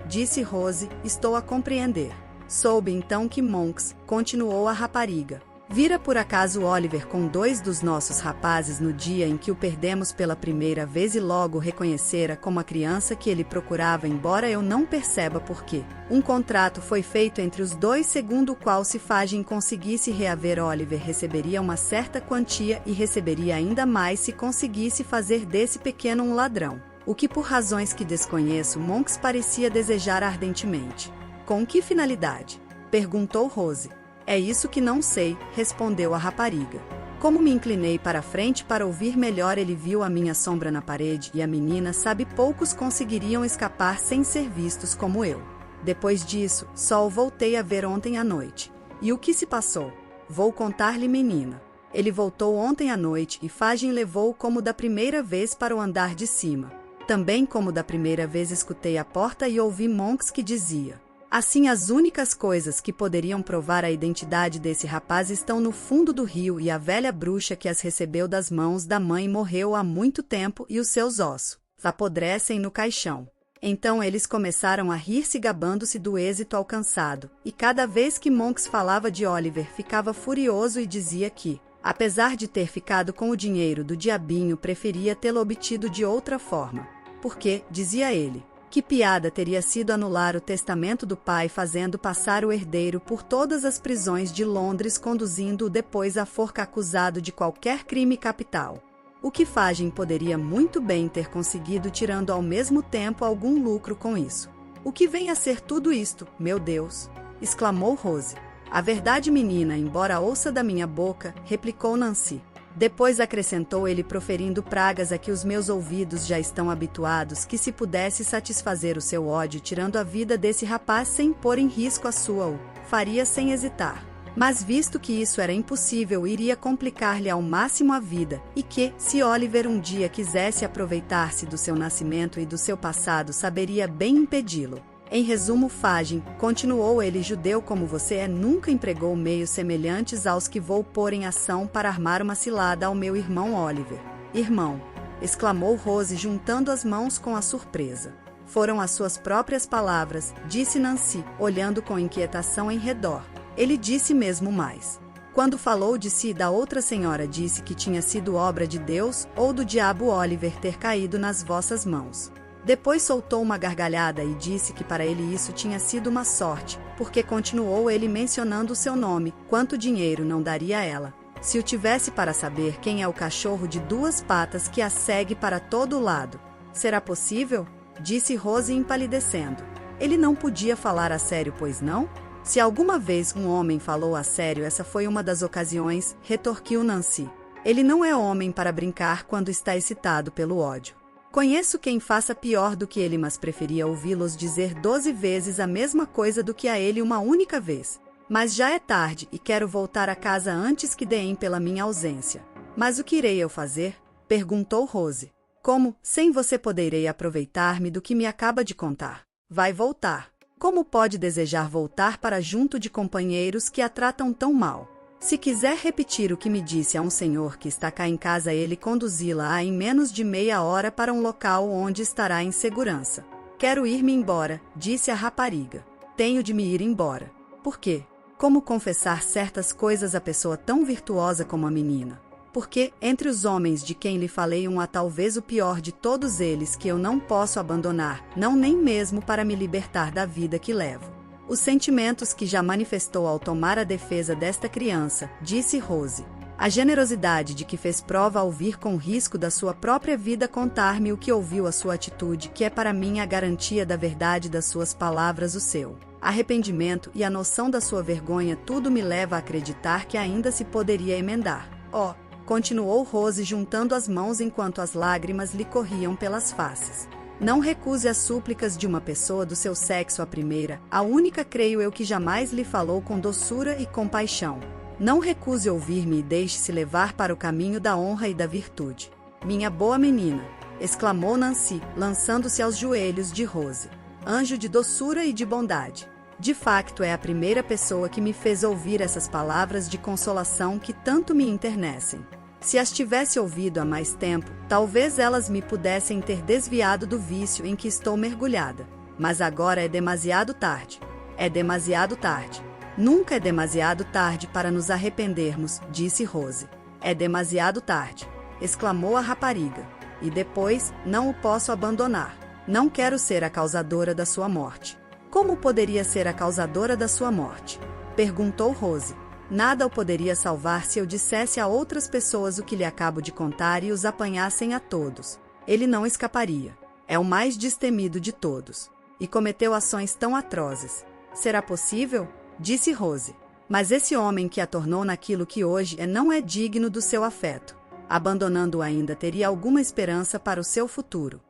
disse Rose, estou a compreender. Soube então que Monks, continuou a rapariga, vira por acaso Oliver com 2 dos nossos rapazes no dia em que o perdemos pela primeira vez e logo reconhecera como a criança que ele procurava, embora eu não perceba por quê. Um contrato foi feito entre os dois segundo o qual, se Fagin conseguisse reaver Oliver, receberia uma certa quantia e receberia ainda mais se conseguisse fazer desse pequeno um ladrão. O que, por razões que desconheço, Monks parecia desejar ardentemente. Com que finalidade? Perguntou Rose. É isso que não sei, respondeu a rapariga. Como me inclinei para a frente para ouvir melhor, ele viu a minha sombra na parede e a menina sabe poucos conseguiriam escapar sem ser vistos como eu. Depois disso, só o voltei a ver ontem à noite. E o que se passou? Vou contar-lhe, menina. Ele voltou ontem à noite e Fagin levou-o como da primeira vez para o andar de cima. Também como da primeira vez escutei a porta e ouvi Monks que dizia: assim, as únicas coisas que poderiam provar a identidade desse rapaz estão no fundo do rio e a velha bruxa que as recebeu das mãos da mãe morreu há muito tempo e os seus ossos apodrecem no caixão. Então eles começaram a rir-se, gabando-se do êxito alcançado, e cada vez que Monks falava de Oliver ficava furioso e dizia que, apesar de ter ficado com o dinheiro do diabinho, preferia tê-lo obtido de outra forma. Porque, dizia ele, que piada teria sido anular o testamento do pai fazendo passar o herdeiro por todas as prisões de Londres, conduzindo-o depois à forca acusado de qualquer crime capital. O que Fagin poderia muito bem ter conseguido, tirando ao mesmo tempo algum lucro com isso. O que vem a ser tudo isto, meu Deus? Exclamou Rose. A verdade, menina, embora ouça da minha boca, replicou Nancy. Depois acrescentou ele, proferindo pragas a que os meus ouvidos já estão habituados, que se pudesse satisfazer o seu ódio tirando a vida desse rapaz sem pôr em risco a sua, o faria sem hesitar. Mas visto que isso era impossível, iria complicar-lhe ao máximo a vida, e que, se Oliver um dia quisesse aproveitar-se do seu nascimento e do seu passado, saberia bem impedi-lo. Em resumo, Fagin, continuou ele, judeu como você é, nunca empregou meios semelhantes aos que vou pôr em ação para armar uma cilada ao meu irmão Oliver. Irmão! Exclamou Rose, juntando as mãos com a surpresa. Foram as suas próprias palavras, disse Nancy, olhando com inquietação em redor. Ele disse mesmo mais. Quando falou de si e da outra senhora, disse que tinha sido obra de Deus ou do diabo Oliver ter caído nas vossas mãos. Depois soltou uma gargalhada e disse que para ele isso tinha sido uma sorte, porque continuou ele mencionando o seu nome, quanto dinheiro não daria a ela, se o tivesse para saber quem é o cachorro de 2 patas que a segue para todo lado. Será possível? Disse Rose empalidecendo. Ele não podia falar a sério, pois não? Se alguma vez um homem falou a sério, essa foi uma das ocasiões, retorquiu Nancy. Ele não é homem para brincar quando está excitado pelo ódio. Conheço quem faça pior do que ele, mas preferia ouvi-los dizer 12 vezes a mesma coisa do que a ele uma única vez. Mas já é tarde e quero voltar a casa antes que deem pela minha ausência. Mas o que irei eu fazer? Perguntou Rose. Como, sem você poderei aproveitar-me do que me acaba de contar? Vai voltar. Como pode desejar voltar para junto de companheiros que a tratam tão mal? Se quiser repetir o que me disse a um senhor que está cá em casa, ele conduzi-la em menos de meia hora para um local onde estará em segurança. Quero ir-me embora, disse a rapariga. Tenho de me ir embora. Por quê? Como confessar certas coisas a pessoa tão virtuosa como a menina? Porque, entre os homens de quem lhe falei, um há talvez o pior de todos eles que eu não posso abandonar, não nem mesmo para me libertar da vida que levo. Os sentimentos que já manifestou ao tomar a defesa desta criança, disse Rose. A generosidade de que fez prova ao vir com risco da sua própria vida contar-me o que ouviu, a sua atitude, que é para mim a garantia da verdade das suas palavras, o seu arrependimento e a noção da sua vergonha, tudo me leva a acreditar que ainda se poderia emendar. Oh, continuou Rose, juntando as mãos enquanto as lágrimas lhe corriam pelas faces. Não recuse as súplicas de uma pessoa do seu sexo, a primeira, a única, creio eu, que jamais lhe falou com doçura e compaixão. Não recuse ouvir-me e deixe-se levar para o caminho da honra e da virtude. minha boa menina! Exclamou Nancy, lançando-se aos joelhos de Rose. Anjo de doçura e de bondade! De facto é a primeira pessoa que me fez ouvir essas palavras de consolação que tanto me enternecem. Se as tivesse ouvido há mais tempo, talvez elas me pudessem ter desviado do vício em que estou mergulhada. Mas agora é demasiado tarde. É demasiado tarde. Nunca é demasiado tarde para nos arrependermos, disse Rose. É demasiado tarde, exclamou a rapariga. E depois, não o posso abandonar. Não quero ser a causadora da sua morte. Como poderia ser a causadora da sua morte? Perguntou Rose. Nada o poderia salvar se eu dissesse a outras pessoas o que lhe acabo de contar e os apanhassem a todos. Ele não escaparia. É o mais destemido de todos. E cometeu ações tão atrozes. Será possível? Disse Rose. Mas esse homem que a tornou naquilo que hoje é não é digno do seu afeto. Abandonando-o ainda teria alguma esperança para o seu futuro.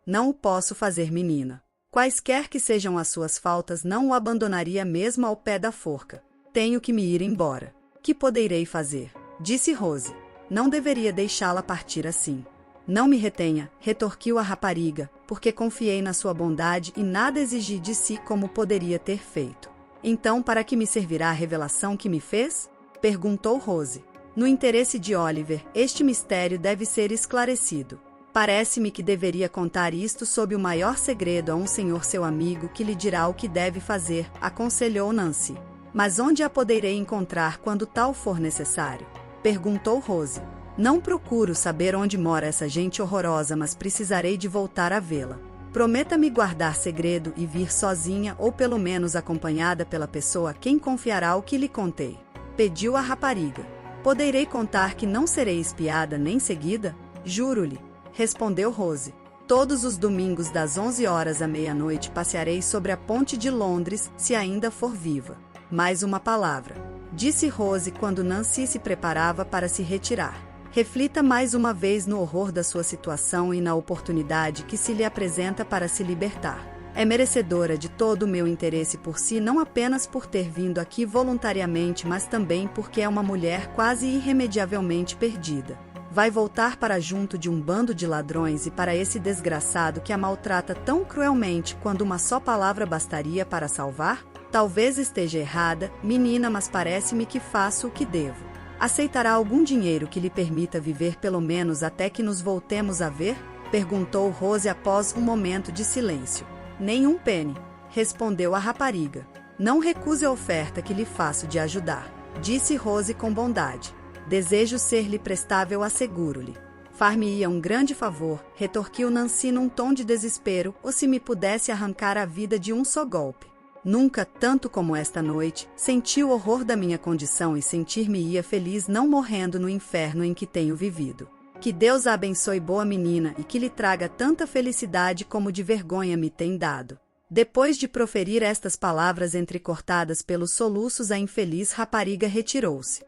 Não o posso fazer, menina. Quaisquer que sejam as suas faltas, não o abandonaria mesmo ao pé da forca. Tenho que me ir embora. Que poderei fazer? Disse Rose. Não deveria deixá-la partir assim. Não me retenha, retorquiu a rapariga, porque confiei na sua bondade e nada exigi de si como poderia ter feito. Então, para que me servirá a revelação que me fez? Perguntou Rose. No interesse de Oliver, este mistério deve ser esclarecido. Parece-me que deveria contar isto sob o maior segredo a um senhor seu amigo que lhe dirá o que deve fazer, aconselhou Nancy. Mas onde a poderei encontrar quando tal for necessário? Perguntou Rose. Não procuro saber onde mora essa gente horrorosa, mas precisarei de voltar a vê-la. Prometa-me guardar segredo e vir sozinha ou pelo menos acompanhada pela pessoa a quem confiará o que lhe contei. Pediu a rapariga. Poderei contar que não serei espiada nem seguida? Juro-lhe, respondeu Rose. Todos os domingos das 11 horas à meia-noite passearei sobre a ponte de Londres, se ainda for viva. Mais uma palavra, disse Rose quando Nancy se preparava para se retirar. Reflita mais uma vez no horror da sua situação e na oportunidade que se lhe apresenta para se libertar. É merecedora de todo o meu interesse por si, não apenas por ter vindo aqui voluntariamente, mas também porque é uma mulher quase irremediavelmente perdida. Vai voltar para junto de um bando de ladrões e para esse desgraçado que a maltrata tão cruelmente quando uma só palavra bastaria para salvar? Talvez esteja errada, menina, mas parece-me que faço o que devo. Aceitará algum dinheiro que lhe permita viver pelo menos até que nos voltemos a ver? Perguntou Rose após um momento de silêncio. Nem penny, respondeu a rapariga. Não recuse a oferta que lhe faço de ajudar, disse Rose com bondade. Desejo ser-lhe prestável, asseguro-lhe. Far-me-ia um grande favor, retorquiu Nancy num tom de desespero, ou se me pudesse arrancar a vida de um só golpe. Nunca, tanto como esta noite, senti o horror da minha condição e sentir-me-ia feliz não morrendo no inferno em que tenho vivido. Que Deus a abençoe, boa menina, e que lhe traga tanta felicidade como de vergonha me tem dado. Depois de proferir estas palavras entrecortadas pelos soluços, a infeliz rapariga retirou-se.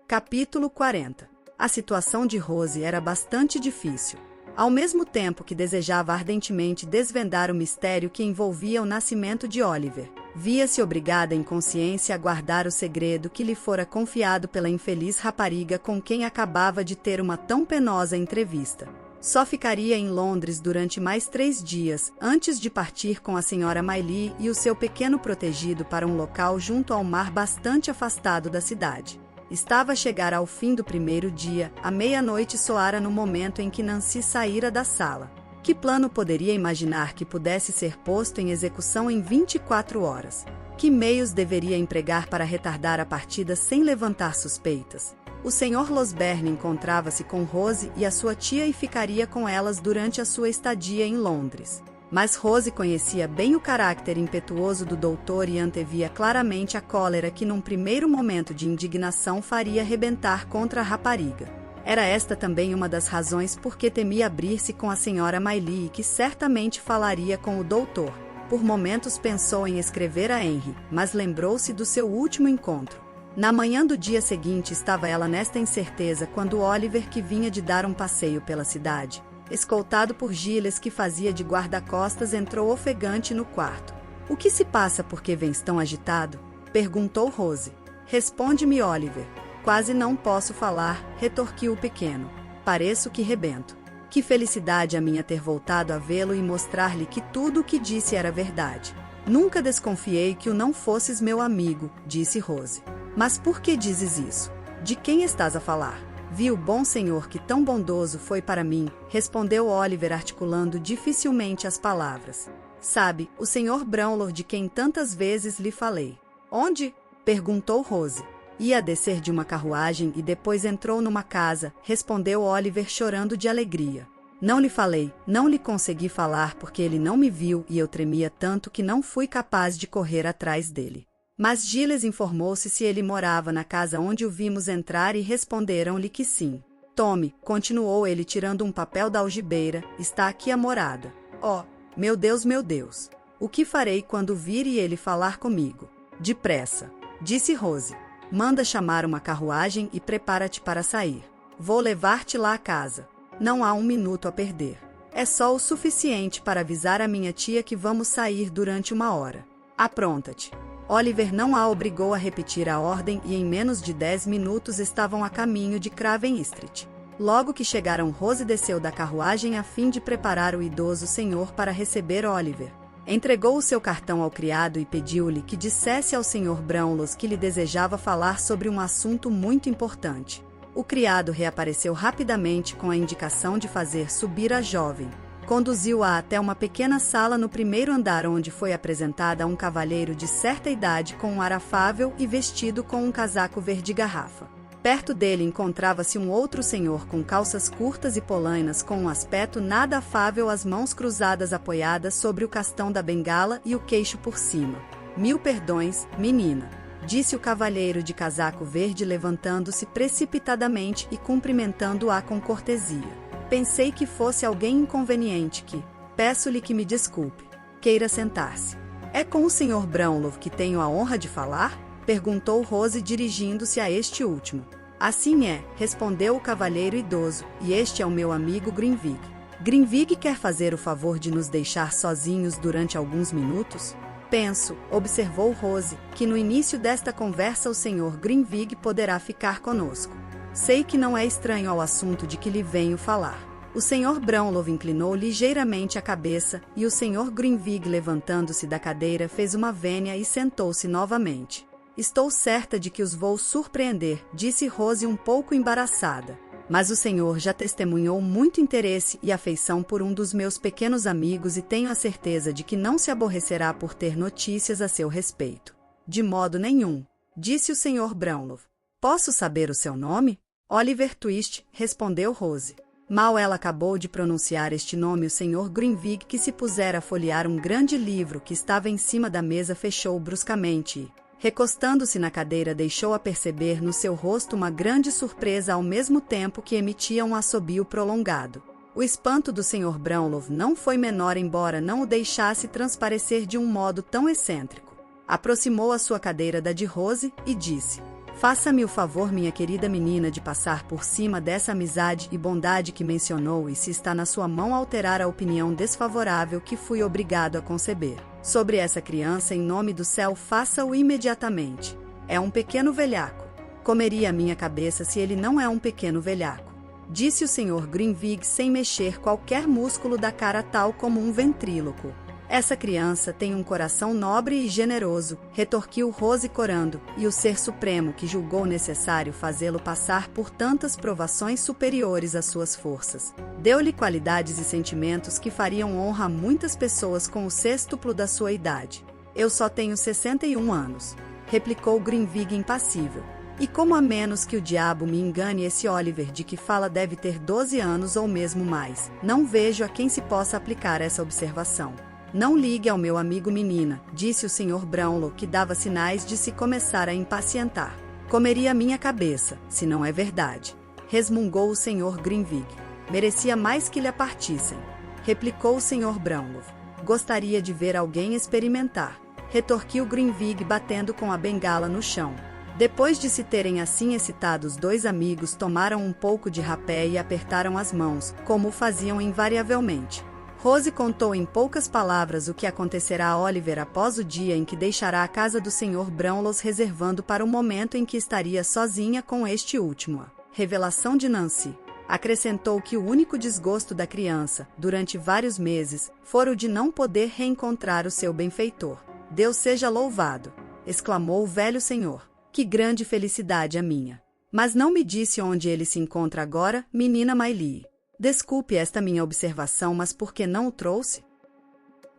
Capítulo 40. A situação de Rose era bastante difícil. Ao mesmo tempo que desejava ardentemente desvendar o mistério que envolvia o nascimento de Oliver, via-se obrigada em consciência a guardar o segredo que lhe fora confiado pela infeliz rapariga com quem acabava de ter uma tão penosa entrevista. Só ficaria em Londres durante mais 3 dias, antes de partir com a senhora Maylie e o seu pequeno protegido para um local junto ao mar bastante afastado da cidade. Estava a chegar ao fim do primeiro dia, a meia-noite soara no momento em que Nancy saíra da sala. Que plano poderia imaginar que pudesse ser posto em execução em 24 horas? Que meios deveria empregar para retardar a partida sem levantar suspeitas? O Sr. Losberne encontrava-se com Rose e a sua tia e ficaria com elas durante a sua estadia em Londres. Mas Rose conhecia bem o caráter impetuoso do doutor e antevia claramente a cólera que num primeiro momento de indignação faria rebentar contra a rapariga. Era esta também uma das razões por que temia abrir-se com a senhora Maylie, que certamente falaria com o doutor. Por momentos pensou em escrever a Henry, mas lembrou-se do seu último encontro. Na manhã do dia seguinte estava ela nesta incerteza quando Oliver, que vinha de dar um passeio pela cidade, escoltado por Giles, que fazia de guarda-costas, entrou ofegante no quarto. — O que se passa? Por que vens tão agitado? Perguntou Rose. — Responde-me, Oliver. — Quase não posso falar, retorquiu o pequeno. pareço que rebento. Que felicidade a minha ter voltado a vê-lo e mostrar-lhe que tudo o que disse era verdade. Nunca desconfiei que o não fosses meu amigo, disse Rose. Mas por que dizes isso? De quem estás a falar? Vi o bom senhor que tão bondoso foi para mim, respondeu Oliver articulando dificilmente as palavras. Sabe, o senhor Brownlow de quem tantas vezes lhe falei. Onde? Perguntou Rose. Ia descer de uma carruagem e depois entrou numa casa, respondeu Oliver chorando de alegria. Não lhe falei, não lhe consegui falar porque ele não me viu e eu tremia tanto que não fui capaz de correr atrás dele. Mas Giles informou-se se ele morava na casa onde o vimos entrar e responderam-lhe que sim. Tome, continuou ele tirando um papel da algibeira, está aqui a morada. Oh, meu Deus, meu Deus! O que farei quando vir e ele falar comigo? Depressa, disse Rose. Manda chamar uma carruagem e prepara-te para sair. Vou levar-te lá a casa. Não há um minuto a perder. É só o suficiente para avisar a minha tia que vamos sair durante 1 hora. Apronta-te. Oliver não a obrigou a repetir a ordem e em menos de 10 minutos estavam a caminho de Craven Street. Logo que chegaram, Rose desceu da carruagem a fim de preparar o idoso senhor para receber Oliver. Entregou o seu cartão ao criado e pediu-lhe que dissesse ao Sr. Brownlow que lhe desejava falar sobre um assunto muito importante. O criado reapareceu rapidamente com a indicação de fazer subir a jovem. Conduziu-a até uma pequena sala no primeiro andar onde foi apresentada a um cavalheiro de certa idade com um ar afável e vestido com um casaco verde-garrafa. Perto dele encontrava-se um outro senhor com calças curtas e polainas com um aspecto nada afável, as mãos cruzadas apoiadas sobre o castão da bengala e o queixo por cima. Mil perdões, menina, disse o cavalheiro de casaco verde levantando-se precipitadamente e cumprimentando-a com cortesia. Pensei que fosse alguém inconveniente que... Peço-lhe que me desculpe. Queira sentar-se. É com o Sr. Brownlow que tenho a honra de falar? Perguntou Rose dirigindo-se a este último. Assim é, respondeu o cavalheiro idoso, e este é o meu amigo Grinvig. Grinvig quer fazer o favor de nos deixar sozinhos durante alguns minutos? Penso, observou Rose, que no início desta conversa o Sr. Grinvig poderá ficar conosco. Sei que não é estranho ao assunto de que lhe venho falar. O Sr. Brownlow inclinou ligeiramente a cabeça, e o Sr. Grinvig, levantando-se da cadeira, fez uma vênia e sentou-se novamente. Estou certa de que os vou surpreender, disse Rose um pouco embaraçada. Mas o senhor já testemunhou muito interesse e afeição por um dos meus pequenos amigos e tenho a certeza de que não se aborrecerá por ter notícias a seu respeito. De modo nenhum, disse o Sr. Brownlow. Posso saber o seu nome? Oliver Twist, respondeu Rose. Mal ela acabou de pronunciar este nome, o Sr. Grinvig, que se pusera a folhear um grande livro que estava em cima da mesa, fechou bruscamente e, recostando-se na cadeira, deixou-a perceber no seu rosto uma grande surpresa ao mesmo tempo que emitia um assobio prolongado. O espanto do Sr. Brownlow não foi menor, embora não o deixasse transparecer de um modo tão excêntrico. Aproximou a sua cadeira da de Rose e disse: Faça-me o favor, minha querida menina, de passar por cima dessa amizade e bondade que mencionou, e se está na sua mão alterar a opinião desfavorável que fui obrigado a conceber sobre essa criança, em nome do céu, faça-o imediatamente. É um pequeno velhaco. Comeria a minha cabeça se ele não é um pequeno velhaco, disse o Sr. Grinvig sem mexer qualquer músculo da cara, tal como um ventríloco. Essa criança tem um coração nobre e generoso, retorquiu Rose corando, e o Ser Supremo que julgou necessário fazê-lo passar por tantas provações superiores às suas forças. Deu-lhe qualidades e sentimentos que fariam honra a muitas pessoas com o sextuplo da sua idade. Eu só tenho 61 anos, replicou Grinvig impassível. E como a menos que o diabo me engane, esse Oliver de que fala deve ter 12 anos ou mesmo mais. Não vejo a quem se possa aplicar essa observação. Não ligue ao meu amigo, menina, disse o Sr. Brownlow, que dava sinais de se começar a impacientar. Comeria a minha cabeça, se não é verdade, resmungou o Sr. Grinvig. Merecia mais que lhe a partissem, replicou o Sr. Brownlow. Gostaria de ver alguém experimentar, retorquiu Grinvig, batendo com a bengala no chão. Depois de se terem assim excitado, os dois amigos tomaram um pouco de rapé e apertaram as mãos, como o faziam invariavelmente. Rose contou em poucas palavras o que acontecerá a Oliver após o dia em que deixará a casa do Sr. Brownlow, reservando para o momento em que estaria sozinha com este último a revelação de Nancy. Acrescentou que o único desgosto da criança, durante vários meses, fora o de não poder reencontrar o seu benfeitor. Deus seja louvado! Exclamou o velho senhor. Que grande felicidade a minha! Mas não me disse onde ele se encontra agora, menina Maylie. Desculpe esta minha observação, mas por que não o trouxe?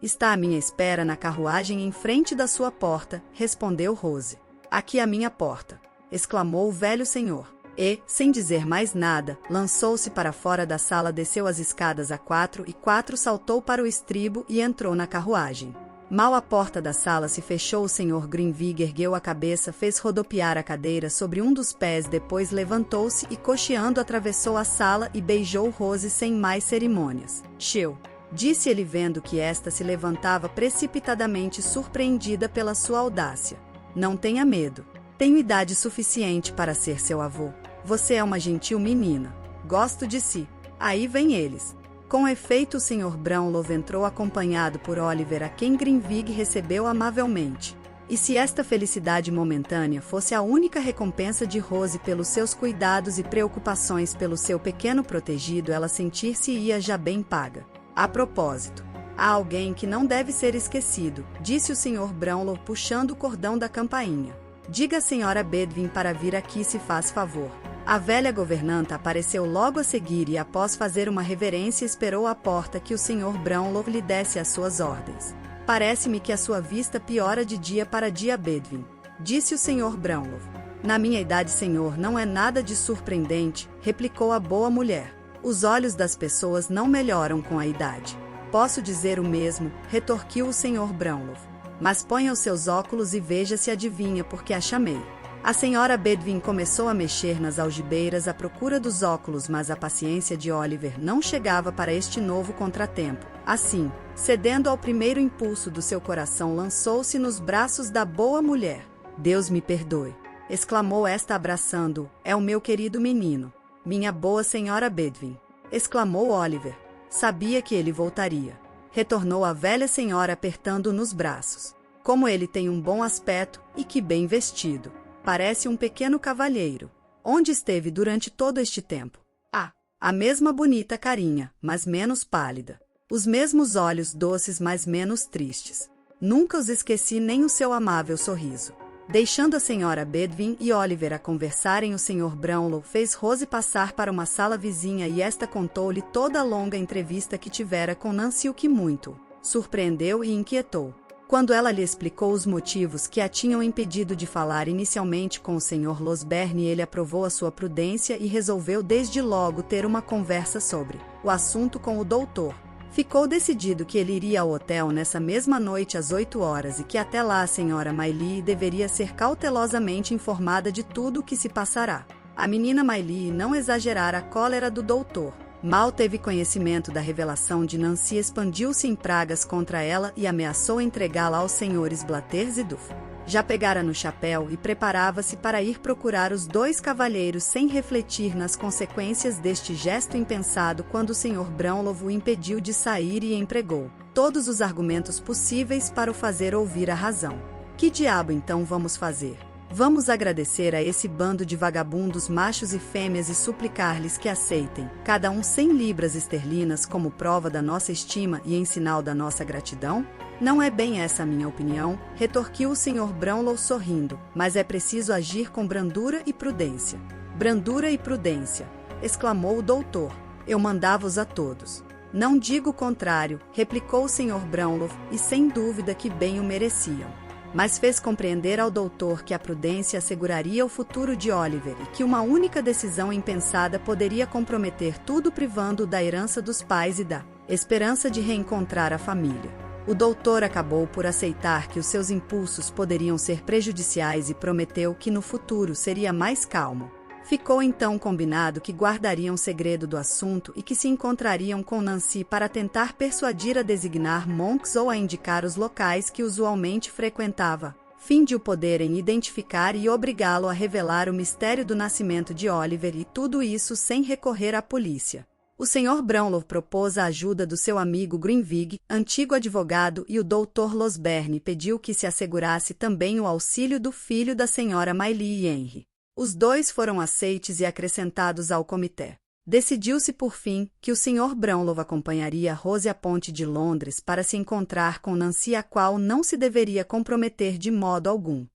Está à minha espera na carruagem em frente da sua porta, respondeu Rose. Aqui à minha porta, exclamou o velho senhor. E, sem dizer mais nada, lançou-se para fora da sala, desceu as escadas a 4 saltou para o estribo e entrou na carruagem. Mal a porta da sala se fechou, o Sr. Grinvig ergueu a cabeça, fez rodopiar a cadeira sobre um dos pés, depois levantou-se e, cocheando, atravessou a sala e beijou Rose sem mais cerimônias. Chill, disse ele, vendo que esta se levantava precipitadamente, surpreendida pela sua audácia. Não tenha medo. Tenho idade suficiente para ser seu avô. Você é uma gentil menina. Gosto de si. Aí vem eles. Com efeito, o Sr. Brownlow entrou acompanhado por Oliver, a quem Grinvig recebeu amavelmente. E se esta felicidade momentânea fosse a única recompensa de Rose pelos seus cuidados e preocupações pelo seu pequeno protegido, ela sentir-se-ia já bem paga. A propósito, há alguém que não deve ser esquecido, disse o Sr. Brownlow, puxando o cordão da campainha. Diga à Sra. Bedwin para vir aqui, se faz favor. A velha governanta apareceu logo a seguir e, após fazer uma reverência, esperou à porta que o Sr. Brownlow lhe desse as suas ordens. Parece-me que a sua vista piora de dia para dia, Bedwin, disse o Sr. Brownlow. Na minha idade, senhor, não é nada de surpreendente, replicou a boa mulher. Os olhos das pessoas não melhoram com a idade. Posso dizer o mesmo, retorquiu o Sr. Brownlow. Mas ponha os seus óculos e veja se adivinha porque a chamei. A Sra. Bedwin começou a mexer nas algibeiras à procura dos óculos, mas a paciência de Oliver não chegava para este novo contratempo. Assim, cedendo ao primeiro impulso do seu coração, lançou-se nos braços da boa mulher. Deus me perdoe, exclamou esta, abraçando-o. É o meu querido menino. Minha boa Sra. Bedwin, exclamou Oliver. Sabia que ele voltaria. Retornou a velha senhora, apertando-o nos braços. Como ele tem um bom aspecto e que bem vestido. Parece um pequeno cavalheiro. Onde esteve durante todo este tempo? Ah, a mesma bonita carinha, mas menos pálida. Os mesmos olhos doces, mas menos tristes. Nunca os esqueci, nem o seu amável sorriso. Deixando a Sra. Bedwin e Oliver a conversarem, o Sr. Brownlow fez Rose passar para uma sala vizinha e esta contou-lhe toda a longa entrevista que tivera com Nancy, o que muito surpreendeu e inquietou. Quando ela lhe explicou os motivos que a tinham impedido de falar inicialmente com o Sr. Losberne, ele aprovou a sua prudência e resolveu desde logo ter uma conversa sobre o assunto com o doutor. Ficou decidido que ele iria ao hotel nessa mesma noite às 8 horas e que até lá a Sra. Maylie deveria ser cautelosamente informada de tudo o que se passará. A menina Maylie não exagerara a cólera do doutor. Mal teve conhecimento da revelação de Nancy, expandiu-se em pragas contra ela e ameaçou entregá-la aos senhores Blathers e Duff. Já pegara no chapéu e preparava-se para ir procurar os dois cavalheiros, sem refletir nas consequências deste gesto impensado, quando o Sr. Brownlow o impediu de sair e empregou todos os argumentos possíveis para o fazer ouvir a razão. Que diabo então vamos fazer? Vamos agradecer a esse bando de vagabundos machos e fêmeas e suplicar-lhes que aceitem, cada um 100 libras esterlinas como prova da nossa estima e em sinal da nossa gratidão? Não é bem essa a minha opinião, retorquiu o Sr. Brownlow sorrindo, mas é preciso agir com brandura e prudência. Brandura e prudência, exclamou o doutor. Eu mandava-os a todos. Não digo o contrário, replicou o Sr. Brownlow, e sem dúvida que bem o mereciam. Mas fez compreender ao doutor que a prudência asseguraria o futuro de Oliver e que uma única decisão impensada poderia comprometer tudo, privando-o da herança dos pais e da esperança de reencontrar a família. O doutor acabou por aceitar que os seus impulsos poderiam ser prejudiciais e prometeu que no futuro seria mais calmo. Ficou então combinado que guardariam segredo do assunto e que se encontrariam com Nancy para tentar persuadir a designar Monks ou a indicar os locais que usualmente frequentava, fim de o poderem identificar e obrigá-lo a revelar o mistério do nascimento de Oliver, e tudo isso sem recorrer à polícia. O Sr. Brownlow propôs a ajuda do seu amigo Grinvig, antigo advogado, e o Dr. Losberne pediu que se assegurasse também o auxílio do filho da Sra. Maylie e Henry. Os dois foram aceites e acrescentados ao comitê. Decidiu-se por fim que o Sr. Brownlow acompanharia Rose à ponte de Londres para se encontrar com Nancy, a qual não se deveria comprometer de modo algum.